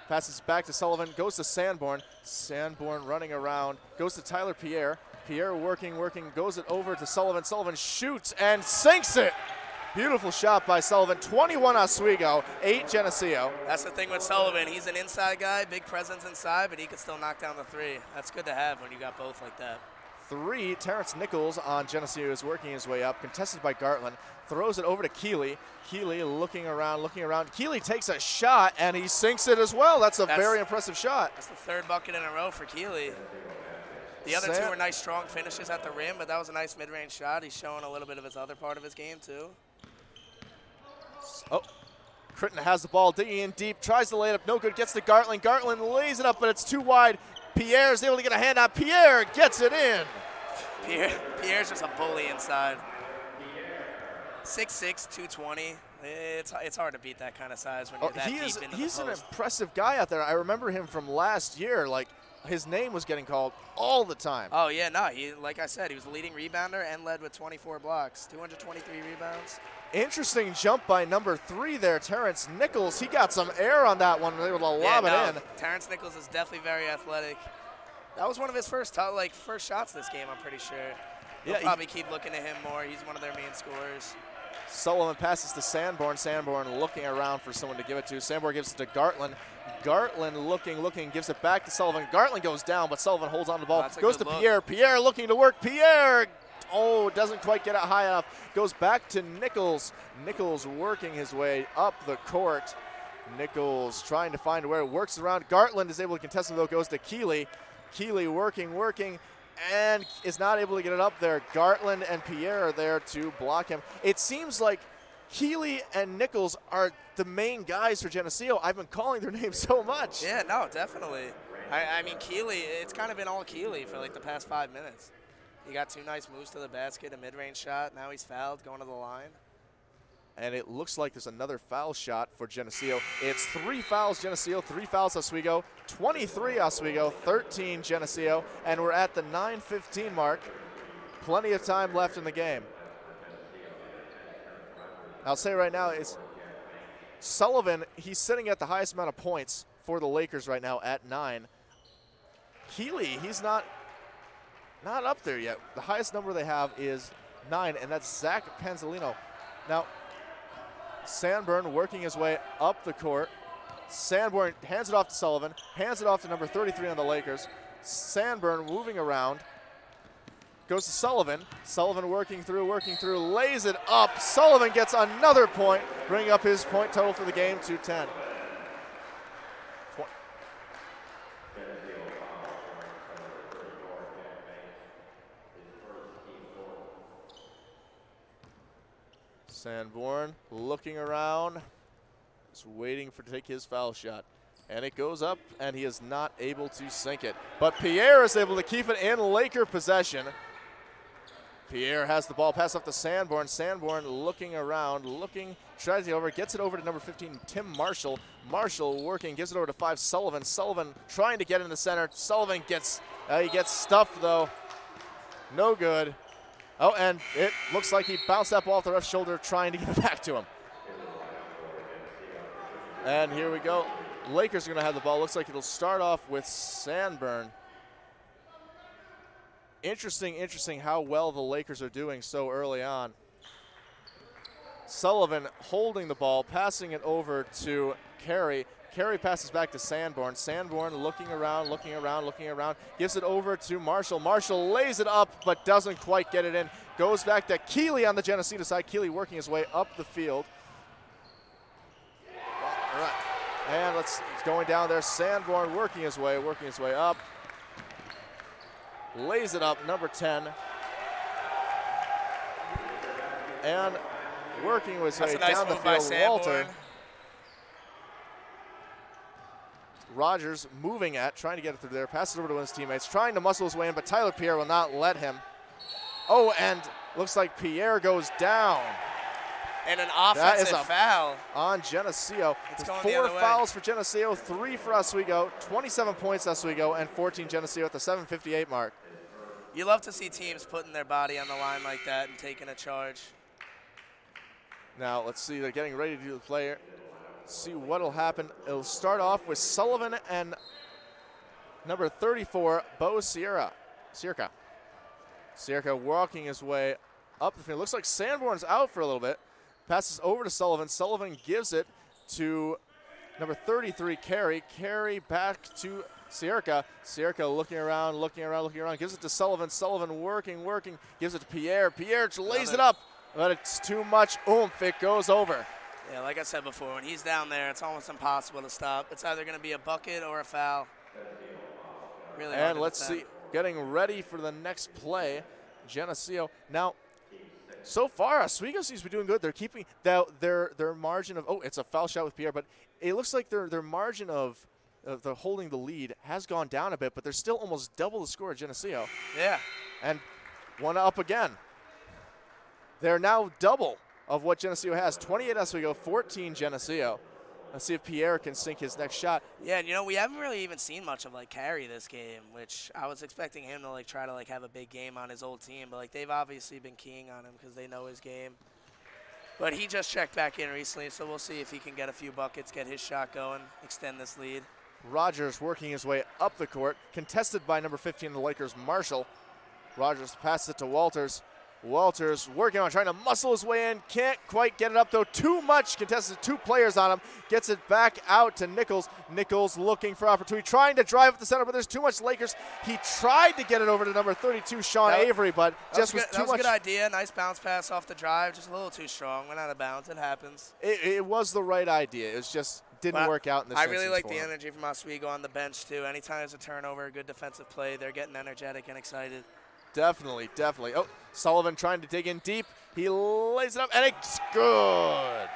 Passes back to Sullivan, goes to Sanborn. Sanborn running around, goes to Tyler Pierre. Pierre working, goes it over to Sullivan. Sullivan shoots and sinks it. Beautiful shot by Sullivan. 21 Oswego, 8 Geneseo. That's the thing with Sullivan. He's an inside guy, big presence inside, but he can still knock down the three. That's good to have when you got both like that. 3, Terrence Nichols on Geneseo is working his way up, contested by Gartland. Throws it over to Keeley. Keeley looking around. Keeley takes a shot, and he sinks it as well. That's a very impressive shot. That's the 3rd bucket in a row for Keeley. The other 2 were nice, strong finishes at the rim, but that was a nice mid-range shot. He's showing a little bit of his other part of his game, too. Oh, Critton has the ball, digging in deep, tries to lay it up, no good, gets to Gartland. Gartland lays it up, but it's too wide. Pierre's able to get a hand on. Pierre gets it in. Pierre's just a bully inside. 6'6", 220. It's hard to beat that kind of size when you're that deep into the post. He's an impressive guy out there. I remember him from last year. Like, his name was getting called all the time. Oh, yeah, no. Like I said, he was the leading rebounder and led with 24 blocks, 223 rebounds. Interesting jump by number 3 there, Terrence Nichols. He got some air on that one, able to lob it in. Terrence Nichols is definitely very athletic. That was one of his first shots this game, I'm pretty sure. They'll probably keep looking at him more. He's one of their main scorers. Sullivan passes to Sanborn. Sanborn looking around for someone to give it to. Sanborn gives it to Gartland. Gartland looking, gives it back to Sullivan. Gartland goes down, but Sullivan holds on to the ball. Goes to Pierre. Pierre looking to work. Pierre, doesn't quite get it high enough. Goes back to Nichols. Nichols working his way up the court. Nichols trying to find where it works around. Gartland is able to contest it, though. Goes to Keeley. Keeley working, and is not able to get it up there. Gartland and Pierre are there to block him. It seems like Keeley and Nichols are the main guys for Geneseo. I've been calling their names so much. Yeah, no, definitely. I mean, Keeley, it's kind of been all Keeley for like the past 5 minutes. He got 2 nice moves to the basket, a mid-range shot. Now he's fouled, going to the line. And it looks like there's another foul shot for Geneseo. It's 3 fouls Geneseo, 3 fouls Oswego, 23 Oswego, 13 Geneseo, and we're at the 9:15 mark. Plenty of time left in the game. I'll say right now is Sullivan, he's sitting at the highest amount of points for the Lakers right now at 9. Keeley, he's not up there yet. The highest number they have is 9, and that's Zach Panzolino. Now, Sanborn working his way up the court. Sanborn hands it off to Sullivan, hands it off to number 33 on the Lakers. Sanborn moving around. Goes to Sullivan. Sullivan working through, lays it up. Sullivan gets another point, bringing up his point total for the game to 10. Sanborn looking around, just waiting to take his foul shot. And it goes up, and he is not able to sink it. But Pierre is able to keep it in Laker possession. Pierre has the ball, pass off to Sanborn. Sanborn looking around, tries to get over, gets it over to number 15, Tim Marshall. Marshall working, gives it over to 5, Sullivan. Sullivan trying to get in the center. Sullivan gets stuffed, though. No good. Oh, and it looks like he bounced that ball off the ref's shoulder, trying to get it back to him. And here we go. Lakers are going to have the ball. Looks like it'll start off with Sanborn. Interesting how well the Lakers are doing so early on. Sullivan holding the ball, passing it over to Carey. Carey passes back to Sanborn. Sanborn looking around, gives it over to Marshall. Marshall lays it up, but doesn't quite get it in. Goes back to Keeley on the Geneseo side. Keeley working his way up the field. All right. And he's going down there. Sanborn working his way up. Lays it up, number 10. And working his way down the field, Walter. Rogers moving trying to get it through there, passes over to his teammates, trying to muscle his way in, but Tyler Pierre will not let him. Oh, and looks like Pierre goes down. And an offensive foul on Geneseo. It's going 4 the other way. fouls for Geneseo, 3 for Oswego, 27 points Oswego, and 14 Geneseo at the 7:58 mark. You love to see teams putting their body on the line like that and taking a charge. Now, let's see. They're getting ready to do the play. See what'll happen. It'll start off with Sullivan and number 34, Bo Sierra. Sierra walking his way up the field. Looks like Sanborn's out for a little bit. Passes over to Sullivan. Sullivan gives it to number 33, Carey. Carey back to Sierra. Sierra looking around, gives it to Sullivan. Sullivan working, gives it to Pierre. Pierre lays it up, but it's too much oomph. It goes over. Yeah, like I said before, when he's down there, it's almost impossible to stop. It's either going to be a bucket or a foul. Really. And let's see, getting ready for the next play, Geneseo. Now, so far, Oswego seems to be doing good. They're keeping their margin of, it's a foul shot with Pierre, but it looks like their margin of the holding the lead has gone down a bit, but they're still almost double the score at Geneseo. Yeah. And one up again. They're now double of what Geneseo has. 28 Oswego, 14 Geneseo. Let's see if Pierre can sink his next shot. Yeah, and we haven't really even seen much of Carey this game, which I was expecting him to try to have a big game on his old team, but they've obviously been keying on him because they know his game. But he just checked back in recently, so we'll see if he can get a few buckets, get his shot going, extend this lead. Rogers working his way up the court, contested by number 15 of the Lakers, Marshall. Rogers passes it to Walters. Walters working on trying to muscle his way in. Can't quite get it up, though. Too much contested. 2 players on him. Gets it back out to Nichols. Nichols looking for opportunity. Trying to drive up the center, but there's too much Lakers. He tried to get it over to number 32, Sean Avery, but just was too much. That was a good idea. Nice bounce pass off the drive. Just a little too strong. Went out of bounds. It happens. It was the right idea. It was just didn't work out in this instance. I really like the energy from Oswego on the bench, too. Anytime there's a turnover, a good defensive play, they're getting energetic and excited. Definitely. Oh, Sullivan trying to dig in deep. He lays it up, and it's good.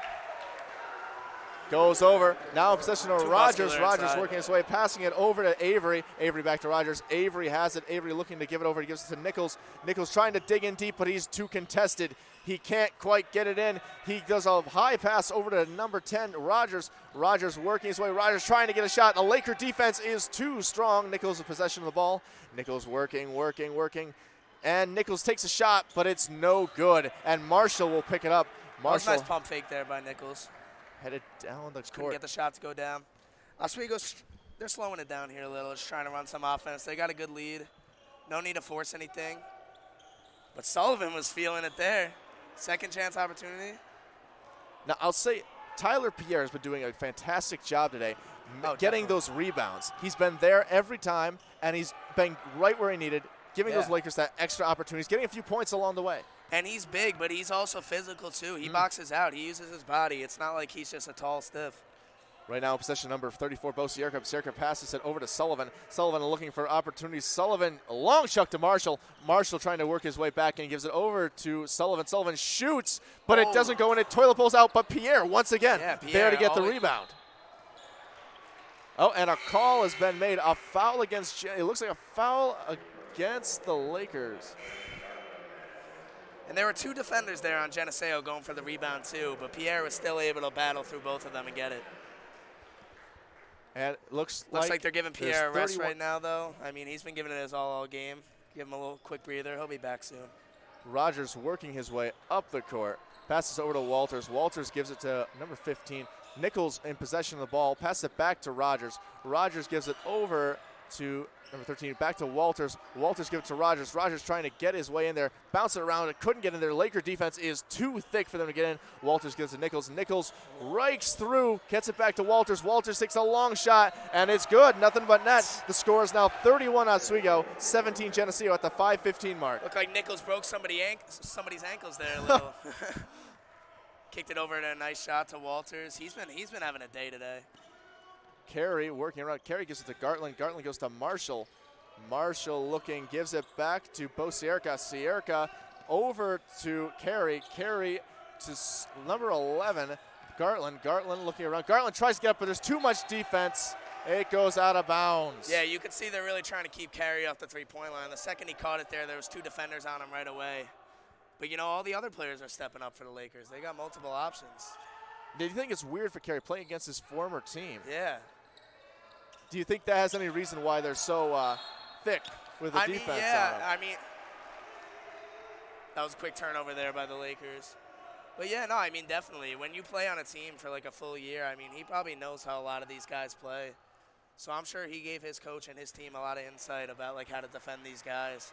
Goes over. Now in possession of Rogers. Rogers working his way, passing it over to Avery. Avery back to Rogers. Avery has it. Avery looking to give it over. He gives it to Nichols. Nichols trying to dig in deep, but he's too contested. He can't quite get it in. He does a high pass over to number 10, Rogers. Rogers working his way. Rogers trying to get a shot. The Laker defense is too strong. Nichols in possession of the ball. Nichols working. And Nichols takes a shot, but it's no good. And Marshall will pick it up. Marshall. Nice pump fake there by Nichols. Headed down the court. Couldn't get the shot to go down. Oswego, they're slowing it down here a little. Just trying to run some offense. They got a good lead. No need to force anything. But Sullivan was feeling it there. Second chance opportunity. Now, I'll say Tyler Pierre has been doing a fantastic job today getting those rebounds. He's been there every time, and he's been right where he needed, giving those Lakers that extra opportunities, getting a few points along the way. And he's big, but he's also physical, too. He boxes out. He uses his body. It's not like he's just a tall stiff. Right now, possession number 34, Bo Sierka. Sierka passes it over to Sullivan. Sullivan looking for opportunities. Sullivan, a long chuck to Marshall. Marshall trying to work his way back, and he gives it over to Sullivan. Sullivan shoots, but it doesn't go in. It toilet pulls out, but Pierre, once again, there to get the rebound. Oh, and a call has been made. A foul against, it looks like a foul against the Lakers. And there were two defenders there on Geneseo going for the rebound, too, but Pierre was still able to battle through both of them and get it. And it looks like they're giving Pierre a rest right now, though. I mean, he's been giving it his all game. Give him a little quick breather. He'll be back soon. Rogers working his way up the court. Passes over to Walters. Walters gives it to number 15. Nichols in possession of the ball. Passes it back to Rogers. Rogers gives it over to number 13. Back to Walters. Walters gives it to Rogers. Rogers trying to get his way in there. Bounce it around. It couldn't get in there. Laker defense is too thick for them to get in. Walters gives it to Nichols. Nichols rakes through. Gets it back to Walters. Walters takes a long shot, and it's good. Nothing but net. The score is now 31 Oswego, 17 Geneseo at the 5:15 mark. Looked like Nichols broke somebody's ankles there a little. Kicked it over and a nice shot to Walters. He's been having a day today. Carey working around. Carey gives it to Gartland. Gartland goes to Marshall. Marshall looking, gives it back to Bo Sierka. Sierka over to Carey. Carey to number 11, Gartland. Gartland looking around. Gartland tries to get up, but there's too much defense. It goes out of bounds. Yeah, you can see they're really trying to keep Carey off the three-point line. The second he caught it there was two defenders on him right away. But, you know, all the other players are stepping up for the Lakers. They got multiple options. Do you think it's weird for Carey playing against his former team? Yeah. Do you think that has any reason why they're so thick with the defense? I mean, that was a quick turnover there by the Lakers. But, yeah, no, I mean, definitely. When you play on a team for, like, a full year, I mean, he probably knows how a lot of these guys play. So I'm sure he gave his coach and his team a lot of insight about, like, how to defend these guys.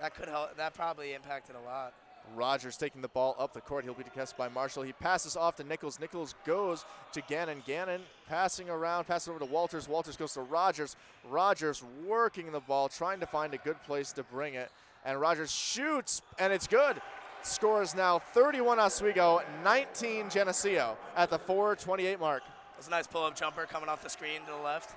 That could help. That probably impacted a lot. Rogers taking the ball up the court. He'll be contested by Marshall. He passes off to Nichols. Nichols goes to Gannon. Gannon passing around, passes over to Walters. Walters goes to Rogers. Rogers working the ball, trying to find a good place to bring it. And Rogers shoots, and it's good. Score is now 31 Oswego, 19 Geneseo at the 4:28 mark. That's a nice pull-up jumper coming off the screen to the left.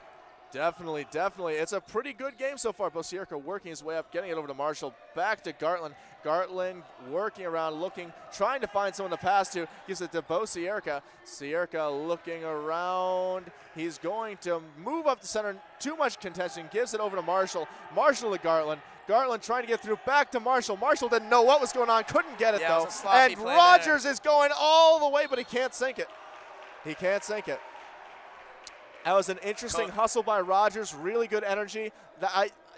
Definitely, definitely. It's a pretty good game so far. Bo Sierka working his way up, getting it over to Marshall. Back to Gartland. Gartland working around, looking, trying to find someone to pass to. Gives it to Bo Sierka. Sierka looking around. He's going to move up the center. Too much contention. Gives it over to Marshall. Marshall to Gartland. Gartland trying to get through. Back to Marshall. Marshall didn't know what was going on. Couldn't get it, though. It was a sloppy play Rogers there. is going all the way, but he can't sink it. He can't sink it. That was an interesting hustle by Rogers. Really good energy.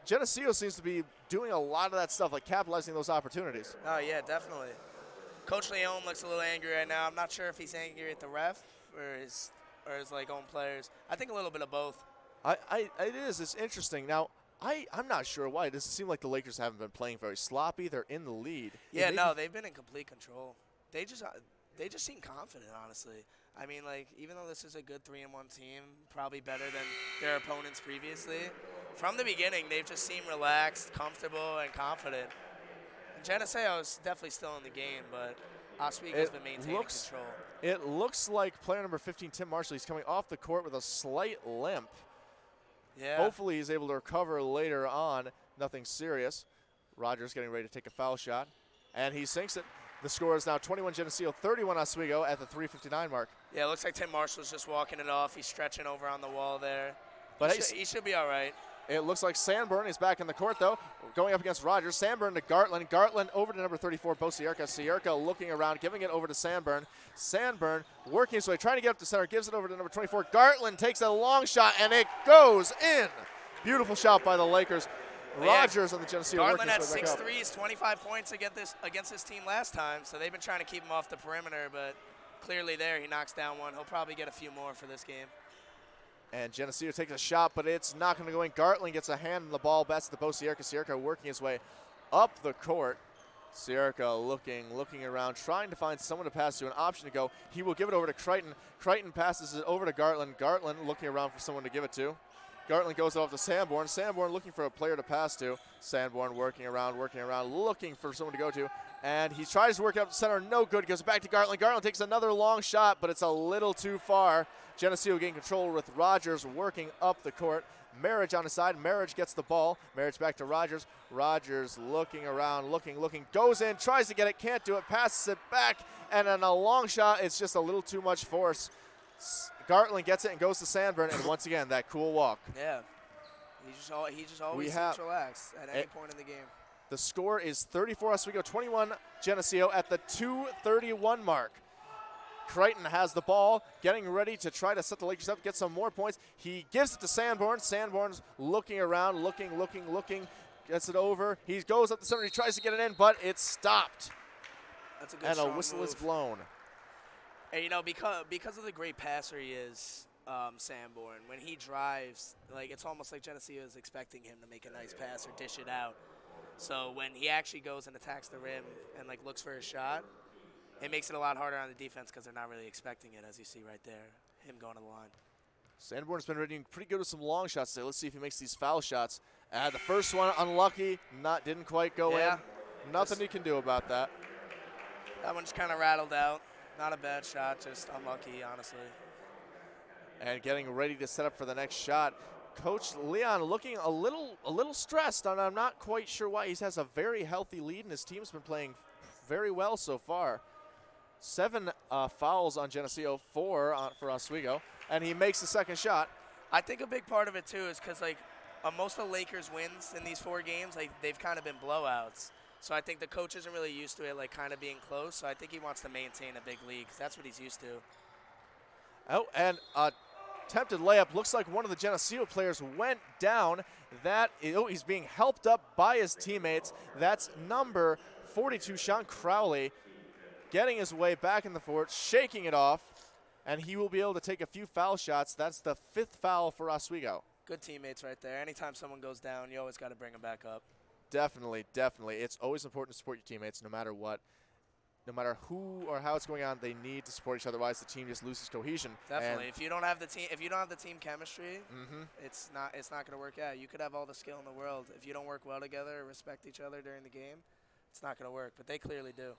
Geneseo seems to be doing a lot of that stuff, like capitalizing those opportunities. Oh, yeah, definitely. Coach Leone looks a little angry right now. I'm not sure if he's angry at the ref or his like own players. I think a little bit of both. It is. It's interesting. Now, I'm not sure why. It doesn't seem like the Lakers haven't been playing very sloppy. They're in the lead. Yeah, no, they've been in complete control. They just seem confident, honestly. I mean, like, even though this is a good 3-1 team, probably better than their opponents previously, from the beginning, they've just seemed relaxed, comfortable, and confident. And Geneseo is definitely still in the game, but Oswego's been maintaining control. It looks like player number 15, Tim Marshall, he's coming off the court with a slight limp. Yeah. Hopefully he's able to recover later on. Nothing serious. Rogers getting ready to take a foul shot, and he sinks it. The score is now 21 Geneseo, 31 Oswego at the 3:59 mark. Yeah, it looks like Tim Marshall's just walking it off. He's stretching over on the wall there. But he should be all right. It looks like Sanborn is back in the court, though, going up against Rogers. Sanborn to Gartland. Gartland over to number 34, Bo Sierka. Sierka looking around, giving it over to Sanborn. Sanborn working his way, trying to get up to center, gives it over to number 24. Gartland takes a long shot, and it goes in. Beautiful shot by the Lakers. Rogers on the Geneseo. Gartland at 6 threes, 25 points against this team last time, so they've been trying to keep him off the perimeter, but clearly there he knocks down one. He'll probably get a few more for this game. And Geneseo takes a shot, but it's not going to go in. Gartland gets a hand on the ball. Best to Bo Sierka. Sierka working his way up the court. Sierka looking around, trying to find someone to pass to, an option to go. He will give it over to Crichton. Crichton passes it over to Gartland. Gartland looking around for someone to give it to. Gartland goes off to Sanborn. Sanborn looking for a player to pass to. Sanborn working around, looking for someone to go to. And he tries to work up center, no good. Goes back to Gartland. Gartland takes another long shot, but it's a little too far. Geneseo getting control with Rogers working up the court. Marriage on his side. Marriage gets the ball. Marriage back to Rogers. Rogers looking around, looking, goes in, tries to get it, can't do it, passes it back, and then a long shot. It's just a little too much force. Gartland gets it and goes to Sanborn, and once again, that cool walk. Yeah. He just always seems relaxed at any point in the game. The score is 34 Oswego, 21 Geneseo at the 2:31 mark. Crichton has the ball, getting ready to try to set the Lakers up, get some more points. He gives it to Sanborn. Sanborn's looking around, looking, gets it over. He goes up the center, he tries to get it in, but it's stopped. That's a good and a whistle move. Is blown. And, you know, because of the great passer he is, Sanborn, when he drives, like, it's almost like Geneseo is expecting him to make a nice pass or dish it out. So when he actually goes and attacks the rim and, like, looks for a shot, it makes it a lot harder on the defense because they're not really expecting it, as you see right there, him going to the line. Sanborn's been doing pretty good with some long shots today. Let's see if he makes these foul shots. The first one, unlucky, didn't quite go in. Nothing he can do about that. That one just kind of rattled out. Not a bad shot, just unlucky, honestly. And getting ready to set up for the next shot. Coach Leon looking a little stressed, and I'm not quite sure why. He has a very healthy lead, and his team's been playing very well so far. 7 fouls on Geneseo, 4 for Oswego, and he makes the second shot. I think a big part of it, too, is because, like, most of the Lakers' wins in these 4 games, like, they've kind of been blowouts. So I think the coach isn't really used to it, like, kind of being close. So I think he wants to maintain a big lead because that's what he's used to. Oh, and attempted layup. Looks like one of the Geneseo players went down. He's being helped up by his teammates. That's number 42, Sean Crowley, getting his way back in the fort, shaking it off, and he will be able to take a few foul shots. That's the 5th foul for Oswego. Good teammates right there. Anytime someone goes down, you always got to bring them back up. Definitely. It's always important to support your teammates no matter what. No matter who or how it's going on, they need to support each other. Otherwise, the team just loses cohesion. Definitely. If you don't have the team chemistry, it's not going to work out. You could have all the skill in the world. If you don't work well together or respect each other during the game, it's not going to work. But they clearly do.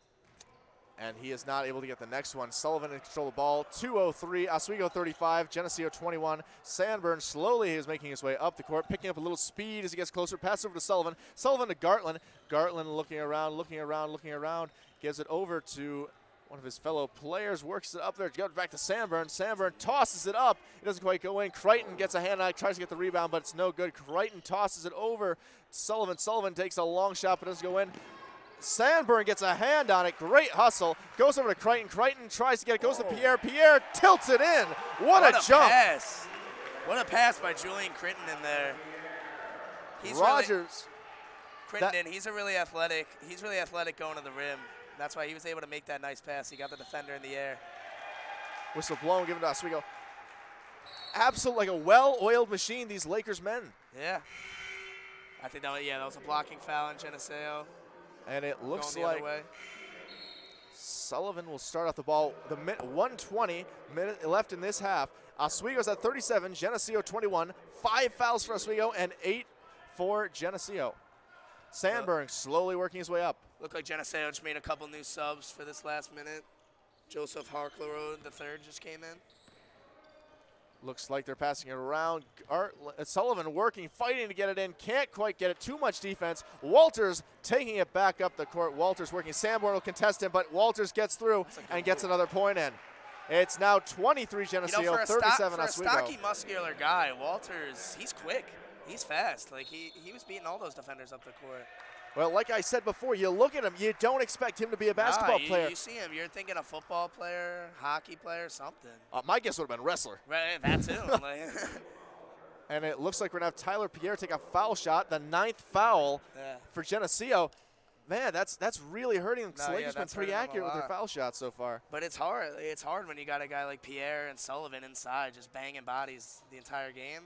And he is not able to get the next one. Sullivan in control of the ball. 2:03. Oswego 35. Geneseo 21. Sanborn slowly is making his way up the court, picking up a little speed as he gets closer. Pass over to Sullivan. Sullivan to Gartland. Gartland looking around. Gives it over to one of his fellow players. Works it up there. Goes back to Sanborn. Sanborn tosses it up. It doesn't quite go in. Crichton gets a hand on it. Tries to get the rebound, but it's no good. Crichton tosses it over to Sullivan. Sullivan takes a long shot, but doesn't go in. Sanborn gets a hand on it. Great hustle. Goes over to Crichton. Crichton tries to get it. Goes to Pierre. Pierre tilts it in. What a jump. Pass. What a pass by Julian Crichton in there. Rogers. Crichton, he's really athletic going to the rim. That's why he was able to make that nice pass. He got the defender in the air. Whistle blown, given to Oswego. Absolutely like a well-oiled machine, these Lakers men. Yeah. I think that was a blocking foul in Geneseo. And it looks like Sullivan will start off the ball. 1:20 left in this half. Oswego's at 37, Geneseo 21. 5 fouls for Oswego and 8 for Geneseo. Sanborn slowly working his way up. Looked like Geneseo just made a couple new subs for this last minute. Joseph Harklerode III just came in. Looks like they're passing it around. Sullivan working, fighting to get it in. Can't quite get it. Too much defense. Walters taking it back up the court. Walters working. Sanborn will contest him, but Walters gets through and gets another point in. It's now 23 Geneseo, 37 Oswego. For a stocky, muscular guy, Walters, he's quick. He's fast. Like, he was beating all those defenders up the court. Well, like I said before, you look at him, you don't expect him to be a basketball player. You see him, you're thinking a football player, hockey player, something. My guess would have been wrestler. Right, that too. And it looks like we're going to have Tyler Pierre take a foul shot, the 9th foul for Geneseo. Man, that's really hurting them. The Lakers been pretty accurate with their foul shots so far. But it's hard. It's hard when you got a guy like Pierre and Sullivan inside just banging bodies the entire game.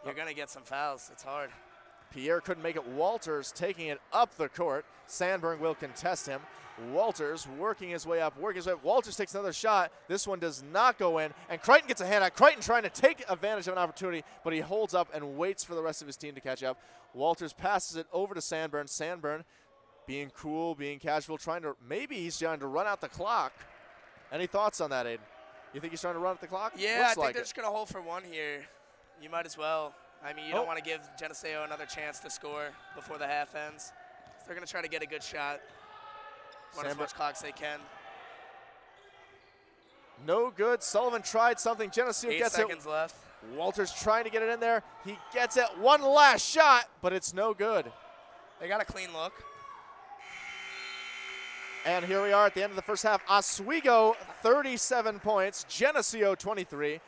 You're going to get some fouls. It's hard. Pierre couldn't make it. Walters taking it up the court. Sandberg will contest him. Walters working his way up, Walters takes another shot. This one does not go in, and Crichton gets a hand out. Crichton trying to take advantage of an opportunity, but he holds up and waits for the rest of his team to catch up. Walters passes it over to Sandburn. Sandburn being cool, being casual, maybe he's trying to run out the clock. Any thoughts on that, Aiden? You think he's trying to run out the clock? Yeah, I think they're just going to hold for one here. You might as well. I mean, you don't want to give Geneseo another chance to score before the half ends. So they're going to try to get a good shot, run as much clock as they can. No good. Sullivan tried something. Geneseo gets it. 8 seconds left. Walters trying to get it in there. He gets it. One last shot, but it's no good. They got a clean look. And here we are at the end of the first half. Oswego, 37 points. Geneseo, 23.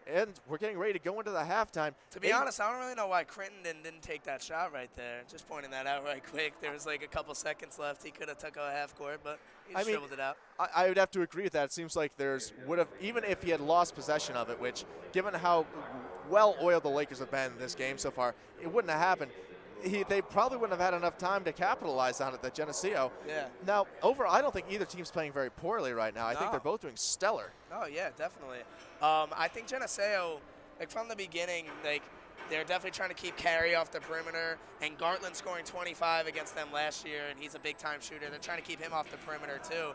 And we're getting ready to go into the halftime. To be honest, I don't really know why Crittenden didn't take that shot right there. Just pointing that out right quick. There was like a couple seconds left. He could have took a half court, but he just dribbled it out. I would have to agree with that. It seems like even if he had lost possession of it, which given how well oiled the Lakers have been in this game so far, it wouldn't have happened. They probably wouldn't have had enough time to capitalize on it, the Geneseo. Yeah. Now, I don't think either team's playing very poorly right now. I think they're both doing stellar. Oh, yeah, definitely. I think Geneseo, like from the beginning, like they're definitely trying to keep Carey off the perimeter, and Gartland scoring 25 against them last year, and he's a big-time shooter. They're trying to keep him off the perimeter, too.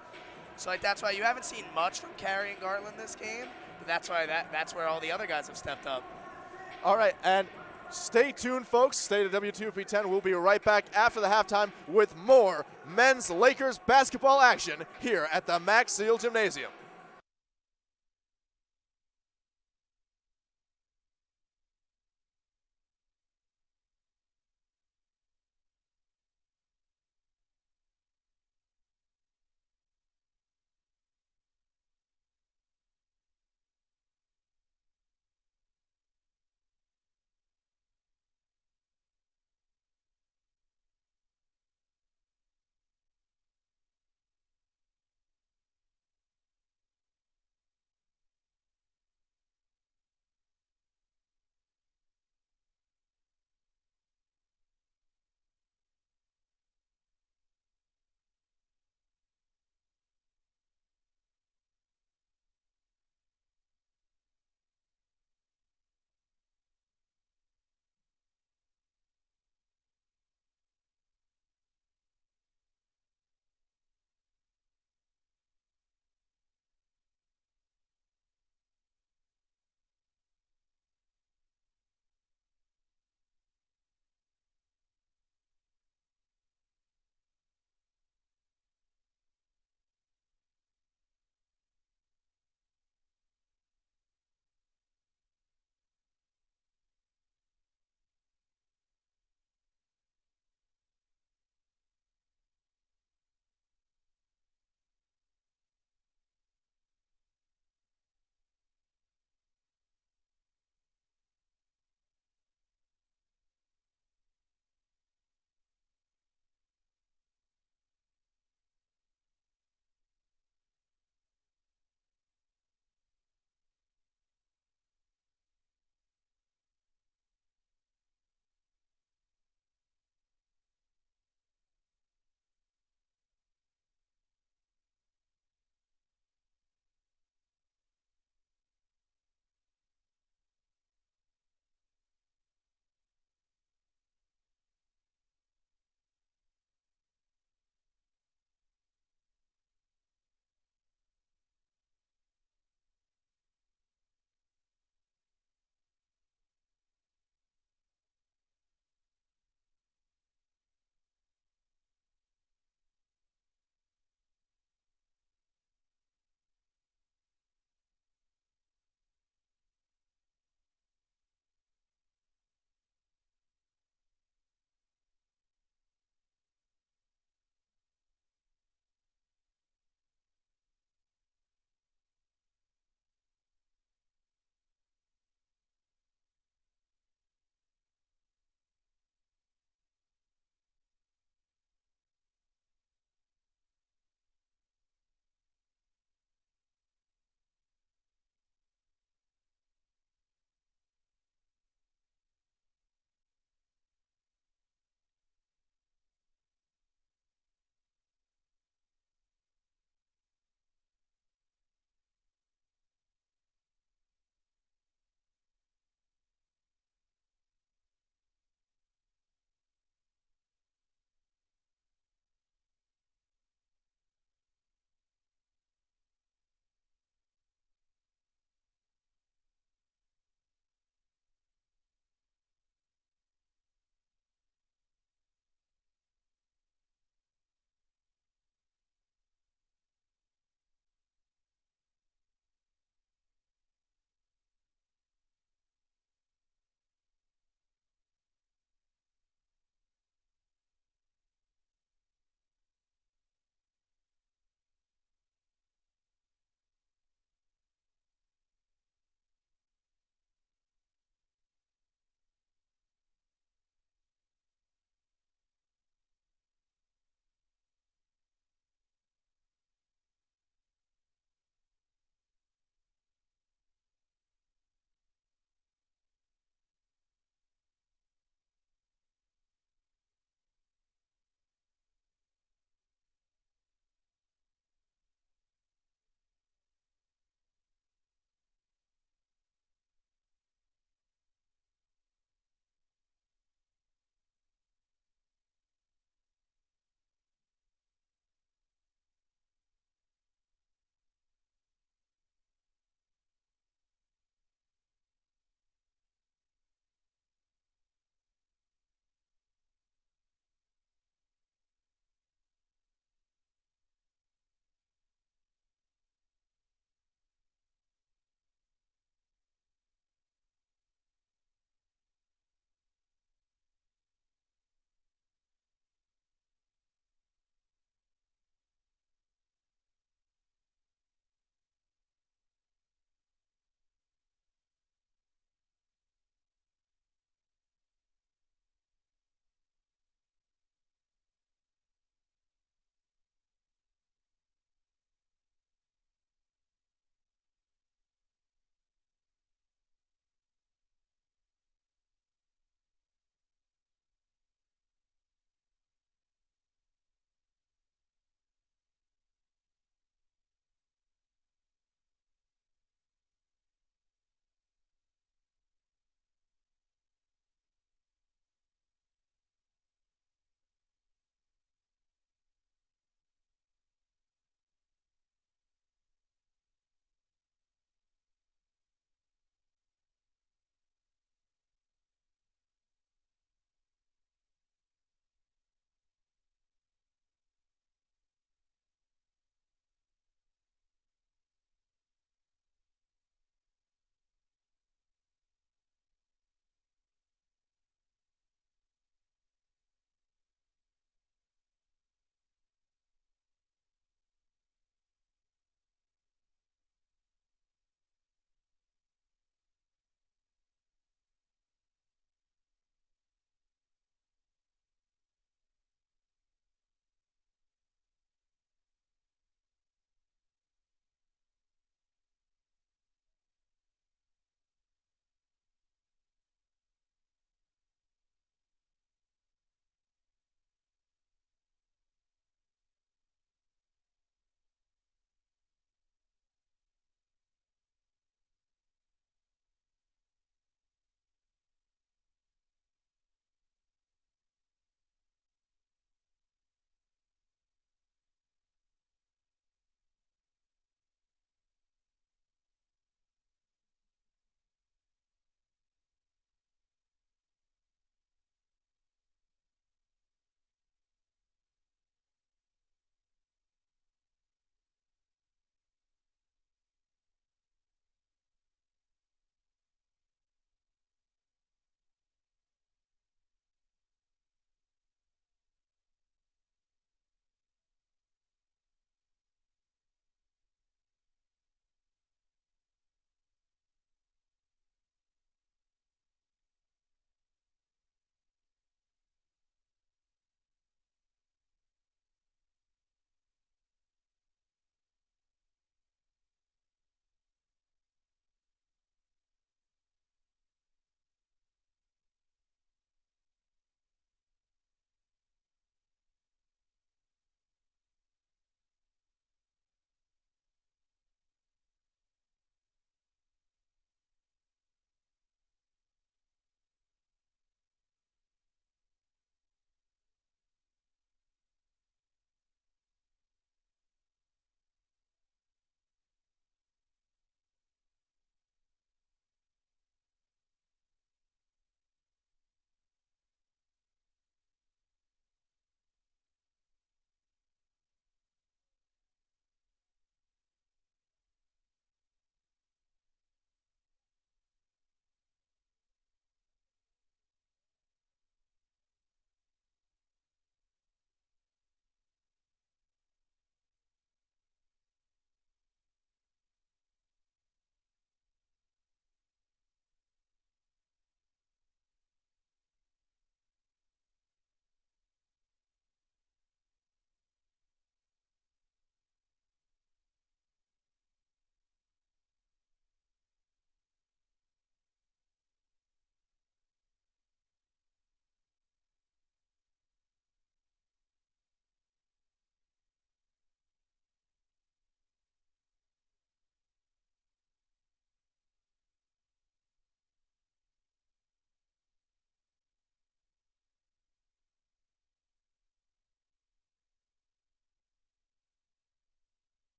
So, like, that's why you haven't seen much from Carey and Gartland this game, but that's where all the other guys have stepped up. All right, and stay tuned, folks. Stay to WTOP 10. We'll be right back after the halftime with more men's Lakers basketball action here at the Max Seal Gymnasium.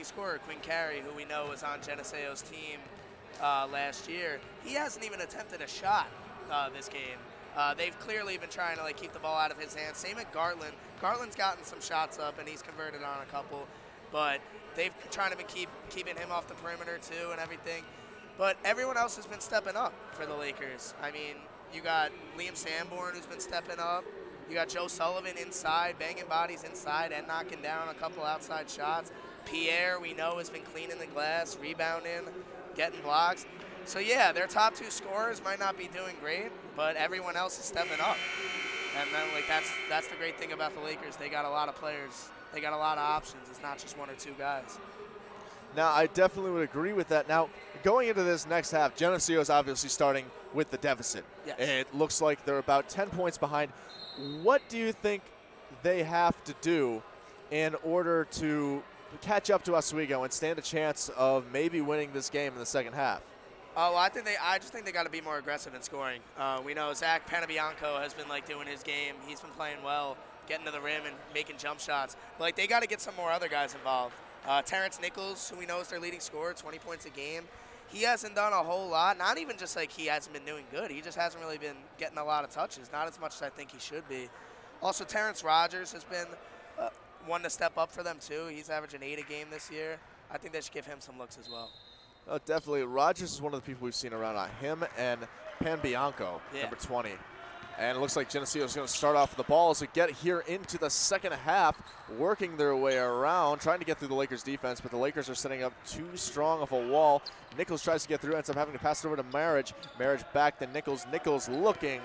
scorer, Quinn Carey, who we know was on Geneseo's team last year, he hasn't even attempted a shot this game. They've clearly been trying to keep the ball out of his hands. Same with Gartland. Gartland's gotten some shots up, and he's converted on a couple. But they've trying to keeping him off the perimeter, too, and everything. But everyone else has been stepping up for the Lakers. I mean, you got Liam Sanborn, who's been stepping up. You got Joe Sullivan inside, banging bodies inside and knocking down a couple outside shots. Pierre, we know, has been cleaning the glass, rebounding, getting blocks. So, yeah, their top 2 scorers might not be doing great, but everyone else is stepping up. And then, that's the great thing about the Lakers. They got a lot of players. They got a lot of options. It's not just 1 or 2 guys. Now, I definitely would agree with that. Now, going into this next half, Geneseo is obviously starting with the deficit. Yes. It looks like they're about 10 points behind. What do you think they have to do in order to catch up to Oswego and stand a chance of maybe winning this game in the second half? Oh, I just think they got to be more aggressive in scoring. We know Zach Panabianco has been doing his game. He's been playing well, getting to the rim and making jump shots. But they got to get some more other guys involved. Terrence Nichols, who we know is their leading scorer, 20 points a game. He hasn't done a whole lot. Not even just he hasn't been doing good. He just hasn't really been getting a lot of touches. Not as much as I think he should be. Also, Terrence Rogers has been one to step up for them too. He's averaging 8 a game this year. I think they should give him some looks as well. Oh, definitely. Rogers is one of the people we've seen around. Him and Panbianco, number 20. And it looks like Geneseo is going to start off with the ball as we get here into the second half, working their way around, trying to get through the Lakers' defense, but the Lakers are setting up too strong of a wall. Nichols tries to get through, ends up having to pass it over to Marriage. Marriage back to Nichols. Nichols looking.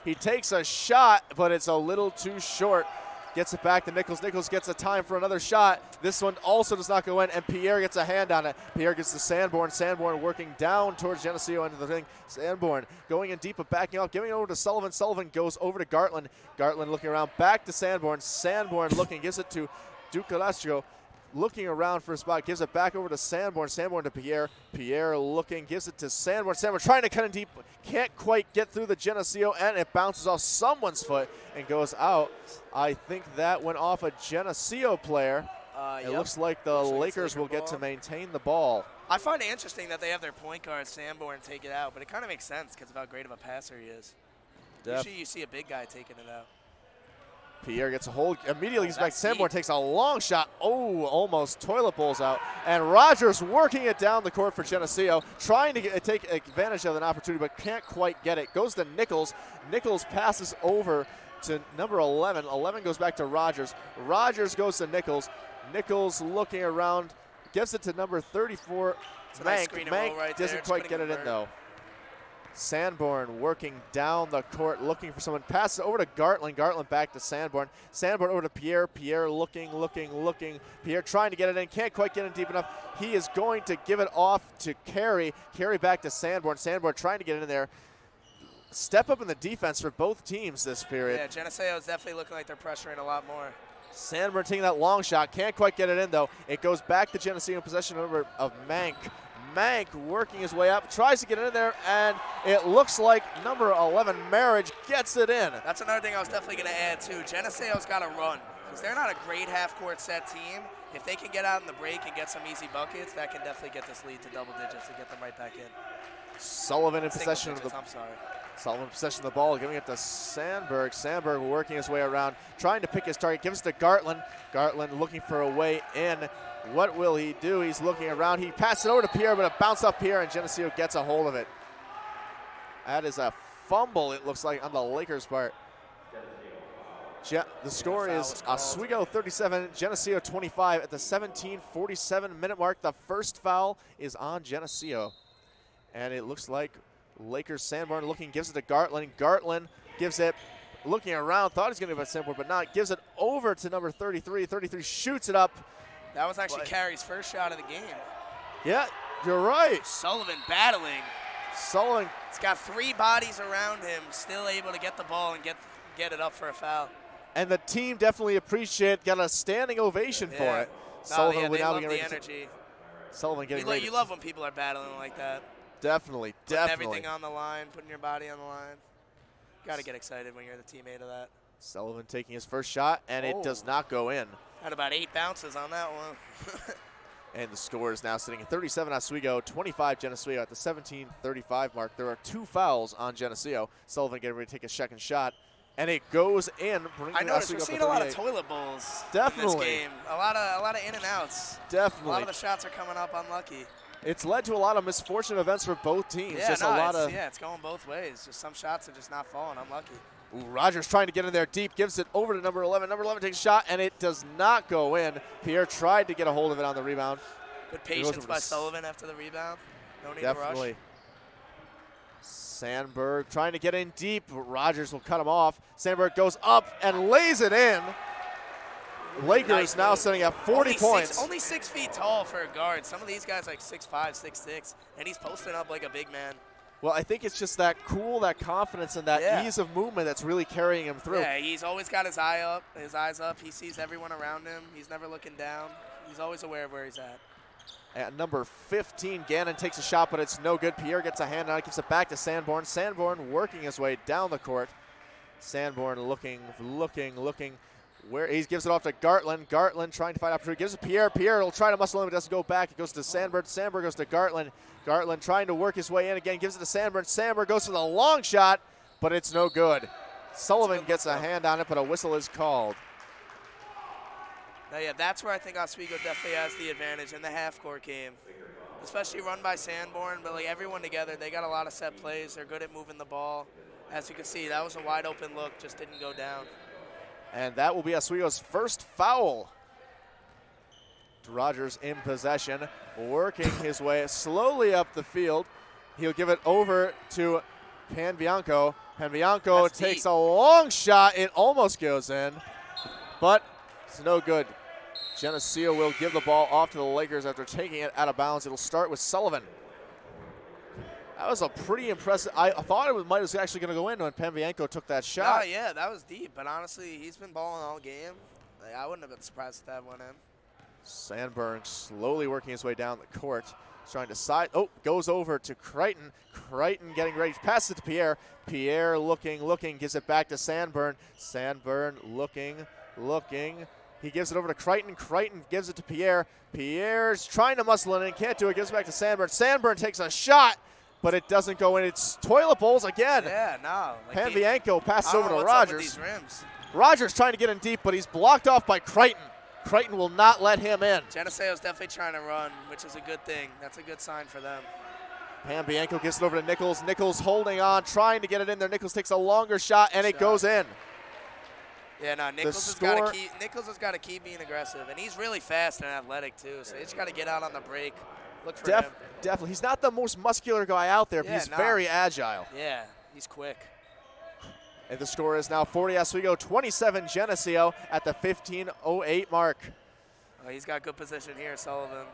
He takes a shot, but it's a little too short. Gets it back to Nichols. Nichols gets a time for another shot. This one also does not go in, and Pierre gets a hand on it. Pierre gets to Sanborn. Sanborn working down towards Geneseo into the ring. Sanborn going in deep but backing off, giving it over to Sullivan. Sullivan goes over to Gartland. Gartland looking around, back to Sanborn. Sanborn looking, gives it to Ducalastro. Looking around for a spot, gives it back over to Sanborn. Sanborn to Pierre. Pierre looking, gives it to Sanborn. Sanborn trying to cut in deep, can't quite get through the Geneseo, and it bounces off someone's foot and goes out. I think that went off a Geneseo player. It looks like the Lakers will get to maintain the ball. I find it interesting that they have their point guard, Sanborn, take it out, but it kind of makes sense because of how great of a passer he is. Usually you see a big guy taking it out. Pierre gets a hold, immediately he's back. Sanborn takes a long shot. Oh, almost toilet bowls out. And Rogers working it down the court for Geneseo, trying to take advantage of an opportunity, but can't quite get it. Goes to Nichols. Nichols passes over to number 11. 11 goes back to Rogers. Rogers goes to Nichols. Nichols looking around, gives it to number 34, Mank. Mank doesn't quite get it in, though. Sanborn working down the court, looking for someone. Passes over to Gartland. Gartland back to Sanborn. Sanborn over to Pierre. Pierre looking. Pierre trying to get it in. Can't quite get in deep enough. He is going to give it off to Carey. Carey back to Sanborn. Sanborn trying to get it in there. Step up in the defense for both teams this period. Yeah, Geneseo is definitely looking like they're pressuring a lot more. Sanborn taking that long shot. Can't quite get it in, though. It goes back to Geneseo in possession of Mank. Mank working his way up, tries to get in there, and it looks like number 11, Marriage, gets it in. That's another thing I was definitely going to add, too. Geneseo's got to run because they're not a great half-court set team. If they can get out in the break and get some easy buckets, that can definitely get this lead to double digits and get them right back in. Sullivan in possession of the Sullivan in possession of the ball, giving it to Sandberg. Sandberg working his way around, trying to pick his target, gives it to Gartland. Gartland looking for a way in. What will he do? He's looking around. He passes it over to Pierre, but it bounced off Pierre, and Geneseo gets a hold of it. That is a fumble, it looks like, on the Lakers' part. The score is Oswego 37, Geneseo 25 at the 17:47-minute mark. The first foul is on Geneseo. And it looks like Lakers Sanborn looking, gives it to Gartland. Gartland gives it, looking around, thought he was going to give it to Sanborn, but not. Gives it over to number 33. 33 shoots it up. That was actually Carey's first shot of the game. Yeah, you're right. Sullivan battling. Sullivan. He's got 3 bodies around him, still able to get the ball and get it up for a foul. And the team definitely got a standing ovation for it. Sullivan they love the energy. Sullivan getting ready. You love when people are battling like that. Definitely. Putting everything on the line, putting your body on the line. Got to get excited when you're the teammate of that. Sullivan taking his first shot, and it does not go in. Had about 8 bounces on that one. And the score is now sitting at 37 Oswego, 25 Geneseo at the 17:35 mark. There are 2 fouls on Geneseo. Sullivan getting ready to take a second shot, and it goes in. I noticed we're seeing a lot of toilet bowls Definitely. in this game. A lot of in and outs. Definitely. A lot of the shots are coming up unlucky. It's led to a lot of misfortune events for both teams. Yeah, just it's going both ways. Just some shots are just not falling unlucky. Ooh, Rogers trying to get in there deep, gives it over to number 11. Number 11 takes a shot, and it does not go in. Pierre tried to get a hold of it on the rebound. Good patience by Sullivan after the rebound. No need Definitely. to rush. Sandberg trying to get in deep. Rogers will cut him off. Sandberg goes up and lays it in. Lakers nice now move. sitting at 40 points. Only 6 feet tall for a guard. Some of these guys like 6'5", 6'6", and he's posting up like a big man. Well, I think it's just that cool, that confidence, and that ease of movement that's really carrying him through. Yeah, he's always got his eyes up. He sees everyone around him. He's never looking down. He's always aware of where he's at. At number 15, Gannon takes a shot, but it's no good. Pierre gets a hand on it, gives it back to Sanborn. Sanborn working his way down the court. Sanborn looking. Where he gives it off to Gartland. Gartland trying to find opportunity. Gives it to Pierre. Pierre will try to muscle him, but doesn't go back. It goes to Sandberg. Sandberg goes to Gartland. Gartland trying to work his way in again. Gives it to Sandberg. Sandberg goes for the long shot, but it's no good. Sullivan gets a hand on it, but a whistle is called. Now, yeah, that's where I think Oswego definitely has the advantage in the half-court game, especially run by Sanborn. But like everyone together, they got a lot of set plays. They're good at moving the ball. As you can see, that was a wide-open look, just didn't go down. And that will be Oswego's first foul. Rogers in possession, working his way slowly up the field. He'll give it over to Panbianco. Panbianco takes a long shot. It almost goes in, but it's no good. Geneseo will give the ball off to the Lakers after taking it out of bounds. It'll start with Sullivan. That was a pretty impressive. I thought it was actually going to go in when Panbianco took that shot. Yeah, that was deep. But honestly, he's been balling all game. Like, I wouldn't have been surprised if that went in. Sandberg slowly working his way down the court. He's trying to side. Oh, goes over to Crichton. Crichton getting ready to pass it to Pierre. Pierre looking, gives it back to Sandburn. Sandburn looking. He gives it over to Crichton. Crichton gives it to Pierre. Pierre's trying to muscle it in, can't do it. Gives it back to Sandburn. Sandburn takes a shot, but it doesn't go in. It's toilet bowls again. Yeah, no. Like Panbianco passes over to what's Rogers. up with these rims. Rogers trying to get in deep, but he's blocked off by Crichton. Crichton will not let him in. Geneseo's definitely trying to run, which is a good thing. That's a good sign for them. Panbianco gives it over to Nichols. Nichols holding on, trying to get it in there. Nichols takes a longer shot, and it goes in. Yeah, no, Nichols has got to keep being aggressive, and he's really fast and athletic too. So he's got to get out on the break, look for him. Definitely, he's not the most muscular guy out there, but he's very agile. Yeah, he's quick. And the score is now 40 Oswego, 27 Geneseo at the 15:08 mark. Oh, he's got good position here, Sullivan.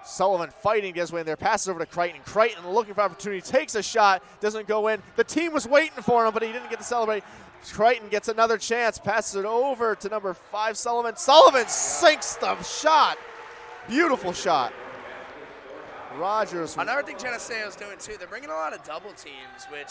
Sullivan fighting to get his way in there, passes over to Crichton. Crichton looking for opportunity, takes a shot, doesn't go in. The team was waiting for him, but he didn't get to celebrate. Crichton gets another chance, passes it over to number 5, Sullivan. Sullivan sinks the shot. Beautiful shot. Rogers. Another thing Geneseo's doing too, they're bringing a lot of double teams, which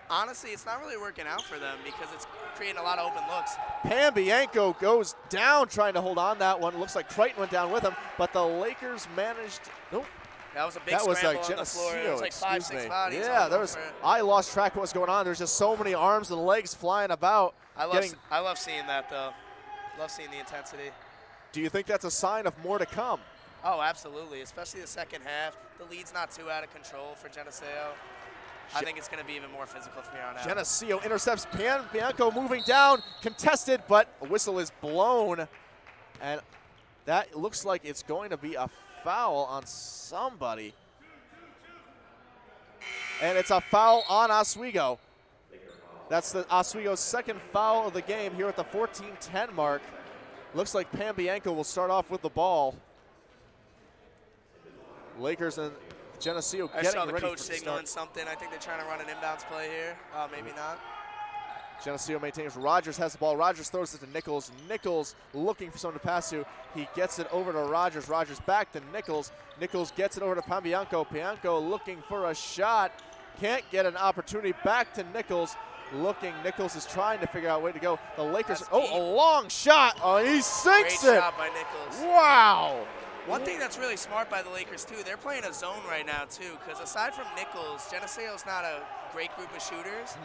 honestly, it's not really working out for them because it's creating a lot of open looks. Panbianco goes down trying to hold on that one. Looks like Crichton went down with him, but the Lakers managed. Nope. That was a big scramble on the floor. It was like 5-6 bodies. Yeah, I lost track of what's going on. There's just so many arms and legs flying about. I love seeing that, though. Love seeing the intensity. Do you think that's a sign of more to come? Oh, absolutely, especially the second half. The lead's not too out of control for Geneseo. I think it's going to be even more physical from here on out. Geneseo intercepts Panbianco moving down, contested, but a whistle is blown. And that looks like it's going to be a foul on somebody. And it's a foul on Oswego. That's the Oswego's second foul of the game here at the 14:10 mark. Looks like Panbianco will start off with the ball. Lakers and Geneseo getting ready. I saw the coach signaling something. I think they're trying to run an inbounds play here. Maybe not. Geneseo maintains. Rogers has the ball. Rogers throws it to Nichols. Nichols looking for someone to pass to. He gets it over to Rogers. Rogers back to Nichols. Nichols gets it over to Panbianco. Panbianco looking for a shot. Can't get an opportunity. Back to Nichols. looking. Nichols is trying to figure out a way to go. The Lakers, That's a deep. long shot. Oh, he sinks Great it. shot by Nichols. Wow. One thing that's really smart by the Lakers, too, they're playing a zone right now, too, because aside from Nichols, Geneseo's not a great group of shooters,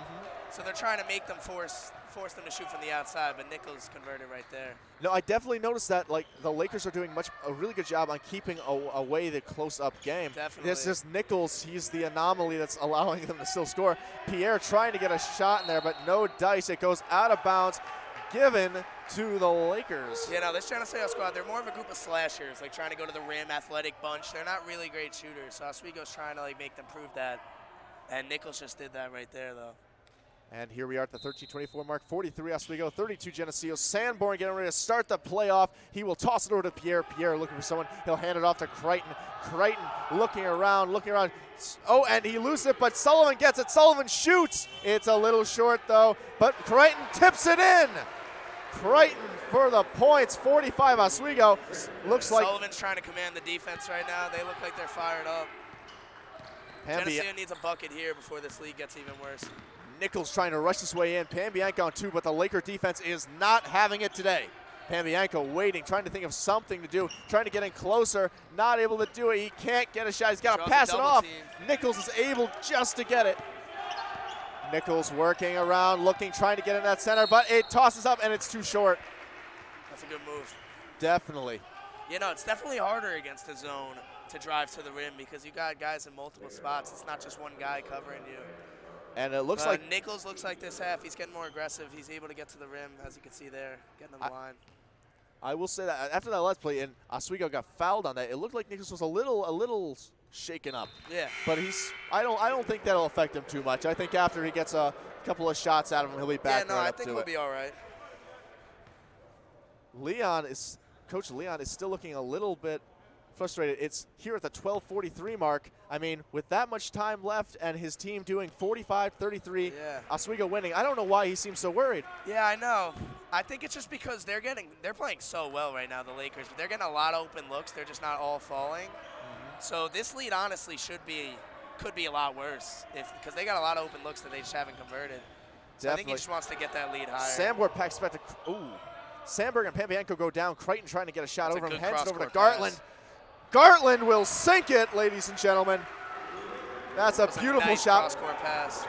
so they're trying to make them force them to shoot from the outside, but Nichols converted right there. No, I definitely noticed that. Like the Lakers are doing a really good job on keeping away the close-up game. Definitely. It's just Nichols. He's the anomaly that's allowing them to still score. Pierre trying to get a shot in there, but no dice. It goes out of bounds, given to the Lakers. Yeah, no, this Geneseo squad, they're more of a group of slashers, like trying to go to the rim, athletic bunch. They're not really great shooters, so Oswego's trying to like make them prove that, and Nichols just did that right there, though. And here we are at the 13:24 mark, 43 Oswego, 32 Geneseo. Sanborn getting ready to start the playoff. He will toss it over to Pierre. Pierre looking for someone. He'll hand it off to Crichton. Crichton looking around. Oh, and he loses it, but Sullivan gets it. Sullivan shoots. It's a little short, though, but Crichton tips it in. Crichton for the points, 45 Oswego. Looks like Sullivan's trying to command the defense right now. They look like they're fired up. Geneseo needs a bucket here before this league gets even worse. Nichols trying to rush his way in. Pambianco on two, but the Laker defense is not having it today. Pambianco waiting, trying to think of something to do, trying to get in closer, not able to do it. He can't get a shot. He's got to pass it off. Nichols is able just to get it. Nichols working around, looking, trying to get in that center, but it tosses up and it's too short. That's a good move. Definitely. You know, it's definitely harder against the zone to drive to the rim because you got guys in multiple spots. It's not just one guy covering you. And it looks like Nichols looks like this half. He's getting more aggressive. He's able to get to the rim, as you can see there, getting to the line. I will say that after that last play, and Oswego got fouled on that, it looked like Nichols was a little shaken up. Yeah. But I don't think that'll affect him too much. I think after he gets a couple of shots out of him, he'll be back. Yeah, no, right I up think to he'll it. be all right. Coach Leon is still looking a little bit frustrated. It's here at the 12:43 mark. I mean, with that much time left and his team doing 45-33, Oswego winning, I don't know why he seems so worried. Yeah, I know. I think it's just because they're playing so well right now, the Lakers. But they're getting a lot of open looks. They're just not all falling. So this lead honestly could be a lot worse because they got a lot of open looks that they just haven't converted. So I think he just wants to get that lead higher. Sandberg packs back to Sandberg and Pambianco go down. Crichton trying to get a shot over him, heads it over to Gartland. Gartland will sink it, ladies and gentlemen. That's a beautiful nice shot. Cross-court pass.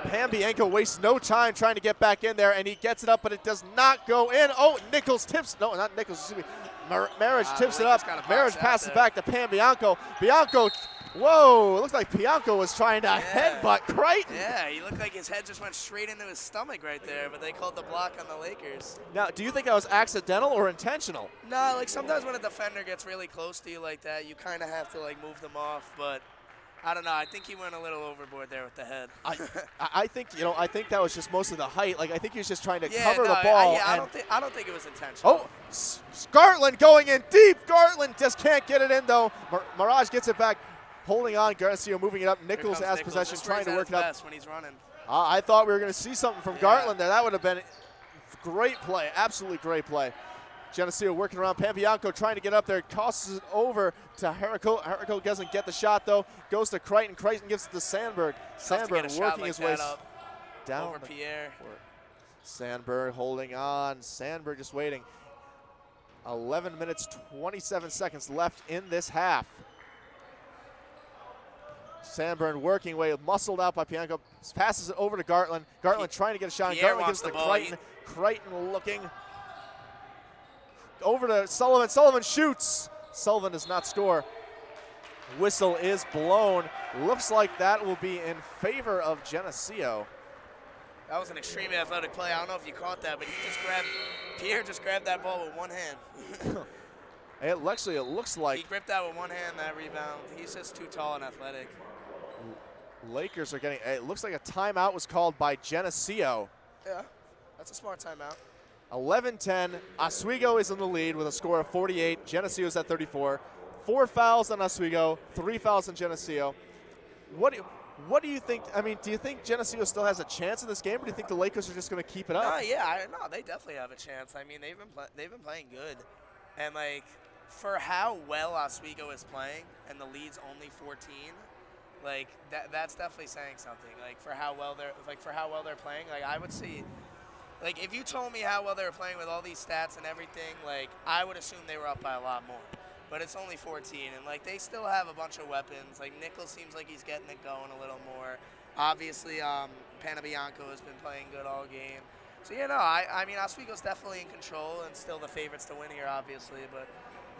Pambianco wastes no time trying to get back in there, and he gets it up, but it does not go in. Oh, Nichols tips. No, not Nichols. Excuse me. Marriage tips it up. Marriage passes back to Pambianco. Bianco. Whoa, it looks like Bianco was trying to headbutt Crichton. Yeah, he looked like his head just went straight into his stomach right there, but they called the block on the Lakers. Now, do you think that was accidental or intentional? No, like sometimes when a defender gets really close to you like that, you kind of have to like move them off, but I don't know. I think he went a little overboard there with the head. I think that was just mostly the height. Like I think he was just trying to cover the ball. I don't think it was intentional. Oh, Gartland going in deep. Gartland just can't get it in though. Mirage gets it back. Holding on, Geneseo moving it up. Nichols has possession, trying to work it up. When he's running. I thought we were going to see something from Gartland there. That would have been great play, absolutely great play. Geneseo working around. Pambianco trying to get up there, tosses it over to Jericho. Jericho doesn't get the shot though. Goes to Crichton. Crichton gives it to Sandberg. Sandberg working his way down over Pierre. Sandberg holding on. Sandberg just waiting. 11 minutes, 27 seconds left in this half. Sandburn working away, muscled out by Pianco, passes it over to Gartland. Gartland trying to get a shot, and Gartland gives it to Crichton. Crichton looking over to Sullivan. Sullivan shoots. Sullivan does not score. Whistle is blown. Looks like that will be in favor of Geneseo. That was an extremely athletic play. I don't know if you caught that, but Pierre just grabbed that ball with one hand. It looks like he gripped that with one hand, that rebound. He's just too tall and athletic. Lakers are getting, it looks like a timeout was called by Geneseo. Yeah, that's a smart timeout. 11-10, Oswego is in the lead with a score of 48. Geneseo is at 34. 4 fouls on Oswego, 3 fouls on Geneseo. What do you think? I mean, do you think Geneseo still has a chance in this game, or do you think the Lakers are just going to keep it up? No, they definitely have a chance. I mean, they've been playing good, and like for how well Oswego is playing, and the lead's only 14. Like that's definitely saying something. Like for how well they're playing. Like I would see. Like if you told me how well they were playing with all these stats and everything, like I would assume they were up by a lot more. But it's only 14, and like they still have a bunch of weapons. Like Nichols seems like he's getting it going a little more. Obviously, Panabianco has been playing good all game. So I mean Oswego's definitely in control and still the favorites to win here, obviously. But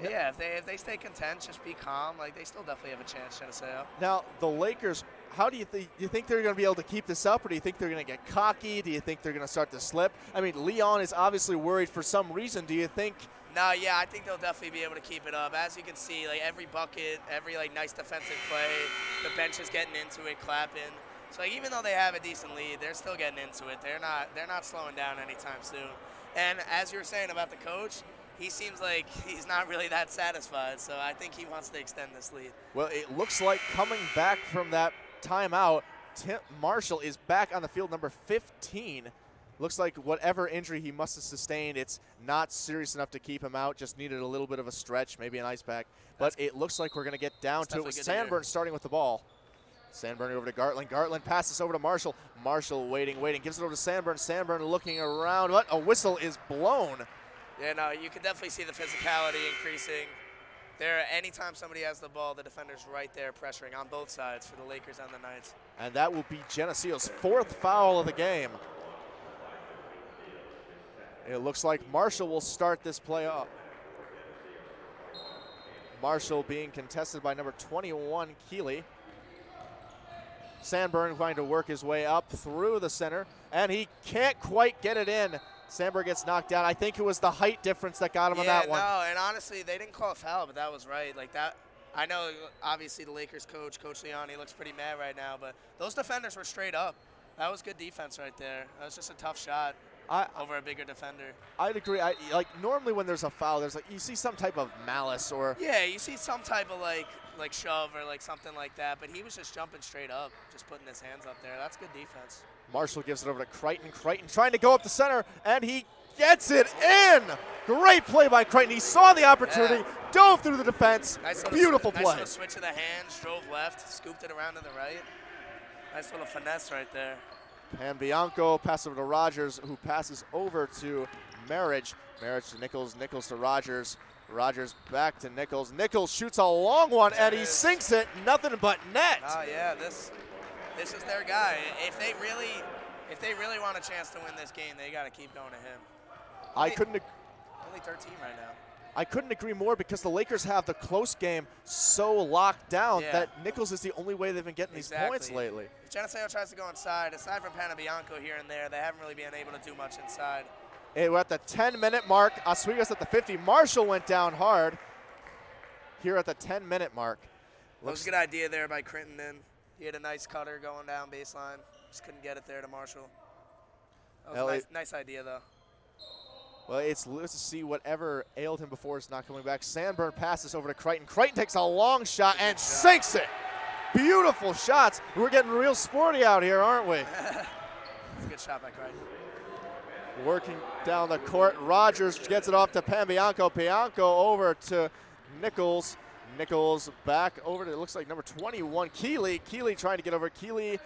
yeah, if they stay content, just be calm, like they still definitely have a chance, Geneseo. Now the Lakers, how do you think? Do you think they're going to be able to keep this up, or do you think they're going to get cocky? Do you think they're going to start to slip? I mean, Leon is obviously worried for some reason. Do you think? No, yeah, I think they'll definitely be able to keep it up. As you can see, like every bucket, every like nice defensive play, the bench is getting into it, clapping. So like, even though they have a decent lead, they're still getting into it. They're not slowing down anytime soon. And as you were saying about the coach, he seems like he's not really that satisfied. So I think he wants to extend this lead. Well, it looks like coming back from that timeout, Tim Marshall is back on the field, number 15. Looks like whatever injury he must have sustained, it's not serious enough to keep him out. Just needed a little bit of a stretch, maybe an ice pack. But it looks like we're going to get down to it with Sandburn starting with the ball. Sandburn over to Gartland. Gartland passes over to Marshall. Marshall waiting, gives it over to Sandburn. Sandburn looking around. What? A whistle is blown. Yeah, no, you can definitely see the physicality increasing. There, anytime somebody has the ball, the defender's right there pressuring on both sides for the Lakers and the Knights. And that will be Geneseo's 4th foul of the game. It looks like Marshall will start this play up. Marshall being contested by number 21, Keeley. Sandburn trying to work his way up through the center, and he can't quite get it in. Sandburn gets knocked down. I think it was the height difference that got him on that one. No, and honestly, they didn't call a foul, but that was right. Like that, I know obviously the Lakers coach, Coach Leon, he looks pretty mad right now, but those defenders were straight up. That was good defense right there. That was just a tough shot over a bigger defender. I'd agree. Like normally when there's a foul, there's like you see some type of malice or you see some type of like shove or like something like that. But he was just jumping straight up, just putting his hands up there. That's good defense. Marshall gives it over to Crichton. Crichton trying to go up the center, and he gets it in. Great play by Crichton. He saw the opportunity, dove through the defense. Beautiful play. Nice little switch of the hands, drove left, scooped it around to the right. Nice little finesse right there. Panabianco passes over to Rogers, who passes over to Marriage. Marriage to Nichols, Nichols to Rogers. Rogers back to Nichols. Nichols shoots a long one, and he sinks it. Nothing but net. Oh yeah, this is their guy. If they really want a chance to win this game, they got to keep going to him. Only 13 right now. I couldn't agree more because the Lakers have the close game so locked down that Nichols is the only way they've been getting these points lately. If Geneseo tries to go inside, aside from Panabianco here and there, they haven't really been able to do much inside. Hey, we're at the 10-minute mark. Oswego's at the 50. Marshall went down hard here at the 10-minute mark. That was a good idea there by Crittenden. He had a nice cutter going down baseline. Just couldn't get it there to Marshall. That was a nice idea, though. Well, it's let's see whatever ailed him before is not coming back. Sandburn passes over to Crichton. Crichton takes a long shot and sinks it. Beautiful shots. We're getting real sporty out here, aren't we? It's a good shot by Crichton. Working down the court. Rogers gets it off to Panabianco. Panabianco over to Nichols. Nichols back over to, it looks like number 21, Keeley. Keeley trying to get over. Keeley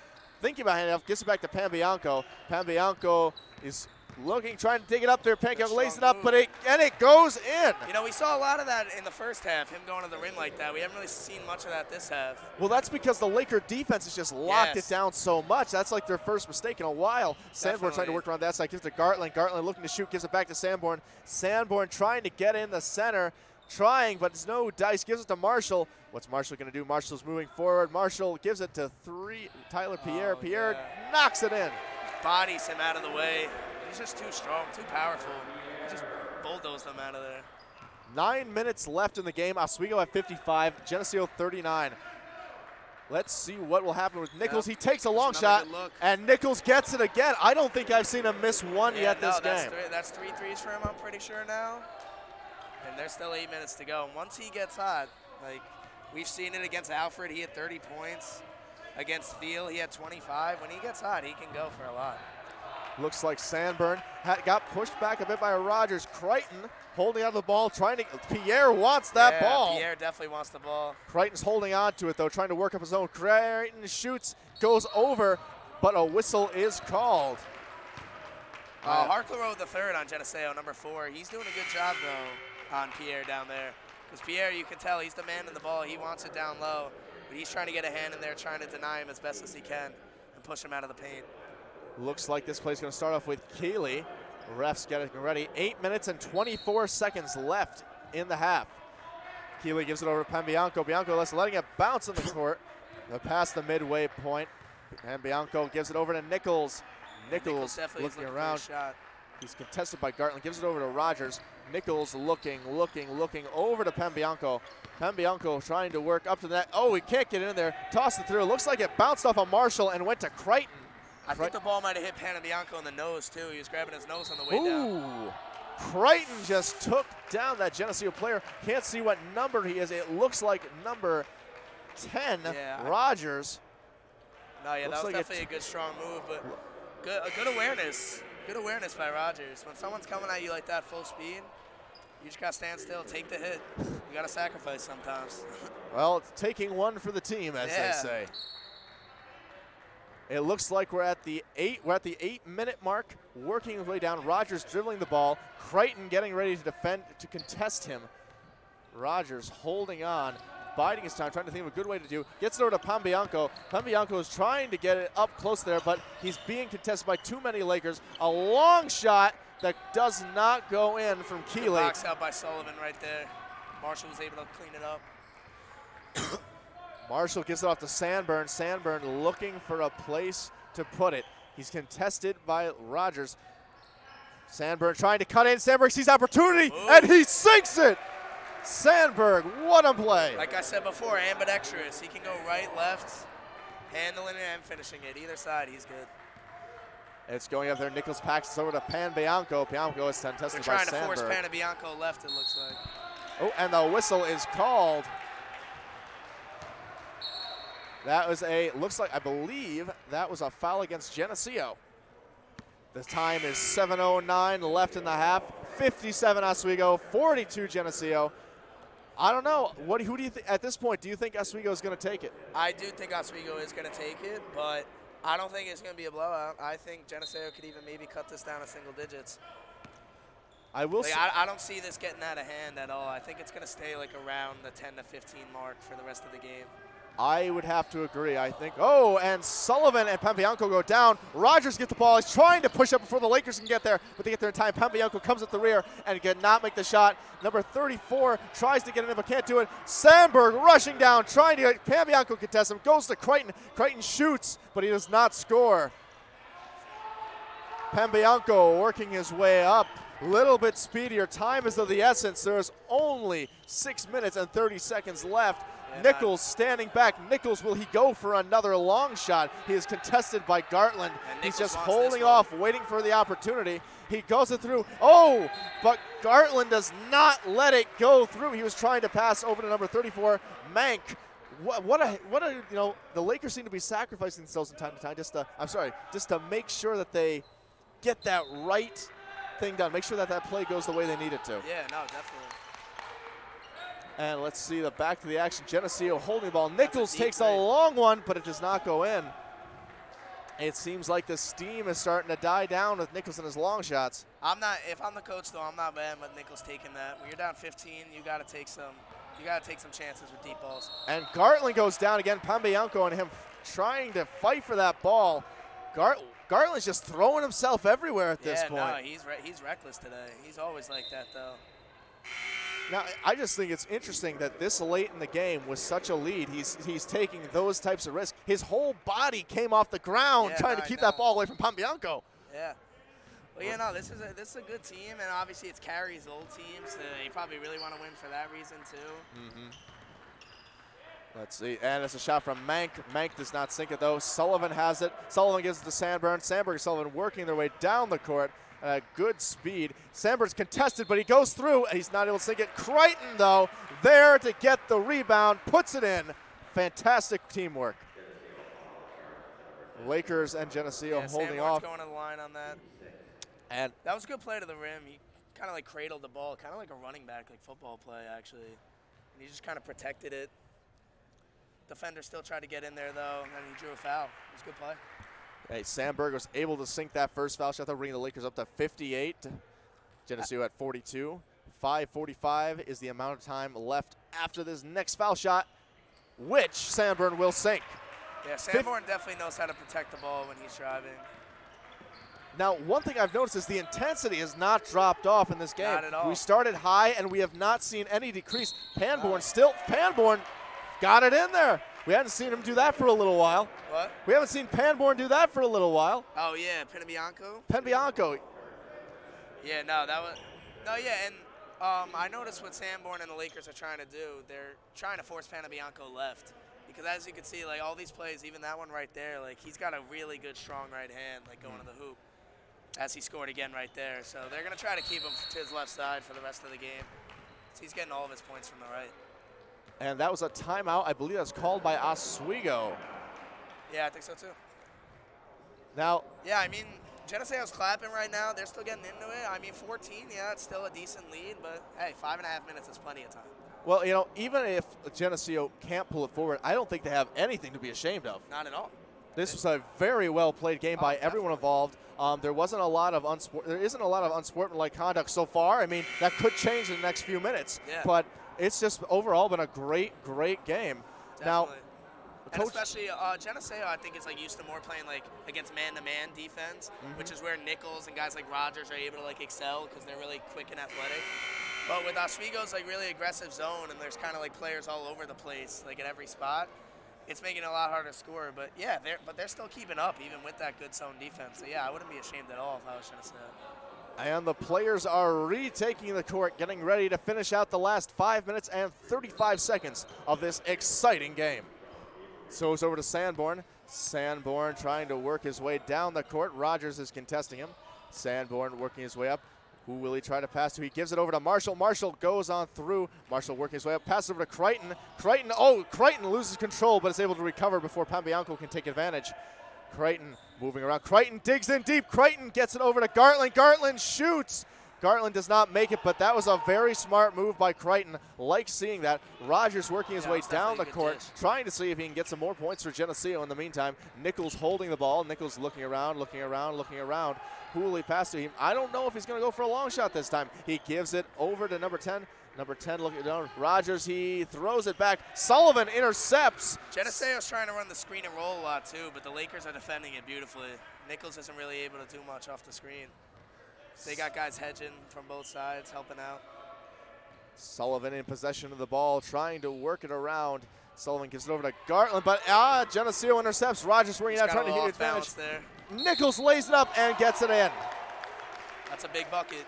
thinking about handing off, gets it back to Panabianco. Panabianco is looking, trying to dig it up there. Panabianco lays it up, but it goes in. You know, we saw a lot of that in the first half, him going to the rim like that. We haven't really seen much of that this half. Well, that's because the Laker defense has just locked it down so much. That's like their first mistake in a while. Sanborn trying to work around that side, gives it to Gartland. Gartland looking to shoot, gives it back to Sanborn. Sanborn trying to get in the center. Trying, but it's no dice. Gives it to Marshall. What's Marshall going to do? Marshall's moving forward. Marshall gives it to Tyler Pierre. Pierre knocks it in. Bodies him out of the way. He's just too strong, too powerful. He just bulldozed him out of there. 9 minutes left in the game. Oswego at 55. Geneseo 39. Let's see what will happen with Nichols. He takes a long shot, and Nichols gets it again. I don't think I've seen him miss one yet this game. That's 3 threes for him, I'm pretty sure now. And there's still 8 minutes to go. And once he gets hot, like we've seen it against Alfred, he had 30 points. Against Thiel, he had 25. When he gets hot, he can go for a lot. Looks like Sandburn got pushed back a bit by Rogers. Crichton holding on to the ball, trying to. Pierre wants that ball. Pierre definitely wants the ball. Crichton's holding on to it though, trying to work up his own. Crichton shoots, goes over, but a whistle is called. Harkler the third on Geneseo, number 4. He's doing a good job though on Pierre down there. Because Pierre, you can tell he's demanding the ball. He wants it down low, but he's trying to get a hand in there, trying to deny him as best as he can and push him out of the paint. Looks like this play's going to start off with Keeley. Refs getting ready. 8 minutes and 24 seconds left in the half. Keeley gives it over to Pambianco. Bianco letting it bounce in the court. Past the midway point. Pambianco gives it over to Nichols. Nichols looking around. He's contested by Gartland. Gives it over to Rogers. Nichols looking over to Pambianco. Pambianco trying to work up to that. Oh, he can't get in there. Tossed it through. Looks like it bounced off of Marshall and went to Crichton. I think the ball might have hit Panabianco in the nose, too. He was grabbing his nose on the way down. Crichton just took down that Geneseo player. Can't see what number he is. It looks like number 10, Rogers. No, yeah, that was definitely a good, strong move, but good awareness. Good awareness by Rogers. When someone's coming at you like that full speed, you just got to stand still, take the hit. You got to sacrifice sometimes. Well, it's taking one for the team, as they say. It looks like we're at the 8-minute mark, working his way down. Rogers dribbling the ball. Crichton getting ready to defend, to contest him. Rogers holding on, biding his time, trying to think of a good way to do. Gets it over to Pambianco. Pambianco is trying to get it up close there, but he's being contested by too many Lakers. A long shot that does not go in from Keeley. Good box out by Sullivan right there. Marshall was able to clean it up. Marshall gives it off to Sandburn. Sandburn looking for a place to put it. He's contested by Rogers. Sandburn trying to cut in. Sandberg sees opportunity, and he sinks it. Sandberg, what a play. Like I said before, ambidextrous. He can go right, left, handling it and finishing it. Either side, he's good. It's going up there. Nichols packs over to Pambianco. Pambianco is contested by Sandberg. They're trying to force Panabianco left, it looks like. Oh, and the whistle is called. That was I believe that was a foul against Geneseo. The time is 7:09 left in the half. 57 Oswego, 42 Geneseo. I don't know. Who do you think at this point? Do you think Oswego is going to take it? I do think Oswego is going to take it, but I don't think it's going to be a blowout. I think Geneseo could even maybe cut this down to single digits. I will. I don't see this getting out of hand at all. I think it's going to stay like around the 10 to 15 mark for the rest of the game. I would have to agree. I think. Oh, and Sullivan and Pambianco go down. Rogers gets the ball. He's trying to push up before the Lakers can get there, but they get there in time. Pambianco comes at the rear and cannot make the shot. Number 34 tries to get it in, but can't do it. Sandberg rushing down, trying to get Pambianco contest him. Goes to Crichton. Crichton shoots, but he does not score. Pambianco working his way up. Little bit speedier. Time is of the essence. There's only 6 minutes and 30 seconds left. Nichols standing back. Nichols, will he go for another long shot? He is contested by Gartland. He's just holding off, waiting for the opportunity. He goes it through. Oh, but Gartland does not let it go through. He was trying to pass over to number 34, Mank. What a the Lakers seem to be sacrificing themselves from time to time just to make sure that they get that right thing done. Make sure that that play goes the way they need it to. Yeah, no, definitely. And let's see the back to the action. Geneseo holding the ball. Nichols takes a long one, but it does not go in. It seems like the steam is starting to die down with Nichols and his long shots. If I'm the coach though, I'm not mad with Nichols taking that. When you're down 15, you gotta take some chances with deep balls. And Gartland goes down again. Pambianco and him trying to fight for that ball. Gartland's just throwing himself everywhere at this point. No, he's reckless today. He's always like that though. Now, I just think it's interesting that this late in the game with such a lead, he's taking those types of risks. His whole body came off the ground trying to keep that ball away from Pambianco. Yeah. Well, this is a good team, and obviously it's Carey's old team, so you probably really want to win for that reason too. Mm-hmm. Let's see, and it's a shot from Mank. Mank does not sink it though. Sullivan has it. Sullivan gives it to Sandburn. Sandberg and Sullivan working their way down the court. Good speed. Sandberg's contested, but he goes through, and he's not able to sink it. Crichton, though, there to get the rebound, puts it in. Fantastic teamwork. Lakers and Geneseo holding Sanborn's off. going to the line on that. And that was a good play to the rim. He kind of like cradled the ball, kind of like a running back, like football play actually. And he just kind of protected it. Defender still tried to get in there though, and he drew a foul. It was a good play. Hey, Sandberg was able to sink that first foul shot, bringing the Lakers up to 58. Geneseo at 42. 5:45 is the amount of time left after this next foul shot, which Sanborn will sink. Yeah, Sanborn definitely knows how to protect the ball when he's driving. Now, one thing I've noticed is the intensity has not dropped off in this game. Not at all. We started high, and we have not seen any decrease. Panborn got it in there. We hadn't seen him do that for a little while. What? We haven't seen Panborn do that for a little while. Oh, yeah, Penbianco? Penbianco. Yeah, no, that was – no, yeah, and I noticed what Sanborn and the Lakers are trying to do. They're trying to force Penbianco left. Because as you can see, like all these plays, even that one right there, like he's got a really good, strong right hand, like going to the hoop, as he scored again right there. So they're going to try to keep him to his left side for the rest of the game. So he's getting all of his points from the right. And that was a timeout. I believe that's called by Oswego. Yeah, I think so too. Now. Yeah, I mean, Geneseo's clapping right now. They're still getting into it. I mean, 14, yeah, it's still a decent lead, but hey, 5.5 minutes is plenty of time. Well, you know, even if Geneseo can't pull it forward, I don't think they have anything to be ashamed of. Not at all. This was a very well played game by everyone involved. There isn't a lot of unsportsmanlike conduct so far. I mean, that could change in the next few minutes. Yeah. But it's just overall been a great game. Definitely. Now, and especially Geneseo, I think, is like used to more playing like against man-to-man defense, which is where Nichols and guys like Rogers are able to like excel because they're really quick and athletic. But with Oswego's like really aggressive zone, and there's kind of like players all over the place, like at every spot, it's making it a lot harder to score. But yeah, they're still keeping up even with that good zone defense. So yeah, I wouldn't be ashamed at all if I was Geneseo. And the players are retaking the court, getting ready to finish out the last 5 minutes and 35 seconds of this exciting game. So it's over to Sanborn. Sanborn trying to work his way down the court. Rogers is contesting him. Sanborn working his way up. Who will he try to pass to? He gives it over to Marshall. Marshall goes on through. Marshall working his way up. Passes over to Crichton. Crichton loses control, but is able to recover before Penbianco can take advantage. Crichton moving around. Crichton digs in deep. Crichton gets it over to Gartland. Gartland shoots. Gartland does not make it, but that was a very smart move by Crichton. Like seeing that. Rogers working his way down the court, trying to see if he can get some more points for Geneseo in the meantime. Nichols holding the ball. Nichols looking around. Who will he pass to him? I don't know if he's going to go for a long shot this time. He gives it over to number 10. Number 10 looking down. Rogers, he throws it back. Sullivan intercepts. Geneseo's trying to run the screen and roll a lot too, but the Lakers are defending it beautifully. Nichols isn't really able to do much off the screen. They got guys hedging from both sides, helping out. Sullivan in possession of the ball, trying to work it around. Sullivan gives it over to Gartland, but Geneseo intercepts. Rogers working out, trying to get advantage. There. Nichols lays it up and gets it in. That's a big bucket.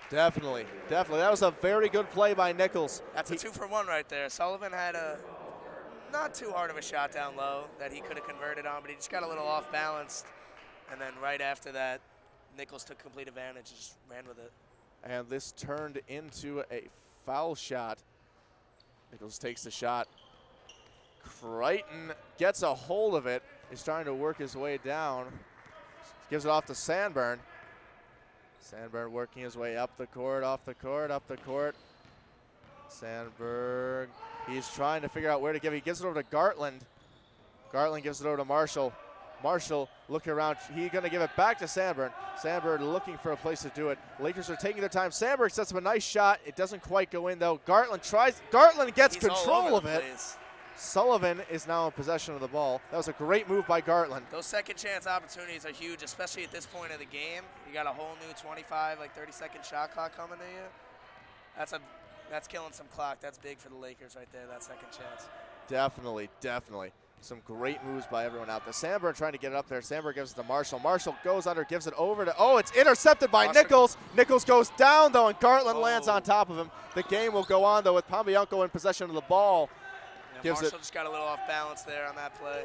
Definitely. That was a very good play by Nichols. That's a 2-for-1 right there. Sullivan had a not too hard of a shot down low that he could have converted on, but he just got a little off balance. And then right after that, Nichols took complete advantage and just ran with it. And this turned into a foul shot. Nichols takes the shot. Crichton gets a hold of it. He's trying to work his way down. Gives it off to Sanborn. Sanborn working his way up the court, up the court. Sandberg, he's trying to figure out where to give it. He gives it over to Gartland. Gartland gives it over to Marshall. Marshall looking around. He's going to give it back to Sanborn. Sanborn looking for a place to do it. Lakers are taking their time. Sandberg sets up a nice shot. It doesn't quite go in, though. Gartland gets control of it. Sullivan is now in possession of the ball. That was a great move by Gartland. Those second chance opportunities are huge, especially at this point of the game. You got a whole new 25, 30-second shot clock coming to you. That's killing some clock. That's big for the Lakers right there, that second chance. Definitely. Some great moves by everyone out there. Sanborn trying to get it up there. Sanborn gives it to Marshall. Marshall goes under, gives it over to, it's intercepted by Nichols. Nichols goes down, though, and Gartland lands on top of him. The game will go on, though, with Penbianco in possession of the ball. Marshall just got a little off balance there on that play.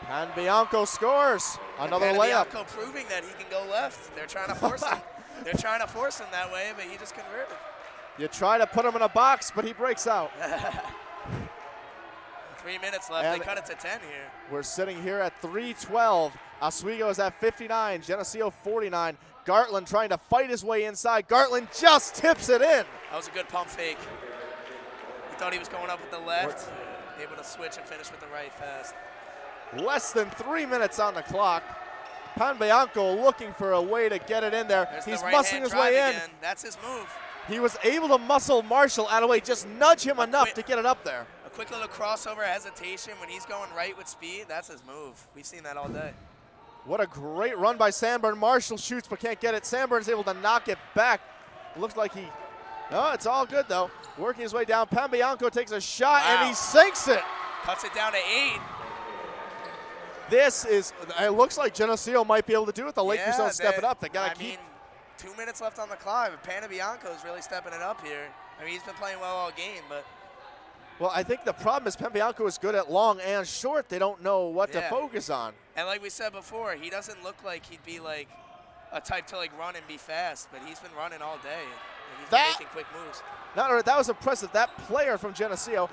Penbianco scores. Another layup. Penbianco proving that he can go left. They're trying to force him. They're trying to force him that way, but he just converted. You try to put him in a box, but he breaks out. 3 minutes left. And they cut it to 10 here. We're sitting here at 3:12. Oswego is at 59. Geneseo 49. Gartland trying to fight his way inside. Gartland just tips it in. That was a good pump fake. He thought he was going up with the left. Able to switch and finish with the right fast. Less than 3 minutes on the clock. Panbianco looking for a way to get it in there. He's muscling his way in. Again. That's his move. He was able to muscle Marshall out of the way, just nudge him enough to get it up there. A quick little crossover hesitation when he's going right with speed. That's his move. We've seen that all day. What a great run by Sanborn. Marshall shoots but can't get it. Sanborn's able to knock it back. Looks like he, oh, it's all good though. Working his way down. Panbianco takes a shot and he sinks it. Cuts it down to 8. This is, it looks like Geneseo might be able to do it. The Lakers don't step it up. They got to keep. I mean, 2 minutes left on the clock. Panbianco's really stepping it up here. I mean, he's been playing well all game, but. Well, I think the problem is Panbianco is good at long and short. They don't know what to focus on. And like we said before, he doesn't look like he'd be like a type to like run and be fast, but he's been running all day. And he's been making quick moves. That was impressive. That player from Geneseo,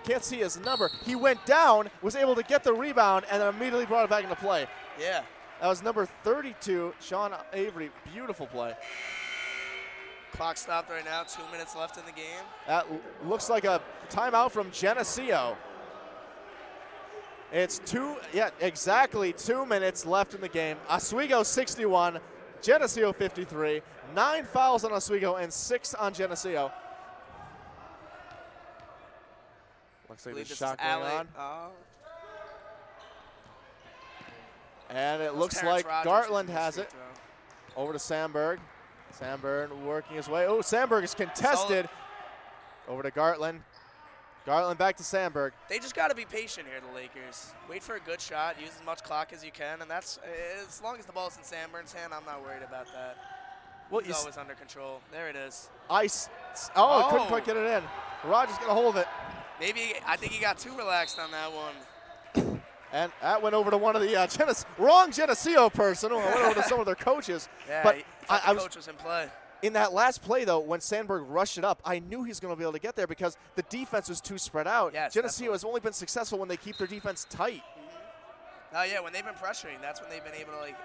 can't see his number. He went down, was able to get the rebound, and then immediately brought it back into play. Yeah. That was number 32, Sean Avery. Beautiful play. Clock stopped right now. 2 minutes left in the game. That looks like a timeout from Geneseo. It's exactly 2 minutes left in the game. Oswego 61, Geneseo 53. 9 fouls on Oswego and 6 on Geneseo. Looks like there's a shot going on. And it looks like Gartland has it. Over to Sandberg. Sandberg working his way. Oh, Sandberg is contested. Over to Gartland. Gartland back to Sandberg. They just got to be patient here, the Lakers. Wait for a good shot. Use as much clock as you can. And that's, as long as the ball's in Sandberg's hand, I'm not worried about that. Well, he's always under control. There it is. Ice. Oh, couldn't quite get it in. Rogers got a hold of it. Maybe, I think he got too relaxed on that one. And that went over to one of the wrong Geneseo person. Went over to some of their coaches. Yeah, but the coach was in play. In that last play, though, when Sandberg rushed it up, I knew he was going to be able to get there because the defense was too spread out. Yes, Geneseo has only been successful when they keep their defense tight. Oh, yeah, when they've been pressuring, that's when they've been able to, like,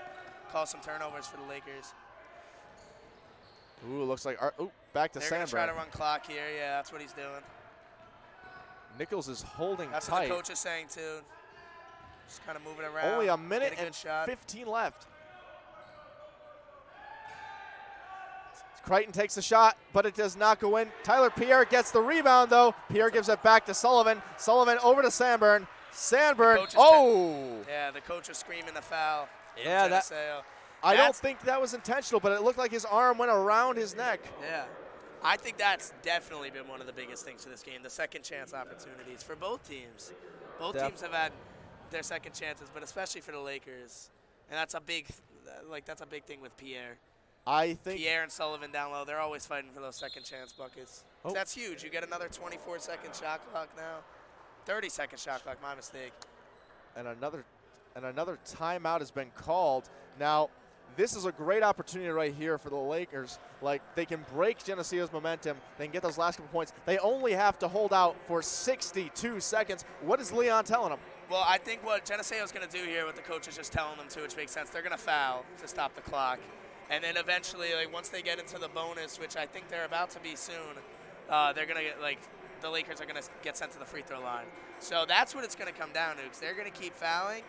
cause some turnovers for the Lakers. Ooh, looks like back to Sandberg. They're going to try to run clock here. Yeah, that's what he's doing. Nichols is holding That's tight. What the coach is saying, too. Just kind of moving around. Only a minute and 15 left. Crichton takes the shot, but it does not go in. Tyler Pierre gets the rebound, though. Pierre gives it back to Sullivan. Sullivan over to Sanborn. Sanborn, Yeah, the coach is screaming the foul. Yeah, I don't think that was intentional, but it looked like his arm went around his neck. Yeah. I think that's definitely been one of the biggest things for this game, the second chance opportunities for both teams. Both teams have had their second chances, but especially for the Lakers. And that's a big thing with Pierre. I think Pierre and Sullivan down low, they're always fighting for those second chance buckets. So that's huge. You get another 24-second shot clock now. 30-second shot clock, my mistake. And another timeout has been called. Now, this is a great opportunity right here for the Lakers. Like, they can break Geneseo's momentum. They can get those last couple points. They only have to hold out for 62 seconds. What is Leon telling them? Well, I think what Geneseo is going to do here, what the coach is just telling them to, which makes sense, they're going to foul to stop the clock. And then eventually, like, once they get into the bonus, which I think they're about to be soon, they're going to get, like, the Lakers are going to get sent to the free throw line. So that's what it's going to come down to, because they're going to keep fouling.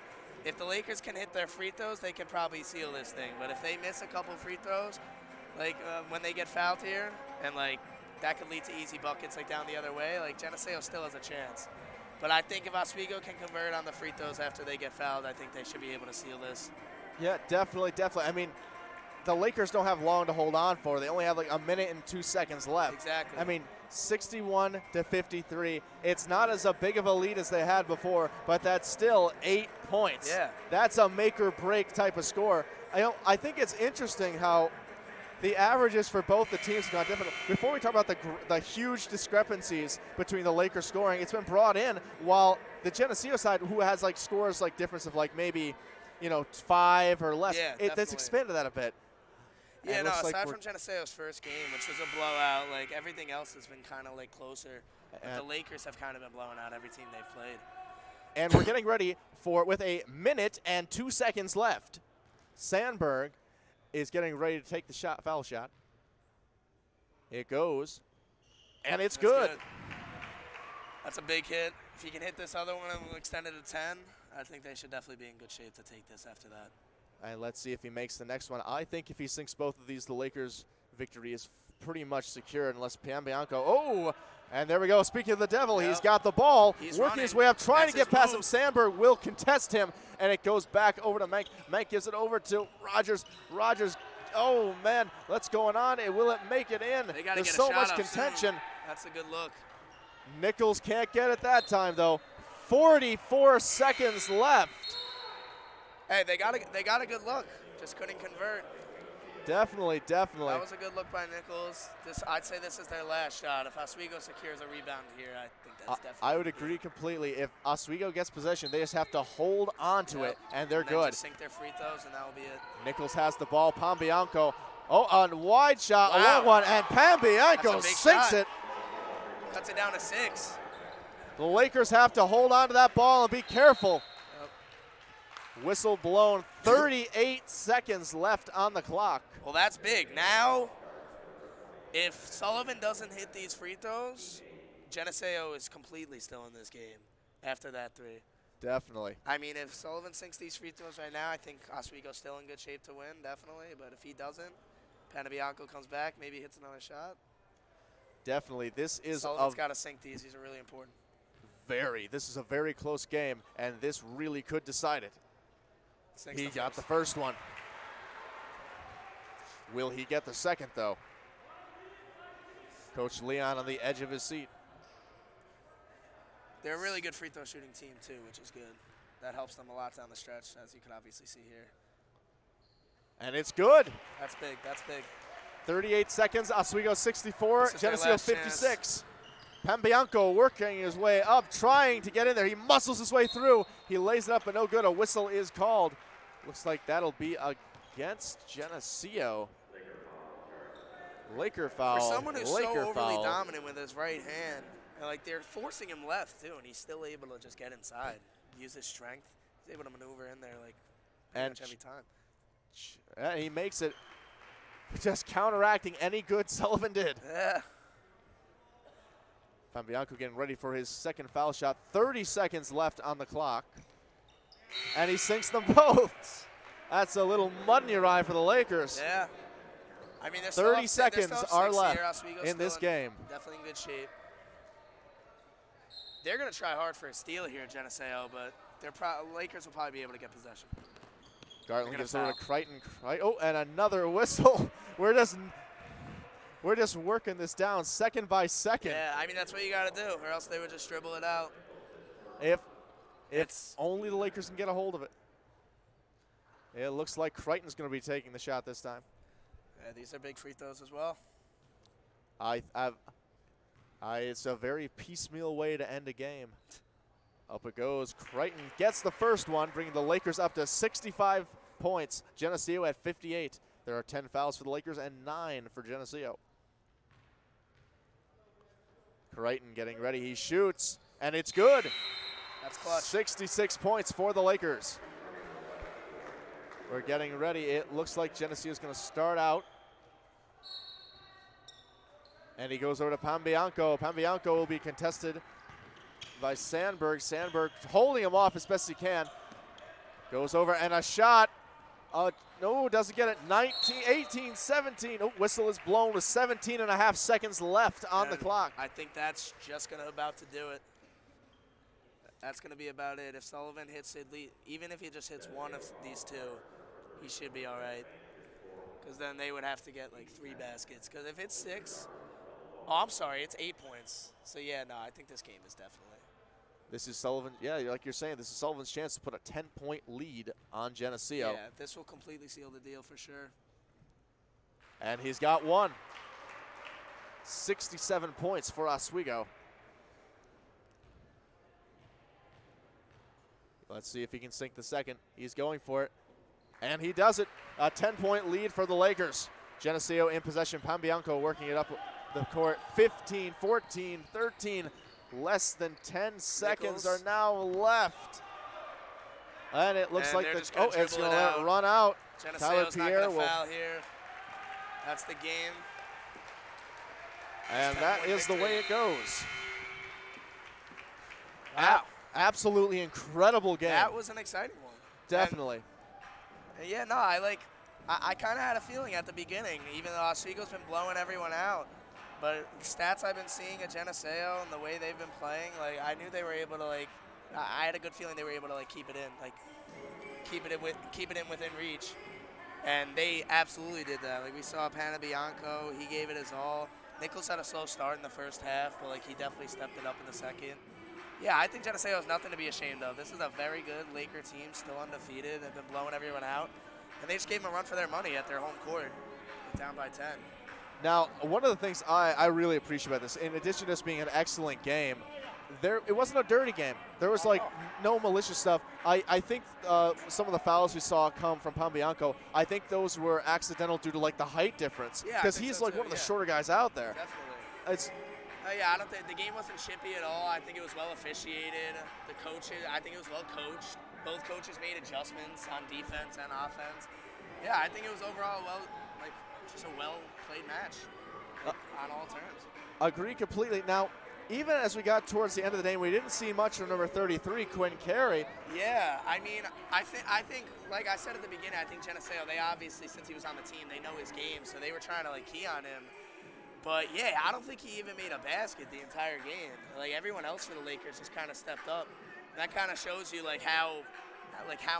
If the Lakers can hit their free throws, they can probably seal this thing. But if they miss a couple free throws, like when they get fouled here, and like that could lead to easy buckets like down the other way, like Geneseo still has a chance. But I think if Oswego can convert on the free throws after they get fouled, I think they should be able to seal this. Yeah, definitely. I mean, the Lakers don't have long to hold on for. They only have like a minute and 2 seconds left. Exactly. I mean, 61-53. It's not as a big of a lead as they had before, but that's still 8 points. Yeah. That's a make or break type of score. I think it's interesting how the averages for both the teams have gone different. Before we talk about the huge discrepancies between the Lakers scoring, it's been brought in while the Geneseo side, who has like scores like difference of like maybe, 5 or less, that's expanded that a bit. Yeah, no, aside from Geneseo's first game, which was a blowout, like everything else has been kind of like closer. But the Lakers have kind of been blowing out every team they've played. And we're getting ready for, with a minute and 2 seconds left, Sandberg is getting ready to take the foul shot. It goes, and it's good. That's a big hit. If he can hit this other one and we'll extend it to 10, I think they should definitely be in good shape to take this after that. And let's see if he makes the next one. I think if he sinks both of these, the Lakers' victory is pretty much secured unless Pambianco. Oh, and there we go. Speaking of the devil, he's got the ball, working his way up, trying to get past him. Sandberg will contest him, and it goes back over to Mank. Mank gives it over to Rogers. Rogers, oh man, what's going on? Will it make it in? There's so much contention. That's a good look. Nichols can't get it that time though. 44 seconds left. Hey, they got a good look. Just couldn't convert. Definitely. That was a good look by Nichols. I'd say this is their last shot. If Oswego secures a rebound here, I think that's definitely. I would agree completely. If Oswego gets possession, they just have to hold on to it, and they're good. Just sink their free throws, and that will be it. Nichols has the ball. Pambianco, a wide shot, a long one, and Pambianco sinks it. Cuts it down to 6. The Lakers have to hold on to that ball and be careful. Whistle blown, 38 seconds left on the clock. Well, that's big. Now, if Sullivan doesn't hit these free throws, Geneseo is completely still in this game after that 3. Definitely. I mean, if Sullivan sinks these free throws right now, I think Oswego's still in good shape to win, definitely. But if he doesn't, Panabianco comes back, maybe hits another shot. Definitely. Sullivan's got to sink these. These are really important. This is a very close game, and this really could decide it. He got the first one. Will he get the second, though? Coach Leon on the edge of his seat. They're a really good free throw shooting team, too, which is good. That helps them a lot down the stretch, as you can obviously see here. And it's good. That's big. That's big. 38 seconds. Oswego 64. Geneseo 56. Pambianco working his way up, trying to get in there. He muscles his way through. He lays it up, but no good. A whistle is called. Looks like that'll be against Geneseo. Laker foul. For someone who's so overly dominant with his right hand, and like they're forcing him left too, and he's still able to just get inside, use his strength. He's able to maneuver in there like pretty much every time. He makes it, just counteracting any good Sullivan did. Yeah. Pambianco getting ready for his second foul shot. 30 seconds left on the clock. And he sinks them both. That's a little mud in your eye for the Lakers. Yeah. I mean, 30 seconds are left in this game. Definitely in good shape. They're going to try hard for a steal here at Geneseo, but Lakers will probably be able to get possession. Gartland gives over to Crichton. Oh, and another whistle. We're just working this down second by second. Yeah, I mean, that's what you got to do, or else they would just dribble it out. If only the Lakers can get a hold of it. It looks like Crichton's going to be taking the shot this time. Yeah, these are big free throws as well. It's a very piecemeal way to end a game. Up it goes. Crichton gets the first one, bringing the Lakers up to 65 points. Geneseo at 58. There are 10 fouls for the Lakers and 9 for Geneseo. Crichton getting ready. He shoots, and it's good. That's clutch. 66 points for the Lakers. We're getting ready. It looks like Geneseo is going to start out. And he goes over to Pambianco. Pambianco will be contested by Sandberg. Sandberg holding him off as best he can. Goes over, and a shot. No, doesn't get it. 18, 17. Oh, whistle is blown with 17 and a half seconds left on the clock. I think that's just about to do it. That's going to be about it. If Sullivan hits it, even if he just hits one of these two, he should be all right. Because then they would have to get like 3 baskets. Because if it's 6, I'm sorry, it's 8 points. So yeah, no, I think this game is definitely. This is Sullivan. Yeah, like you're saying, this is Sullivan's chance to put a 10-point lead on Geneseo. Yeah, this will completely seal the deal for sure. And he's got one. 67 points for Oswego. Let's see if he can sink the second. He's going for it. And he does it. A 10-point lead for the Lakers. Geneseo in possession. Pambianco working it up the court. 15, 14, 13. Less than 10 seconds Nichols. are now left. And it looks like it's going to let it run out. Tyler Geneseo's not Pierre going to will, foul here. That's the game. and that is the way it goes. Wow. Absolutely incredible game. That was an exciting one. Definitely. And yeah, no, I kind of had a feeling at the beginning, even though Oswego's been blowing everyone out. But the stats I've been seeing at Geneseo and the way they've been playing, like, I knew they were able to, like, I had a good feeling they were able to, like, keep it in, like, keep it in within reach. And they absolutely did that. Like, we saw Panabianco, he gave it his all. Nichols had a slow start in the first half, but, like, he definitely stepped it up in the second. Yeah, I think Geneseo has nothing to be ashamed of. This is a very good Laker team, still undefeated. They've been blowing everyone out. And they just gave them a run for their money at their home court, down by 10. Now, one of the things I really appreciate about this, in addition to this being an excellent game, it wasn't a dirty game. There was, like, no malicious stuff. I think some of the fouls we saw come from Pambianco, I think those were accidental due to, like, the height difference. Yeah, because he's, like, one of the shorter guys out there. Definitely. Yeah, I don't think the game wasn't chippy at all. I think it was well officiated. The coaches, I think it was well coached. Both coaches made adjustments on defense and offense. Yeah, I think it was overall just a well-played match on all terms. Agree completely. Now, even as we got towards the end of the day, we didn't see much from number 33, Quinn Carey. Yeah, I mean, I think, like I said at the beginning, I think Geneseo, they obviously, since he was on the team, they know his game, so they were trying to, like, key on him. But, yeah, I don't think he even made a basket the entire game. Like, everyone else for the Lakers just kind of stepped up. And that kind of shows you, how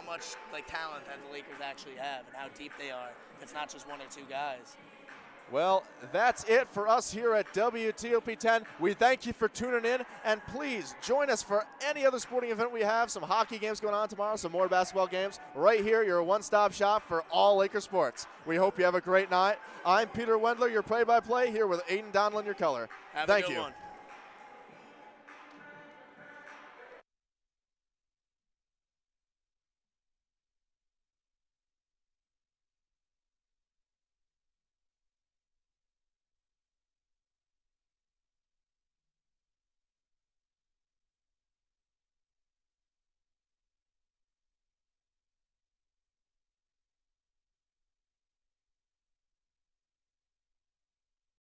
much, talent that the Lakers actually have and how deep they are. It's not just one or two guys. Well, that's it for us here at WTOP 10. We thank you for tuning in, and please join us for any other sporting event we have. Some hockey games going on tomorrow, some more basketball games. Right here, your one-stop shop for all Laker sports. We hope you have a great night. I'm Peter Wendler, your play-by-play, here with Aiden Donlin, your color. Have Thank a good you. one.